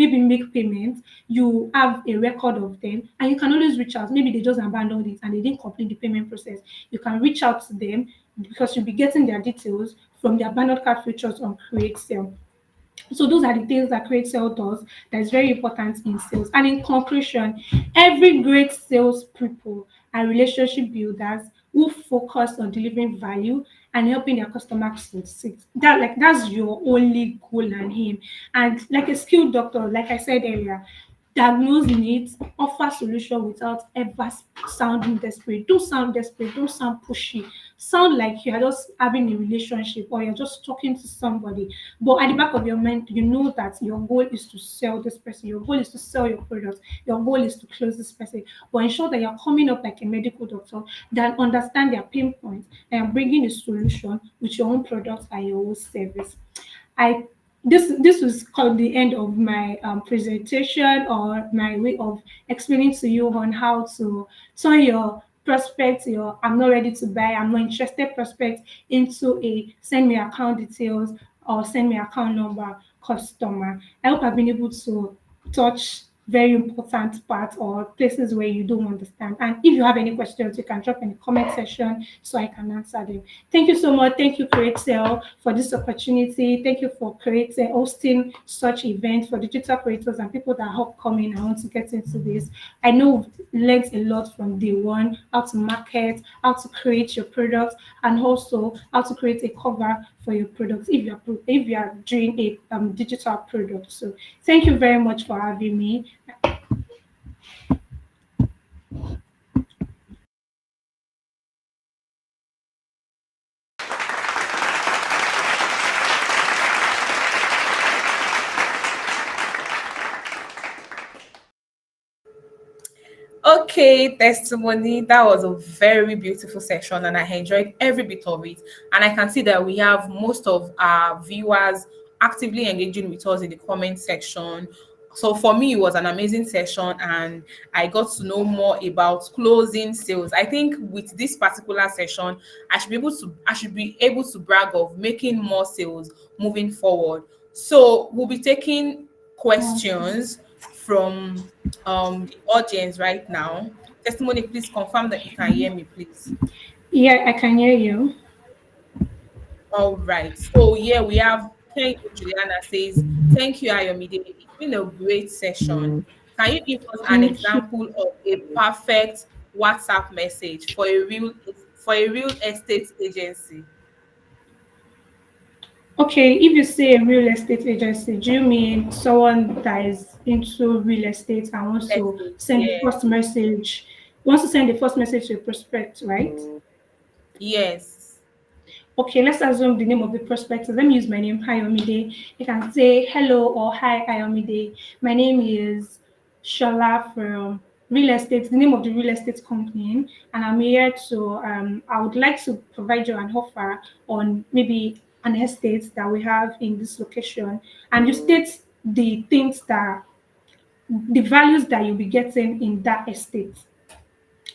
payments, you have a record of them and you can always reach out. Maybe they just abandoned it and they didn't complete the payment process. You can reach out to them because you'll be getting their details from the abandoned cart features on Create Sale. So those are the things that Create Sale does that is very important in sales. And in conclusion, every great sales people and relationship builders who focus on delivering value and helping their customers succeed. That's your only goal and aim. And like a skilled doctor, like I said earlier, diagnose needs, offer solution without ever sounding desperate. Don't sound desperate, don't sound pushy. Sound like you're just having a relationship or you're just talking to somebody. But at the back of your mind, you know that your goal is to sell this person, your goal is to sell your product, your goal is to close this person. But ensure that you're coming up like a medical doctor that understand their pain points and bringing a solution with your own product and your own service. I this was called the end of my presentation or my way of explaining to you on how to turn your prospect, your I'm not ready to buy, I'm not interested prospect into a send me account details or send me account number customer. I hope I've been able to touch very important part or places where you don't understand. And if you have any questions, you can drop in the comment section so I can answer them. Thank you so much. Thank you, Creator, for this opportunity. Thank you for creating, hosting such events for digital creators and people that help come in and want to get into this. I know we've learned a lot from day one, how to market, how to create your products, and also how to create a cover for your products if you are doing a digital product. So thank you very much for having me. Okay, testimony. That was a very beautiful section, and I enjoyed every bit of it. And I can see that we have most of our viewers actively engaging with us in the comment section. So for me, it was an amazing session, and I got to know more about closing sales. I think with this particular session, I should be able to brag of making more sales moving forward. So we'll be taking questions from the audience right now. Testimony, please confirm that you can hear me, please. Yeah, I can hear you. All right. So yeah, we have thank you, Juliana says, thank you, Ayomide. It's been a great session. Can you give us an Thank you. example of a perfect WhatsApp message for a real estate agency? Okay, if you say a real estate agency, do you mean someone that is into real estate and wants to Estate, send the yeah. first message, wants to send the first message to a prospect, right? Yes. Okay, let's assume the name of the prospect. Let me use my name, Ayomide. You can say hello or hi, Ayomide. My name is Shola from real estate, the name of the real estate company, and I'm here to. I would like to provide you an offer on maybe an estate that we have in this location, and you state the things that the values that you'll be getting in that estate,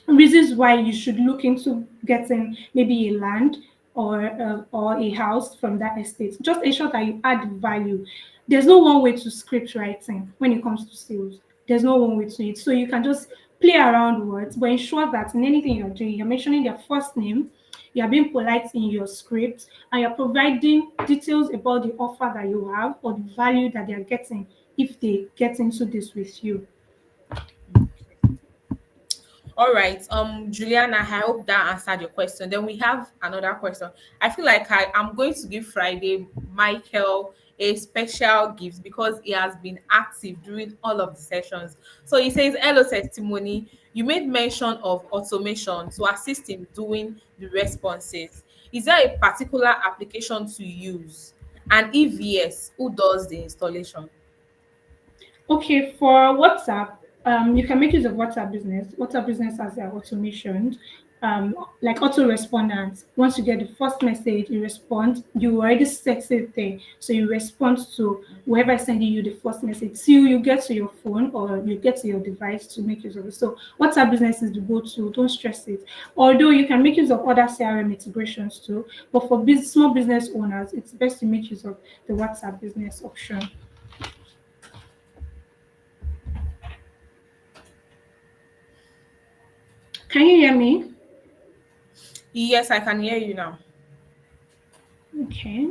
reasons why you should look into getting maybe a land or a house from that estate. Just ensure that you add value. There's no one way to script writing when it comes to sales. There's no one way to it. So you can just play around words, but ensure that in anything you're doing, you're mentioning their first name, you're being polite in your script, and you're providing details about the offer that you have or the value that they're getting if they get into this with you. All right. Juliana, I hope that answered your question. Then we have another question. I feel like I'm going to give Friday Michael a special gift because he has been active during all of the sessions. So he says, hello, testimony. You made mention of automation to assist in doing the responses. Is there a particular application to use? And if yes, who does the installation? Okay, for WhatsApp, you can make use of WhatsApp Business. WhatsApp Business has their automations, like auto respondents. Once you get the first message, you respond. You already set it there, so you respond to whoever is sending you the first message till you get to your phone or you get to your device to make use of it. So WhatsApp Business is the go-to. Don't stress it. Although you can make use of other CRM integrations too, but for small business owners, it's best to make use of the WhatsApp Business option. Can you hear me? Yes, I can hear you now. Okay.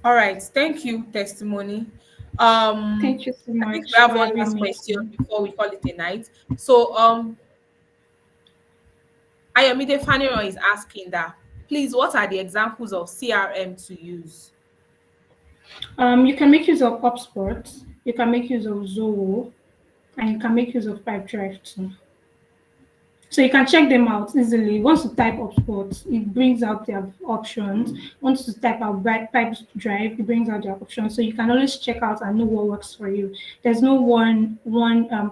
All right, thank you, testimony. Thank you so I think we much have for one having last me. question before we call it a night. So, Ayomide Faniron is asking that, please, what are the examples of CRM to use? You can make use of HubSpot, you can make use of Zoho, and you can make use of Pipedrive too. So you can check them out easily. Once you type HubSpot, it brings out their options. Once you type out Pipedrive, it brings out their options. So you can always check out and know what works for you. There's no one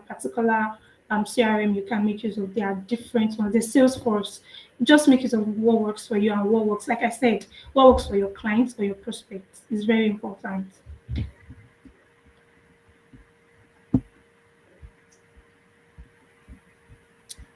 particular CRM you can make use of. There are different ones. The Salesforce, just make use of what works for you and what works. Like I said, what works for your clients or your prospects is very important.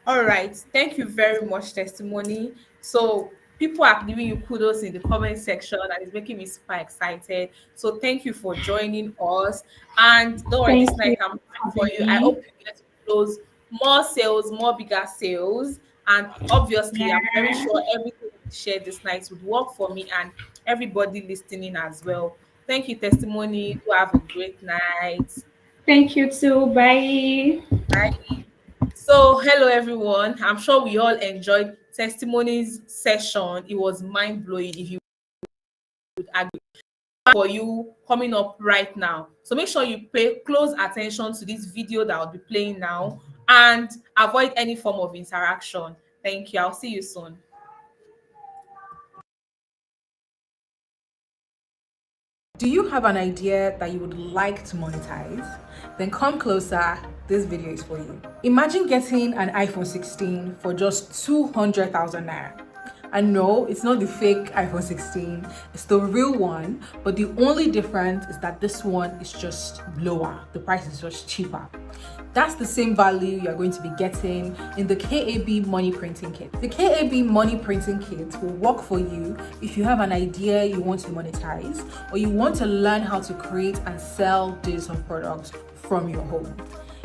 All right, thank you very much, testimony. So, people are giving you kudos in the comment section, and it's making me super excited. So, thank you for joining us. And don't worry, this Thank night you I'm for praying for you. having I me. hope you get to close more sales, more bigger sales. And obviously, I'm very Yeah. sure everything we shared this night would work for me and everybody listening as well. Thank you, testimony. Do have a great night. Thank you too. Bye. Bye. So, hello everyone. I'm sure we all enjoyed testimonies session. It was mind blowing. If you would agree, for you coming up right now. So make sure you pay close attention to this video that I'll be playing now and avoid any form of interaction. Thank you. I'll see you soon. Do you have an idea that you would like to monetize? Then come closer. This video is for you. Imagine getting an iPhone 16 for just 200,000 naira. And no, it's not the fake iPhone 16, it's the real one, but the only difference is that this one is just lower. The price is just cheaper. That's the same value you're going to be getting in the KAB money printing kit. The KAB money printing kit will work for you if you have an idea you want to monetize or you want to learn how to create and sell digital products from your home.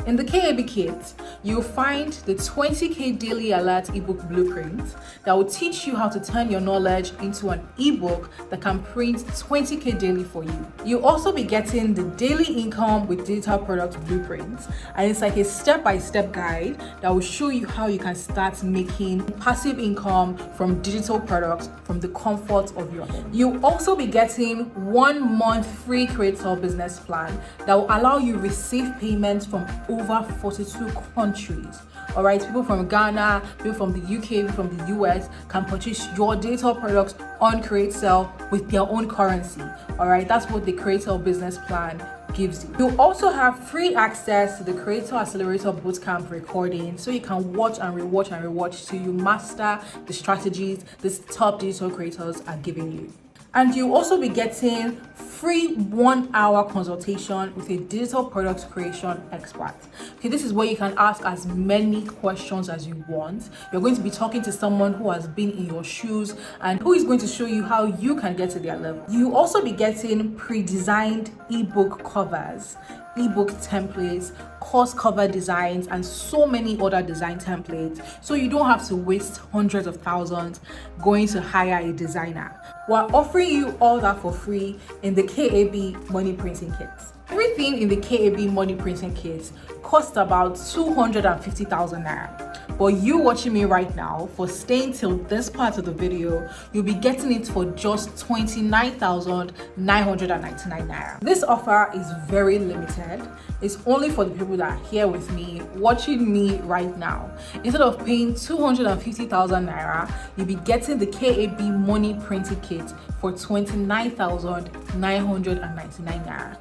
In the KAB kit, you'll find the 20K Daily Alert ebook blueprint that will teach you how to turn your knowledge into an ebook that can print 20K daily for you. You'll also be getting the Daily Income with Digital Products blueprint, and it's like a step-by-step guide that will show you how you can start making passive income from digital products from the comfort of your home. You'll also be getting 1 month free Kreator business plan that will allow you receive payments from over 42 countries. All right, people from Ghana, people from the UK, people from the US can purchase your digital products on Kreator with their own currency. All right, that's what the Kreator business plan gives you. You'll also have free access to the Kreator Accelerator Bootcamp recording, so you can watch and rewatch till you master the strategies these top digital creators are giving you. And you'll also be getting free 1-hour consultation with a digital product creation expert. Okay, this is where you can ask as many questions as you want. You're going to be talking to someone who has been in your shoes and who is going to show you how you can get to their level. You'll also be getting pre-designed ebook covers, ebook templates, course cover designs, and so many other design templates, so you don't have to waste hundreds of thousands going to hire a designer. We're offering you all that for free in the KAB money printing kits. Everything in the KAB money printing kit costs about 250,000 naira. But you watching me right now, for staying till this part of the video, you'll be getting it for just 29,999 naira. This offer is very limited. It's only for the people that are here with me, watching me right now. Instead of paying 250,000 naira, you'll be getting the KAB money printing kit for 29,999 naira.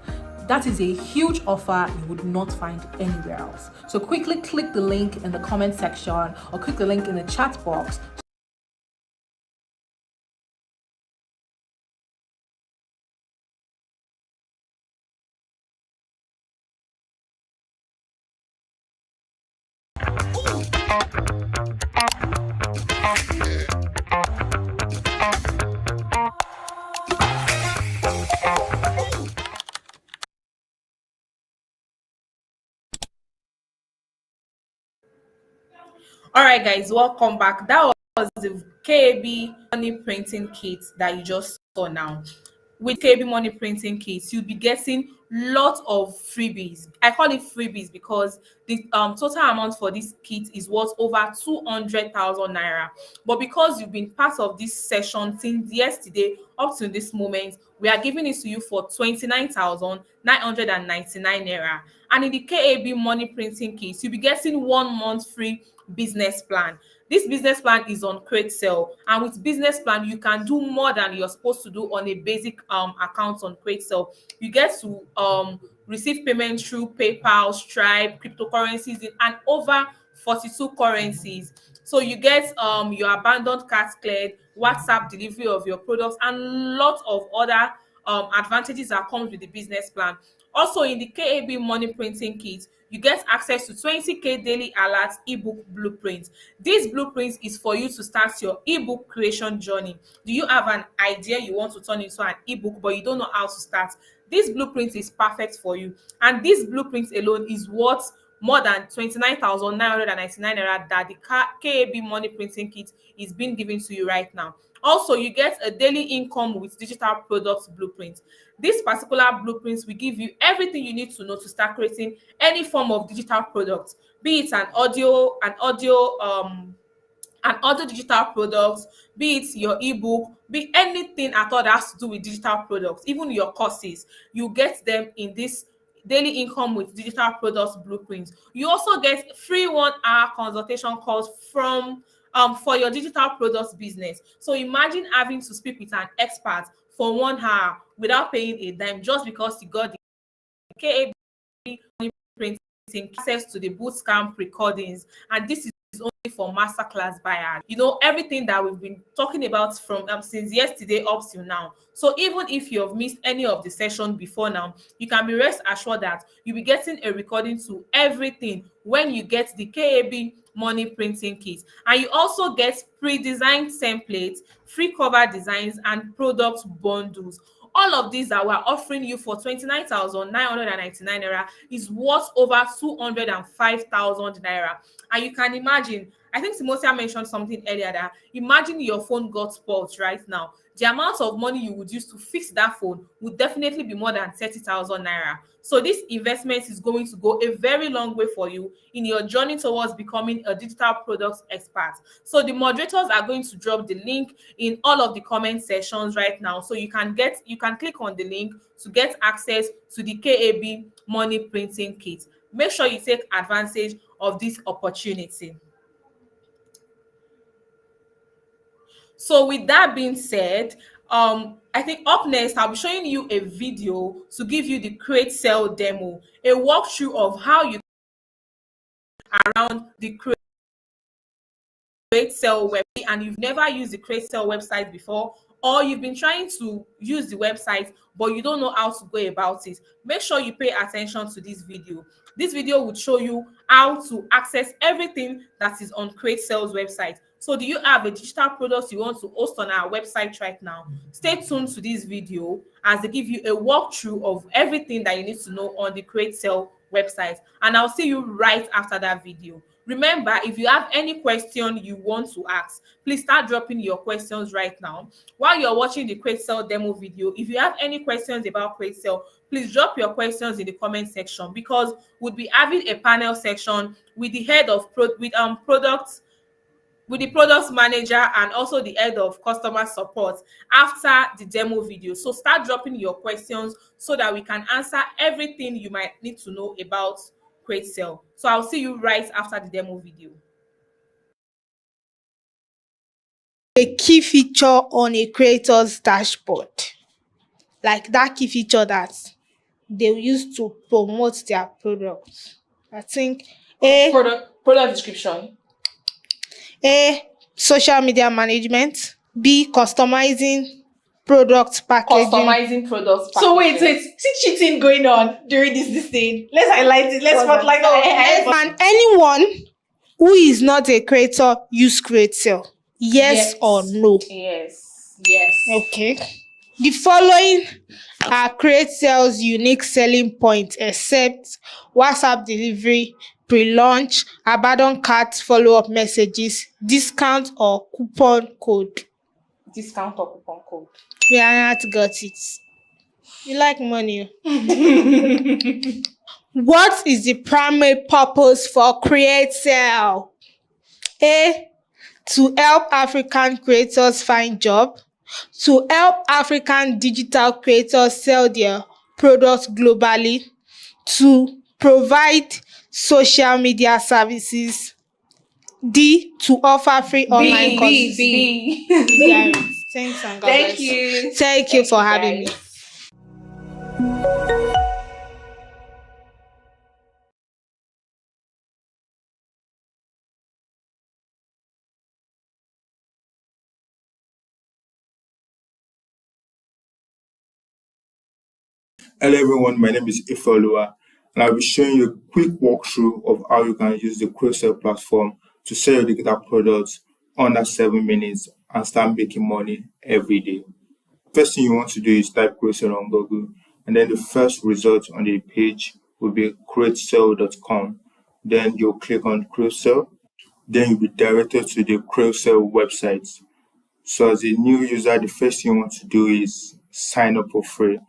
That is a huge offer you would not find anywhere else. So quickly click the link in the comment section or click the link in the chat box. All right, guys, welcome back. That was the KAB money printing kit that you just saw now. With KB money printing kits, you'll be getting lots of freebies. I call it freebies because the total amount for this kit is worth over 200,000 naira. But because you've been part of this session since yesterday up to this moment, we are giving it to you for 29,999 naira. And in the KAB money printing kits, you'll be getting 1 month free business plan. This business plan is on Kreator, and with business plan you can do more than you're supposed to do on a basic account on Kreator. You get to receive payment through PayPal, Stripe, cryptocurrencies, and over 42 currencies. So you get your abandoned carts cleared, WhatsApp delivery of your products, and lots of other advantages that comes with the business plan. Also, in the KAB money printing kit, you get access to 20K daily alerts ebook blueprint. This blueprint is for you to start your ebook creation journey. Do you have an idea you want to turn into an ebook but you don't know how to start? This blueprint is perfect for you, and this blueprint alone is worth more than 29,999 naira that the KAB money printing kit is being given to you right now. Also, you get a daily income with digital products blueprint. This particular blueprint will give you everything you need to know to start creating any form of digital product, be it an audio digital products, be it your ebook, be anything at all that has to do with digital products, even your courses. You get them in this daily income with digital products blueprint. You also get free 1-hour consultation calls from for your digital products business. So imagine having to speak with an expert for 1 hour without paying a dime, just because you got the KAB printing access to the Bootcamp recordings, and this is only for masterclass buyers. You know, everything that we've been talking about from since yesterday up till now. So even if you have missed any of the session before now, you can be rest assured that you'll be getting a recording to everything when you get the KAB money printing kit. And you also get pre-designed templates, free cover designs, and product bundles. all of these that we're offering you for 29,999 naira is worth over 205,000 naira. And you can imagine, I think Timothea mentioned something earlier, that imagine your phone got spoiled right now. The amount of money you would use to fix that phone would definitely be more than 30,000 naira. So this investment is going to go a very long way for you in your journey towards becoming a digital products expert. So the moderators are going to drop the link in all of the comment sections right now. So you can click on the link to get access to the KAB money printing kit. Make sure you take advantage of this opportunity. So with that being said, I think up next I'll be showing you a video to give you the Create Sell demo, a walkthrough of how you around the Create Sell website, and you've never used the Create Sell website before, or you've been trying to use the website but you don't know how to go about it. Make sure you pay attention to this video. This video would show you how to access everything that is on Create Sell's website. So do you have a digital product you want to host on our website right now? Stay tuned to this video as they give you a walkthrough of everything that you need to know on the Create Sell website. And I'll see you right after that video. Remember, if you have any question you want to ask, please start dropping your questions right now. While you're watching the Create Sell demo video, if you have any questions about Create Sell, please drop your questions in the comment section, because we'll be having a panel section with the head of products, with the products manager, and also the head of customer support after the demo video. So start dropping your questions so that we can answer everything you might need to know about Create Sell. So I'll see you right after the demo video. A key feature on a creator's dashboard, like that key feature that they use to promote their products. I think Product description. A, social media management. B, customizing product packaging. So wait, see cheating going on during this thing. Let's highlight it. Let's spotlight it. Can anyone who is not a creator use Create Sell? Yes or no? Yes. Okay. The following are Create Sell's unique selling points, except WhatsApp delivery, pre-launch, abandoned cart follow-up messages, discount or coupon code. We are not got it. You like money. What is the primary purpose for Create Sell? A, to help African creators find job. To help African digital creators sell their products globally. To provide social media services. D, to offer free online courses. B. Yeah, thanks and God Thank bless. you. Thank you for having me. Hello everyone, my name is Afolabi, and I'll be showing you a quick walkthrough of how you can use the Kreator platform to sell your digital products under 7 minutes and start making money every day. First thing you want to do is type Kreator on Google, and then the first result on the page will be createsell.com. Then you'll click on Kreator, then you'll be directed to the Kreator website. So as a new user, the first thing you want to do is sign up for free.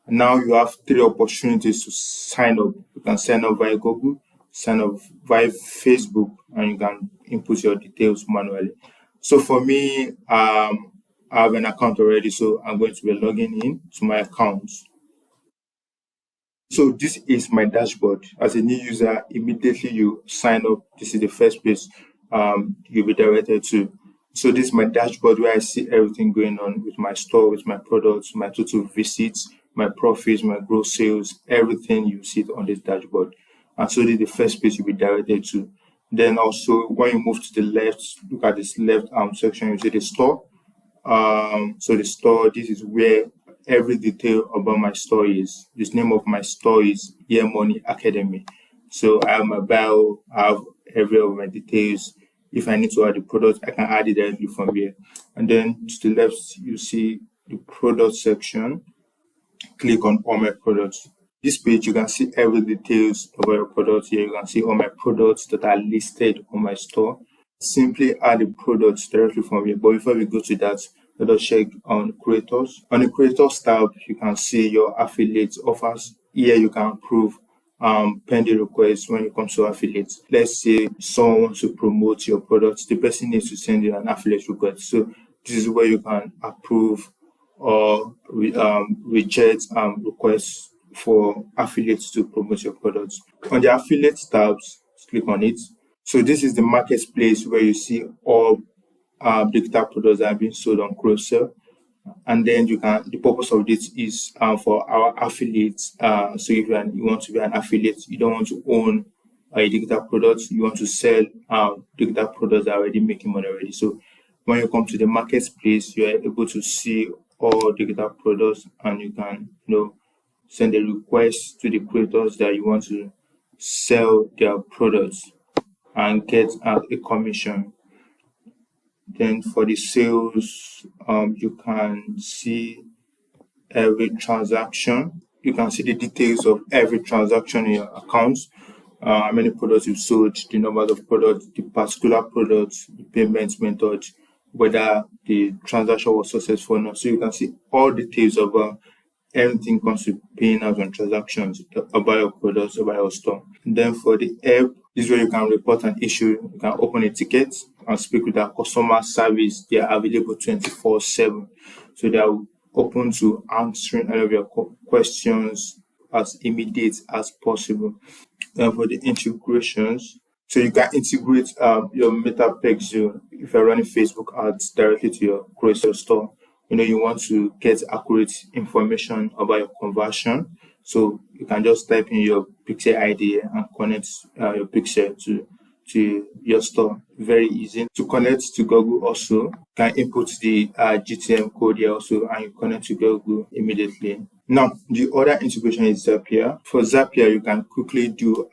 Now you have 3 opportunities to sign up. You can sign up via Google, sign up via Facebook, and you can input your details manually. So for me, I have an account already, so I'm going to be logging in to my account. So this is my dashboard. As a new user, immediately you sign up, this is the first place you'll be directed to. So this is my dashboard where I see everything going on with my store, with my products, my total visits, my profits, my gross sales, everything you see on this dashboard. And so this is the first place you'll be directed to. Then also when you move to the left, look at this left section, you see the store. So the store, this is where every detail about my store is. This name of my store is Year Money Academy. So I have my bio, I have every of my details. If I need to add the product, I can add it directly from here. And then to the left, you see the product section. click on all my products. This page, you can see every details about your products here. You can see all my products that are listed on my store. Simply add the products directly from here. But before we go to that, let us check on creators. On the creators tab, you can see your affiliate offers. Here you can approve pending requests when it comes to affiliates. Let's say someone wants to promote your products. The person needs to send you an affiliate request. So this is where you can approve or reject requests for affiliates to promote your products. On the affiliate tabs, click on it. So this is the marketplace where you see all digital products that are being sold on Kreator. And then the purpose of this is for our affiliates. So if you want to be an affiliate, you don't want to own a digital product, you want to sell digital products that are already making money already. So when you come to the marketplace, you are able to see all digital products, and you can send a request to the creators that you want to sell their products and get a commission. Then for the sales, you can see every transaction. You can see the details of every transaction in your account. How many products you've sold, the number of products, the particular products, the payment method, whether the transaction was successful or not. So you can see all details about everything comes to paying out on transactions about your products, about your store. And then for the help, this is where you can report an issue. You can open a ticket and speak with our customer service. They are available 24/7. So they are open to answering all of your questions as immediate as possible. And for the integrations, so you can integrate your Meta Pixel if you're running Facebook ads directly to your Kreator store. You want to get accurate information about your conversion. So you can just type in your Pixel ID and connect your Pixel to your store. Very easy. To connect to Google also, you can input the GTM code here also, and you connect to Google immediately. Now, the other integration is Zapier. For Zapier, you can quickly do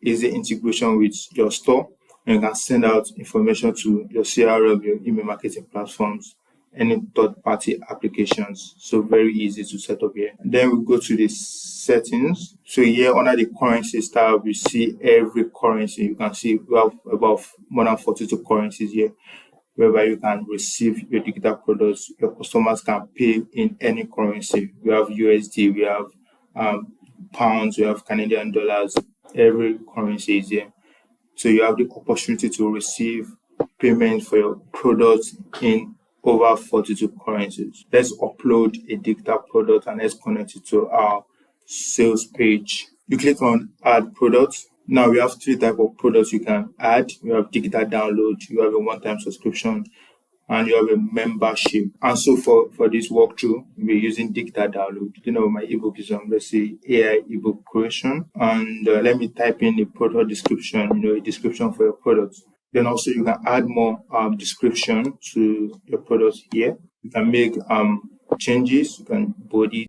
easy integration with your store, and you can send out information to your CRM, your email marketing platforms, any third-party applications. So very easy to set up here. And then we go to the settings. So here under the currencies tab, you see every currency. You can see we have about more than 42 currencies here, whereby you can receive your digital products. Your customers can pay in any currency. We have USD, we have pounds, we have Canadian dollars. Every currency is here. So you have the opportunity to receive payment for your products in over 42 currencies. Let's upload a digital product and let's connect it to our sales page. You click on add products. Now we have 3 types of products you can add. You have digital download, you have a one-time subscription, and you have a membership. And so for this walkthrough, we're using digital download. My ebook is on, let's say, AI ebook creation. And let me type in the product description, a description for your products. Then also you can add more description to your products here. You can make changes, you can body.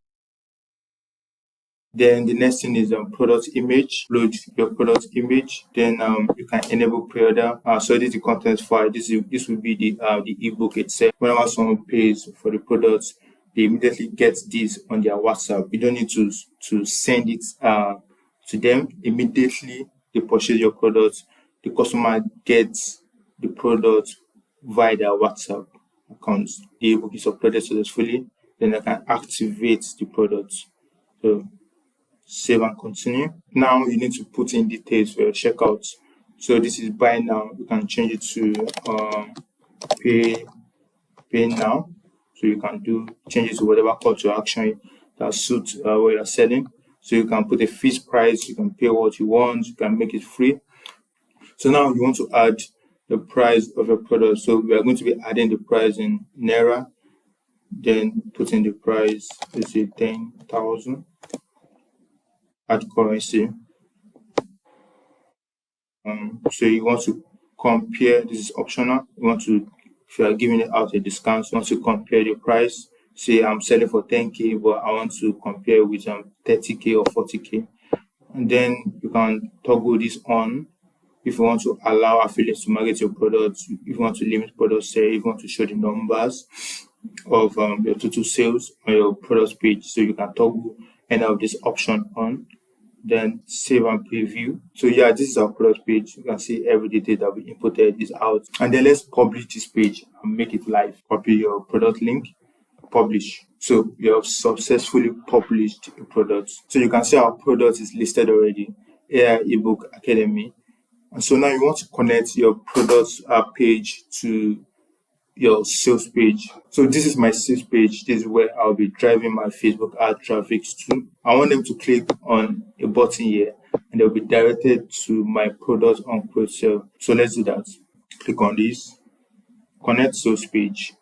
Then the next thing is product image. Load your product image. Then you can enable pre-order. So this is the content file. This will be the ebook itself. Whenever someone pays for the products, they immediately get this on their WhatsApp. You don't need to send it to them. Immediately they purchase your products. The customer gets the product via their WhatsApp accounts. The ebook is uploaded successfully. Then I can activate the product. So save and continue. Now you need to put in details for your checkout. So this is buy now. You can change it to pay now. So you can change it to whatever call to action that suits what you're selling. So you can put a fixed price. You can pay what you want. You can make it free. So now you want to add the price of your product. So we are going to be adding the price in Naira. Then put in the price, let's say 10,000. Add currency. So you want to compare, this is optional. If you are giving it out a discount, you want to compare the price. Say I'm selling for 10K, but I want to compare with 30K or 40K. And then you can toggle this on. If you want to allow affiliates to market your products, if you want to limit product sale, if you want to show the numbers, of your total sales on your product page. So you can toggle any of this option on, then save and preview. So yeah, this is our product page. You can see every detail that we inputted is out. And then let's publish this page and make it live. Copy your product link, publish. So you have successfully published a product. So you can see our product is listed already, AI ebook academy. And so now you want to connect your product page to your sales page. So this is my sales page. This is where I'll be driving my Facebook ad traffic to. I want them to click on a button here and they'll be directed to my product on Kreator. So let's do that. Click on this, connect sales page.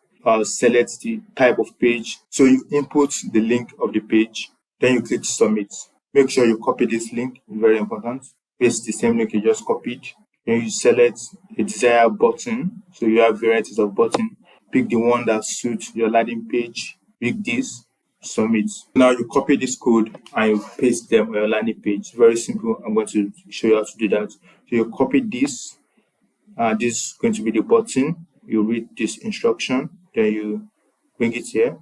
Select the type of page. So you input the link of the page, then you click submit. Make sure you copy this link, very important. Paste the same link you just copied. Then you select a desired button. So you have varieties of button. Pick the one that suits your landing page. Pick this, submit. Now you copy this code and you paste them on your landing page. Very simple. I'm going to show you how to do that. So you copy this. This is going to be the button. You read this instruction, then you bring it here.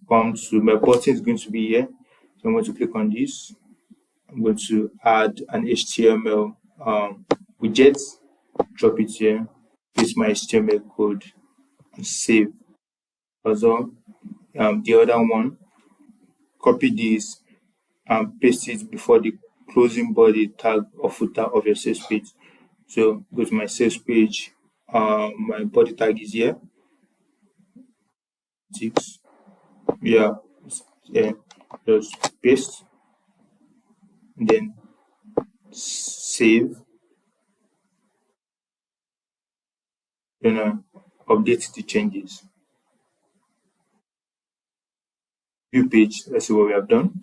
Come to my button is going to be here. So I'm going to click on this. I'm going to add an HTML widget, drop it here, paste my HTML code, and save. Also, the other one, copy this and paste it before the closing body tag or footer of your sales page. So go to my sales page. My body tag is here. Yeah, just paste, and then save. Then update the changes. View page. Let's see what we have done.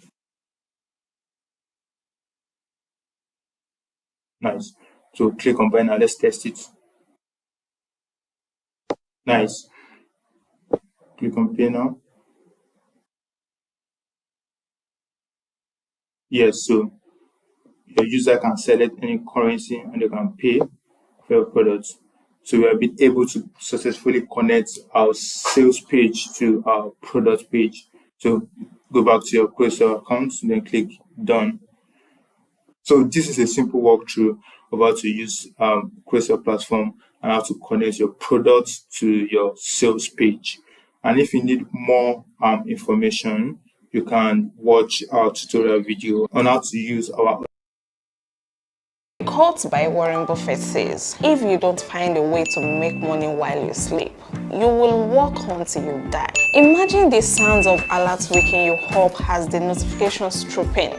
Nice. So click on buy now. Let's test it. Nice. Click on pay now. Yes, so your user can select any currency and they can pay for your products. So we have been able to successfully connect our sales page to our product page. So go back to your Kreator account, then click done. So this is a simple walkthrough of how to use Kreator platform and how to connect your products to your sales page. And if you need more information, you can watch our tutorial video on how to use our Quote by Warren Buffett says, if you don't find a way to make money while you sleep, you will work until you die. Imagine the sounds of alerts waking you up as the notifications troop in.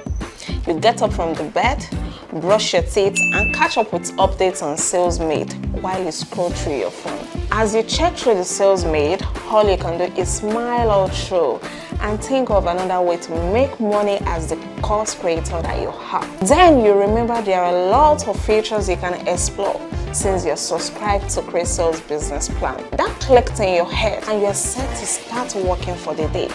You get up from the bed, brush your teeth, and catch up with updates on sales made while you scroll through your phone. As you check through the sales made, all you can do is smile all through and think of another way to make money as the course creator that you have. Then you remember there are a lot of features you can explore since you're subscribed to Kreator's business plan. That clicked in your head and you're set to start working for the day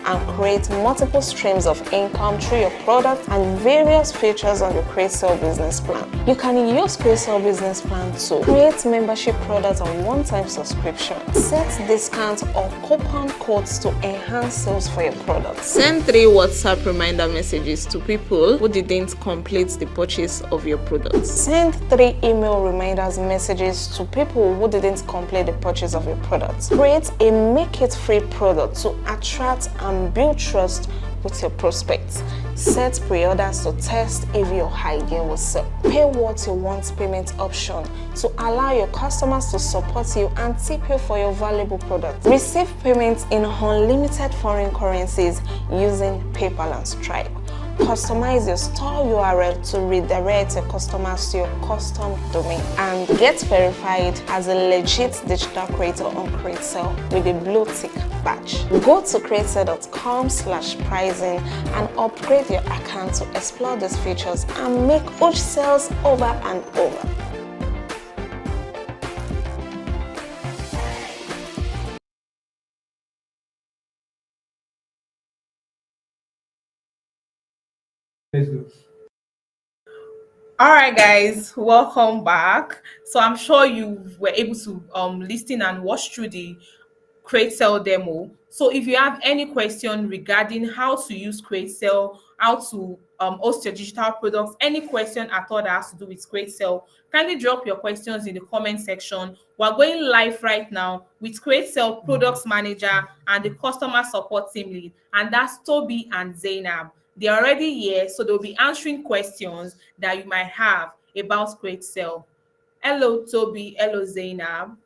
and create multiple streams of income through your product and various features on the Kreator business plan. You can use Kreator business plan to create membership products on one-time subscription, set discounts or coupon codes to enhance sales for your products. Send 3 WhatsApp reminder messages to people who didn't complete the purchase of your products. Send 3 email reminders messages to people who didn't complete the purchase of your products. Create a make it free product to attract and build trust with your prospects. Set pre-orders to test if your idea will sell. Pay what you want payment option to allow your customers to support you and tip you for your valuable product. Receive payments in unlimited foreign currencies using PayPal and Stripe. Customize your store URL to redirect your customers to your custom domain and get verified as a legit digital creator on Kreator with a blue tick badge. Go to kreator.com/pricing and upgrade your account to explore these features and make huge sales over and over. All right, guys, welcome back. So I'm sure you were able to listen and watch through the Kreator demo. So if you have any question regarding how to use Kreator, how to host your digital products, any question at all that has to do with Kreator, kindly drop your questions in the comment section. We're going live right now with Kreator Products Manager and the Customer Support Team Lead, and that's Toby and Zainab. They're already here, so they'll be answering questions that you might have about Kreator. Hello, Toby. Hello, Zainab.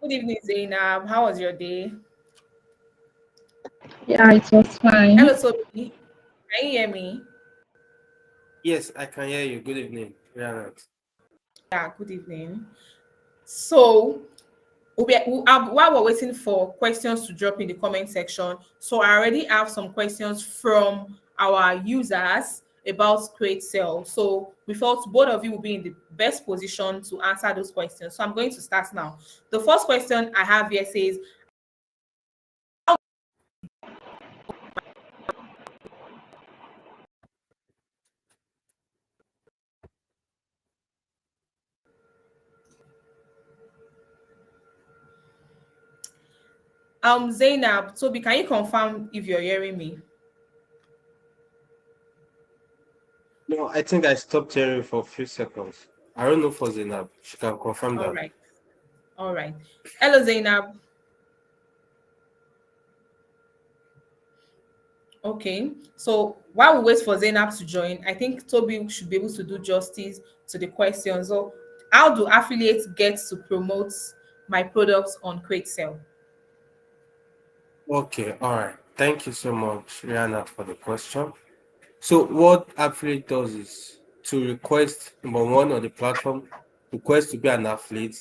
Good evening, Zainab. How was your day? Yeah, it was fine. Hello, Toby. Can you hear me? Yes, I can hear you. Good evening. Yeah. Yeah, good evening. So, while we're waiting for questions to drop in the comment section, so I already have some questions from our users about Kreator. So we felt both of you will be in the best position to answer those questions. So I'm going to start now. The first question I have here says, Zainab, Toby, can you confirm if you're hearing me? No, I think I stopped hearing for a few seconds. I don't know for Zainab. She can confirm All that. right. All right. Hello, Zainab. Okay, so while we wait for Zainab to join, I think Toby should be able to do justice to the question. So, how do affiliates get to promote my products on Kreator? Okay, all right. Thank you so much, Rihanna, for the question. So what affiliate does is to request number one on the platform, request to be an affiliate,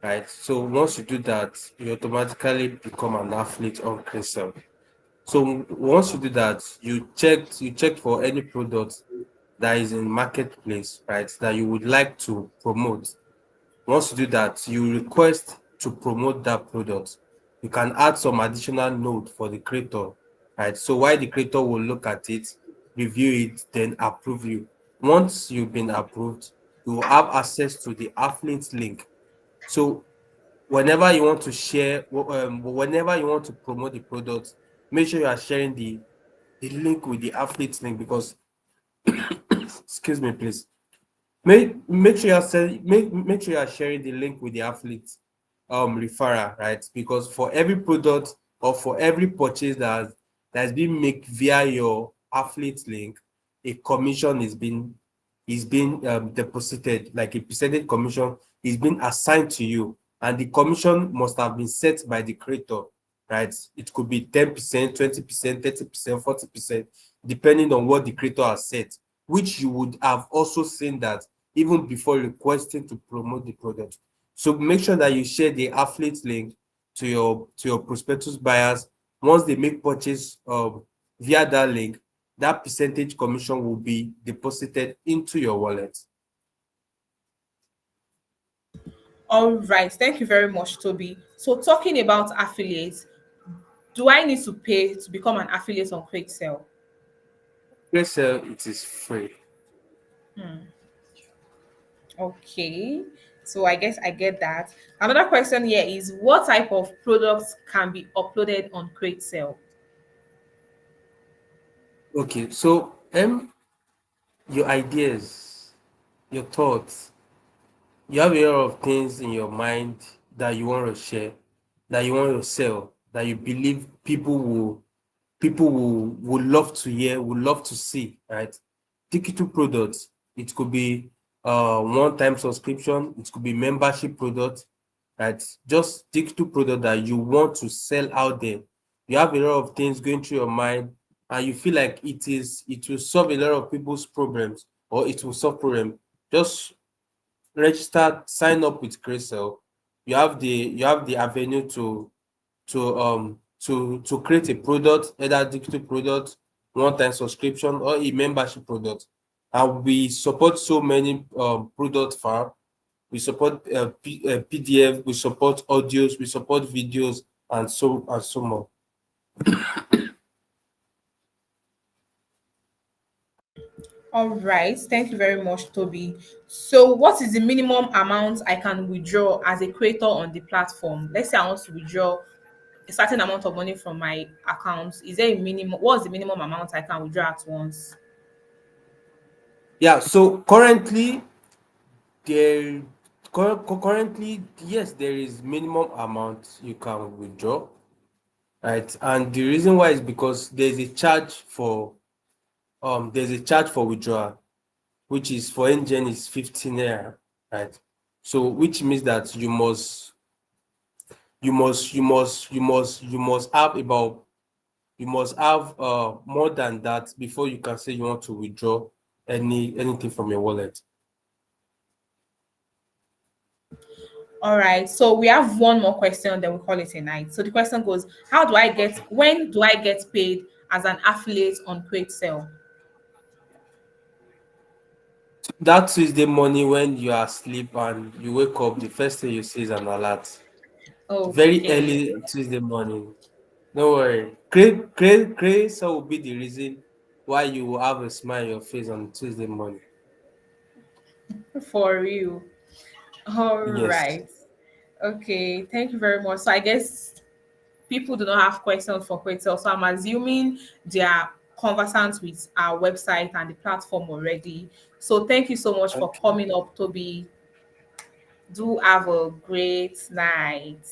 right? So once you do that, you automatically become an affiliate on Kreator. So once you do that, you check for any product that is in marketplace, right? That you would like to promote. Once you do that, you request to promote that product. You can add some additional note for the creator, right? So while the creator will look at it, review it, then approve you. Once you've been approved, you will have access to the affiliate link. So whenever you want to share, whenever you want to promote the product, make sure you are sharing the link with the affiliate link because, excuse me, please. Make sure make sure you are sharing the link with the affiliate referral, right? Because for every product or for every purchase that's been made via your affiliate link, a commission is being deposited, like a percentage commission is being assigned to you, and the commission must have been set by the creator, right? It could be 10%, 20%, 30%, 40%, depending on what the creator has set, which you would have also seen that even before requesting to promote the product. So make sure that you share the affiliate link to your prospectus buyers. Once they make purchase via that link, that percentage commission will be deposited into your wallet. All right, thank you very much, Toby. So talking about affiliates, do I need to pay to become an affiliate on Kreator? Yes, it is free. Okay, so I guess I get that. Another question here is, what type of products can be uploaded on Kreator? Okay, so your ideas, your thoughts, you have a lot of things in your mind that you want to share, that you want to sell, that you believe people will love to hear, will love to see, right? Digital products. It could be one-time subscription, it could be membership product, right? Just digital product that you want to sell out there. You have a lot of things going through your mind, and you feel like it will solve a lot of people's problems, or it will solve problem. Just register, sign up with Kreator. You have the avenue to create a product, either digital product, one-time subscription, or a membership product. And we support so many product farm. We support PDF, we support audios, we support videos, and so more. All right. Thank you very much, Toby. So, what is the minimum amount I can withdraw as a creator on the platform? Let's say I want to withdraw a certain amount of money from my account. Is there a minimum? What's the minimum amount I can withdraw at once? Yeah, so there currently, yes, there is minimum amount you can withdraw, right? And the reason why is because there's a charge for withdrawal, which is for engine is 15 naira, right? So which means that you must have about you must have more than that before you can say you want to withdraw anything from your wallet. All right. So we have one more question, then we call it a night. So the question goes, when do I get paid as an affiliate on Kreator? That Tuesday morning when you are asleep and you wake up, the first thing you see is an alert. Very Okay. early Tuesday morning. Don't worry. Grace will be the reason why you will have a smile on your face on Tuesday morning. For you. All Yes. right. Okay. Thank you very much. So I guess people do not have questions for Kreator. So I'm assuming they are conversant with our website and the platform already. So thank you so much for Okay. coming up, Toby. Do have a great night.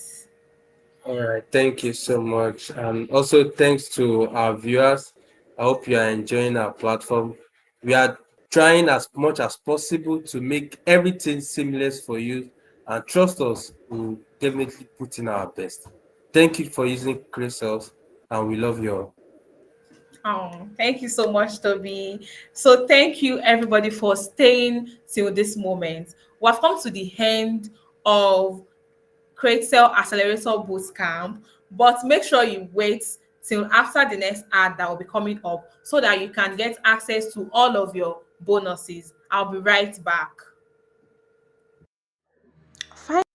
All right. Thank you so much. And also thanks to our viewers. I hope you are enjoying our platform. We are trying as much as possible to make everything seamless for you. And trust us, we'll definitely put in our best. Thank you for using Crystals, and we love you all. Oh, thank you so much, Toby. So thank you everybody for staying till this moment. We have come to the end of Kreator Accelerator Bootcamp, but make sure you wait till after the next ad that will be coming up so that you can get access to all of your bonuses. I'll be right back.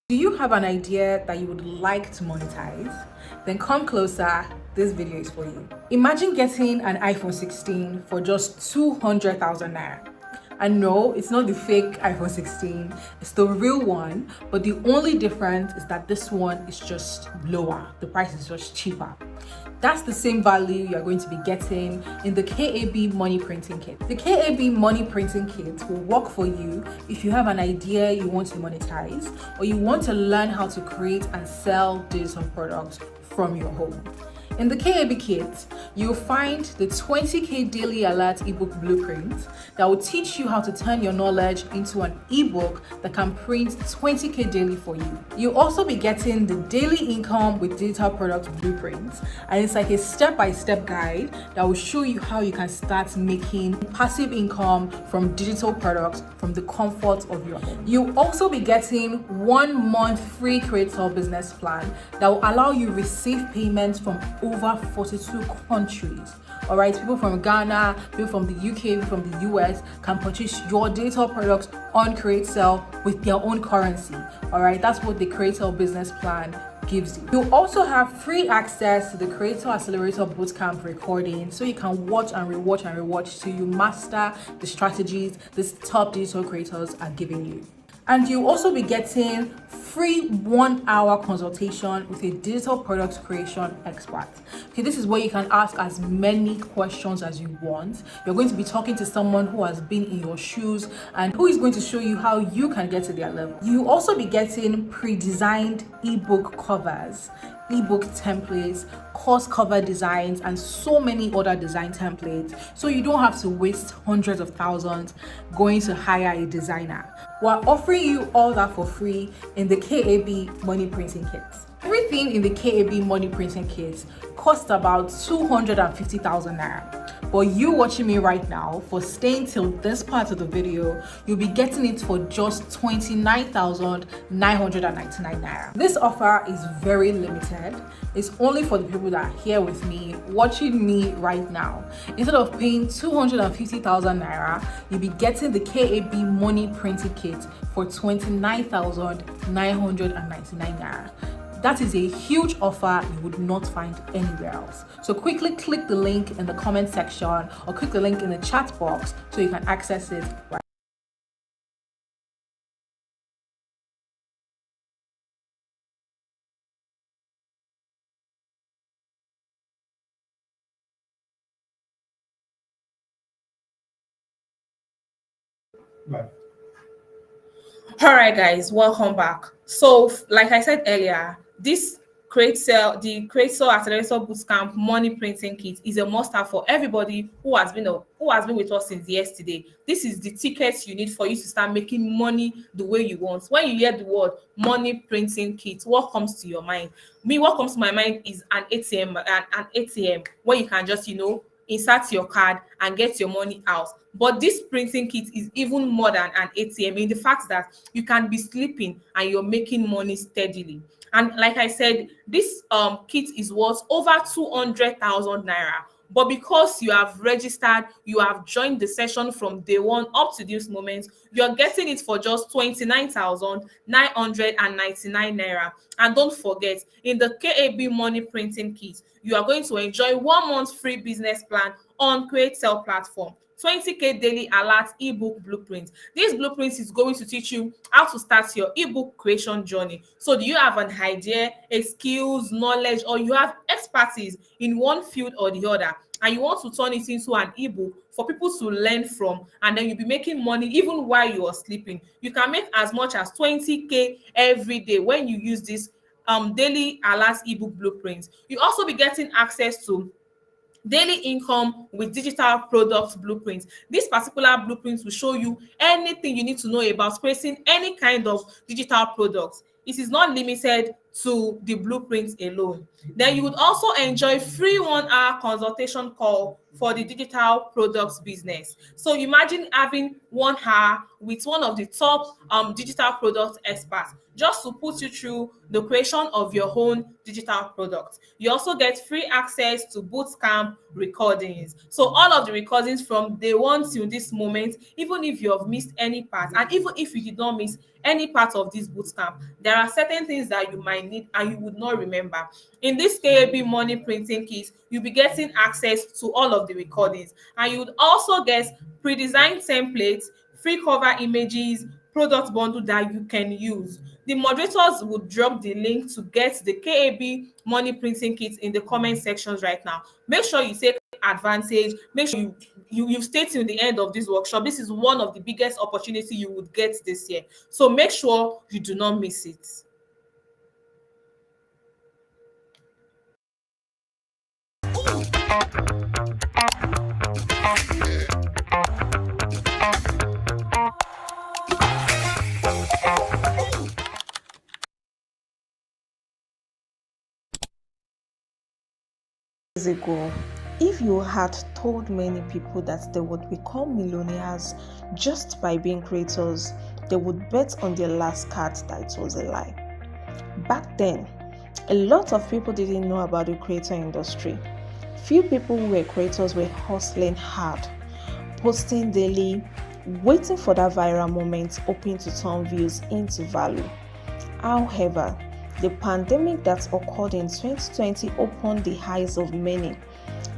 Do you have an idea that you would like to monetize? Then come closer, this video is for you. Imagine getting an iPhone 16 for just 200,000 naira. And no, it's not the fake iPhone 16, it's the real one, but the only difference is that this one is just lower. The price is just cheaper. That's the same value you're going to be getting in the KAB money printing kit. The KAB money printing kit will work for you if you have an idea you want to monetize or you want to learn how to create and sell digital products from your home. In the KAB kit, you'll find the 20K Daily Alert ebook blueprint that will teach you how to turn your knowledge into an ebook that can print 20K daily for you. You'll also be getting the daily income with digital product blueprint, and it's like a step-by-step guide that will show you how you can start making passive income from digital products from the comfort of your home. You'll also be getting 1 month free Kreator business plan that will allow you receive payments from over 42 countries. All right, people from Ghana, people from the UK, people from the US can purchase your digital products on Kreator with their own currency. All right, that's what the Kreator business plan gives you. You'll also have free access to the Kreator Accelerator Bootcamp recording, so you can watch and rewatch till you master the strategies these top digital creators are giving you. And you'll also be getting free 1-hour consultation with a digital product creation expert. Okay, this is where you can ask as many questions as you want. You're going to be talking to someone who has been in your shoes and who is going to show you how you can get to their level. You'll also be getting pre-designed ebook covers, ebook templates, course cover designs, and so many other design templates, so you don't have to waste hundreds of thousands going to hire a designer. We're offering you all that for free in the KAB money printing kits. Everything in the KAB money printing kit costs about 250,000 naira. But you watching me right now, for staying till this part of the video, you'll be getting it for just 29,999 naira. This offer is very limited. It's only for the people that are here with me, watching me right now. Instead of paying 250,000 naira, you'll be getting the KAB money printing kit for 29,999 naira. That is a huge offer you would not find anywhere else. So quickly click the link in the comment section or click the link in the chat box so you can access it right. Bye. All right, guys, welcome back. So, like I said earlier, this the Kreator Accelerator Bootcamp money printing kit is a must-have for everybody who has been with us since yesterday. This is the ticket you need for you to start making money the way you want. When you hear the word money printing kit, what comes to your mind? What comes to my mind is an ATM where you can just insert your card and get your money out. But this printing kit is even more than an ATM in the fact that you can be sleeping and you're making money steadily. And like I said, this kit is worth over 200,000 naira. But because you have registered, you have joined the session from day one up to this moment, you're getting it for just 29,999 naira. And don't forget, in the KAB money printing kit, you are going to enjoy 1 month free business plan on Kreator platform. 20k daily alert ebook blueprint. This blueprint is going to teach you how to start your ebook creation journey. So do you have an idea, a skills, knowledge, or you have expertise in one field or the other, and you want to turn it into an ebook for people to learn from, and then you'll be making money even while you are sleeping? You can make as much as 20k every day when you use this daily alert ebook blueprint. You also be getting access to daily income with digital product blueprints. This particular blueprint will show you anything you need to know about creating any kind of digital products. It is not limited to the blueprints alone. Then you would also enjoy free 1-hour consultation call for the digital products business. So imagine having 1 hour with one of the top digital product experts just to put you through the creation of your own digital product. You also get free access to Bootcamp recordings. So all of the recordings from day one till this moment, even if you have missed any part, and even if you did not miss any part of this bootcamp, there are certain things that you might need and you would not remember. In this KAB money printing kit, you'll be getting access to all of the recordings, and you would also get pre-designed templates, free cover images, product bundle that you can use. The moderators will drop the link to get the KAB money printing kit in the comment sections right now. Make sure you take advantage. Make sure you stay till the end of this workshop. This is one of the biggest opportunity you would get this year. So make sure you do not miss it. Ago, if you had told many people that they would become millionaires just by being creators, they would bet on their last card that it was a lie. Back then, a lot of people didn't know about the creator industry. Few people who were creators were hustling hard, posting daily, waiting for that viral moment, hoping to turn views into value. However, the pandemic that occurred in 2020 opened the eyes of many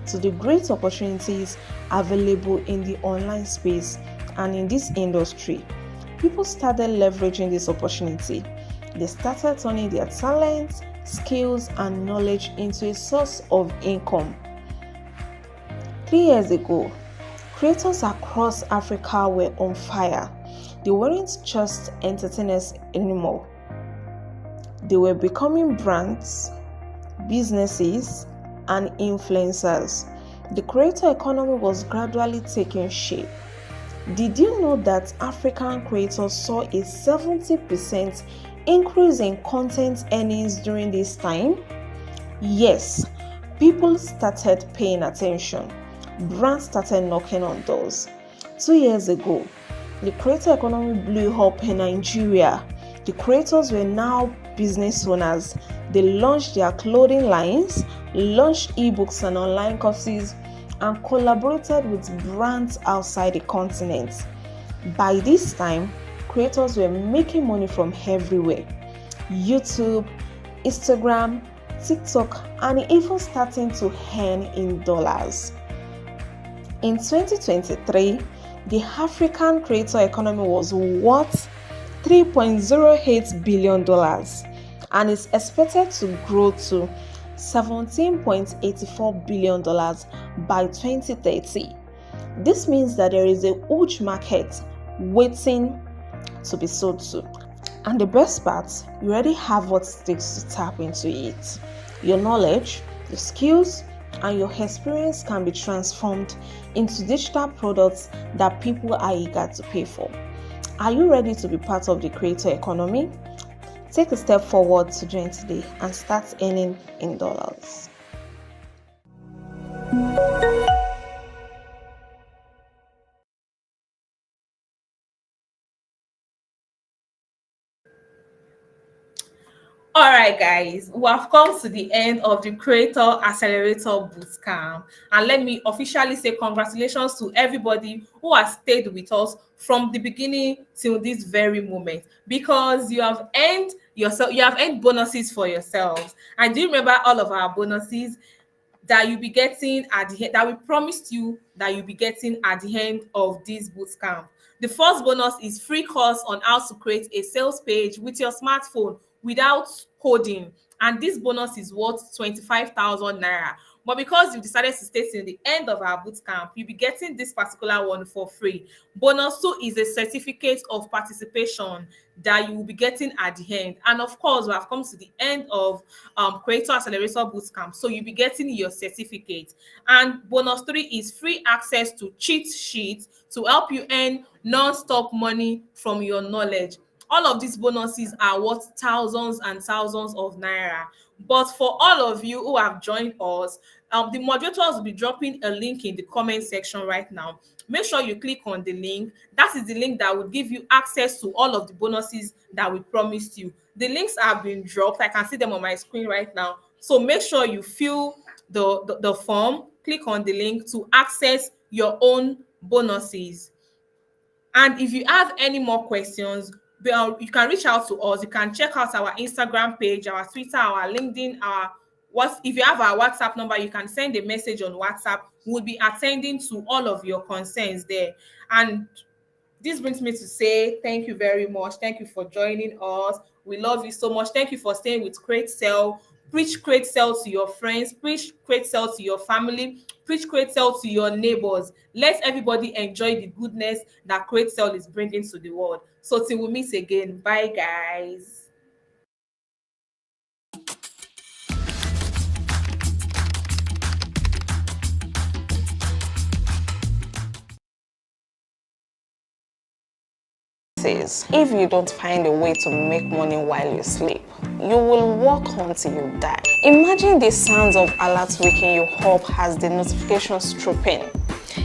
to the great opportunities available in the online space and in this industry. People started leveraging this opportunity. They started turning their talents, skills, and knowledge into a source of income. 3 years ago, creators across Africa were on fire. They weren't just entertainers anymore. They were becoming brands, businesses, and influencers. The creator economy was gradually taking shape. Did you know that African creators saw a 70% increase in content earnings during this time? Yes, people started paying attention. Brands started knocking on doors. 2 years ago, the creator economy blew up in Nigeria. The creators were now business owners. They launched their clothing lines, launched ebooks and online courses, and collaborated with brands outside the continent. By this time, creators were making money from everywhere: YouTube, Instagram, TikTok, and even starting to earn in dollars. In 2023, the African creator economy was worth $3.08 billion and is expected to grow to $17.84 billion by 2030. This means that there is a huge market waiting to be sold to. And the best part, you already have what it takes to tap into it. Your knowledge, your skills, and your experience can be transformed into digital products that people are eager to pay for. Are you ready to be part of the creator economy? Take a step forward to join today and start earning in dollars. All right, guys, we have come to the end of the Kreator Accelerator Bootcamp. And let me officially say congratulations to everybody who has stayed with us from the beginning till this very moment, because you have earned bonuses for yourselves. And do you remember all of our bonuses that you'll be getting at the end, that we promised you that you'll be getting at the end of this bootcamp? The first bonus is free course on how to create a sales page with your smartphone without coding, and this bonus is worth 25,000 naira. But because you decided to stay till the end of our bootcamp, you'll be getting this particular one for free. Bonus 2 is a certificate of participation that you will be getting at the end. And of course, we have come to the end of Kreator Accelerator Bootcamp, so you'll be getting your certificate. And bonus 3 is free access to cheat sheets to help you earn non-stop money from your knowledge. All of these bonuses are worth thousands and thousands of naira. But for all of you who have joined us, the moderators will be dropping a link in the comment section right now. Make sure you click on the link. That is the link that will give you access to all of the bonuses that we promised you. The links have been dropped. I can see them on my screen right now. So make sure you fill the form, click on the link to access your own bonuses. And if you have any more questions, you can reach out to us. You can check out our Instagram page, our Twitter, our LinkedIn, if you have our WhatsApp number, you can send a message on WhatsApp. We'll be attending to all of your concerns there. And this brings me to say thank you very much. Thank you for joining us. We love you so much. Thank you for staying with Kreator. Preach Kreator to your friends. Preach Kreator to your family. Preach Kreator to your neighbors. Let everybody enjoy the goodness that Kreator is bringing to the world. So till we meet again. Bye, guys. If you don't find a way to make money while you sleep, you will work until you die. Imagine the sounds of alerts waking you up as the notifications trooping.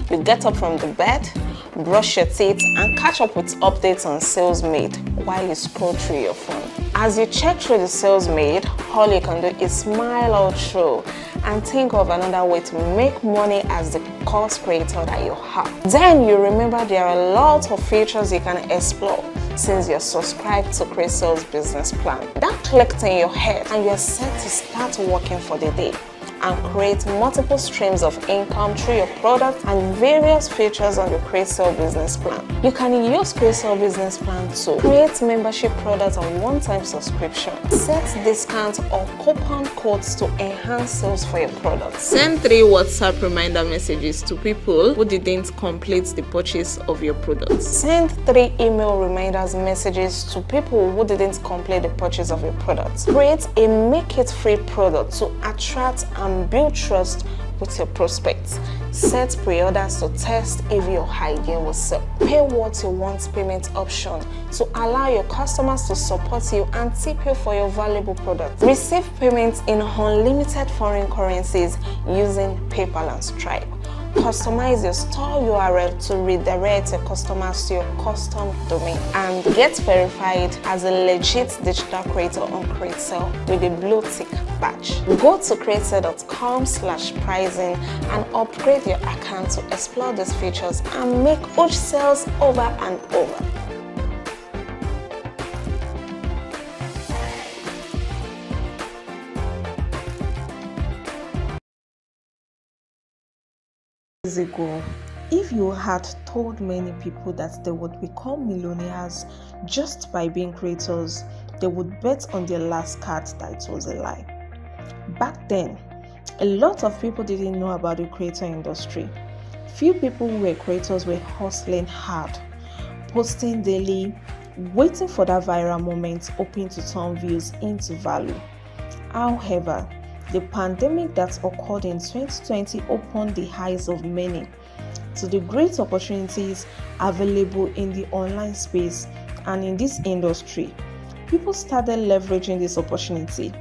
You get up from the bed, brush your teeth, and catch up with updates on sales made while you scroll through your phone. As you check through the sales made, all you can do is smile all through and think of another way to make money as the course creator that you have. Then you remember there are a lot of features you can explore since you're subscribed to Kreator's business plan. That clicked in your head and you're set to start working for the day and create multiple streams of income through your product and various features on the Kreator business plan. You can use Kreator business plan to create membership products on one-time subscription, set discounts or coupon codes to enhance sales for your products. Send 3 WhatsApp reminder messages to people who didn't complete the purchase of your products. Send 3 email reminders messages to people who didn't complete the purchase of your products. Create a make it free product to attract and build trust with your prospects. Set pre-orders to test if your idea will sell. Pay what you want payment option to allow your customers to support you and tip you for your valuable product. Receive payments in unlimited foreign currencies using PayPal and Stripe. Customize your store URL to redirect your customers to your custom domain and get verified as a legit digital creator on Kreator with a blue tick badge. Go to kreator.com/pricing and upgrade your account to explore these features and make huge sales over and over. Years ago, if you had told many people that they would become millionaires just by being creators, they would bet on their last card that it was a lie. Back then, a lot of people didn't know about the creator industry. Few people who were creators were hustling hard, posting daily, waiting for that viral moment, hoping to turn views into value. However, the pandemic that occurred in 2020 opened the eyes of many to the great opportunities available in the online space and in this industry. People started leveraging this opportunity.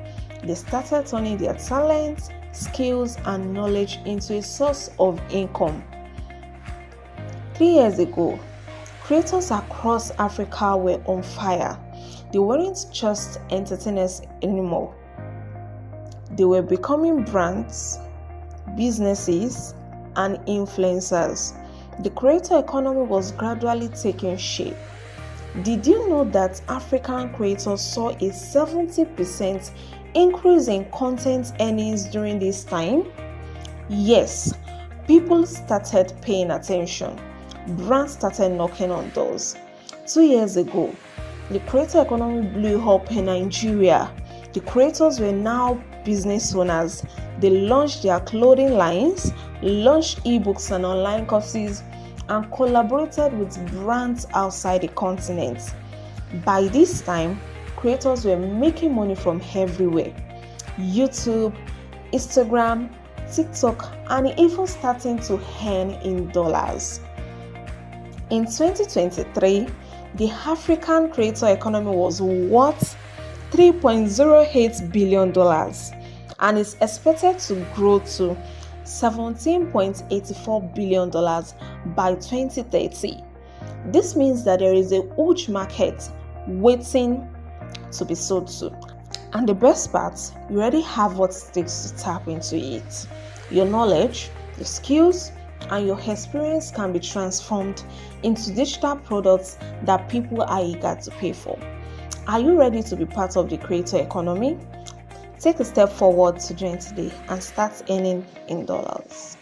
They started turning their talents, skills, and knowledge into a source of income. 3 years ago, creators across Africa were on fire. They weren't just entertainers anymore. They were becoming brands, businesses, and influencers. The creator economy was gradually taking shape. Did you know that African creators saw a 70% increase in content earnings during this time? Yes, people started paying attention. Brands started knocking on doors. 2 years ago, the creator economy blew up in Nigeria. The creators were now business owners. They launched their clothing lines, launched ebooks and online courses, and collaborated with brands outside the continent. By this time, creators were making money from everywhere: YouTube, Instagram, TikTok, and even starting to earn in dollars. In 2023, the African creator economy was worth $3.08 billion and is expected to grow to $17.84 billion by 2030. This means that there is a huge market waiting to be sold to. And the best part, you already have what it takes to tap into it. Your knowledge, your skills, and your experience can be transformed into digital products that people are eager to pay for. Are you ready to be part of the creator economy? Take a step forward to join today and start earning in dollars.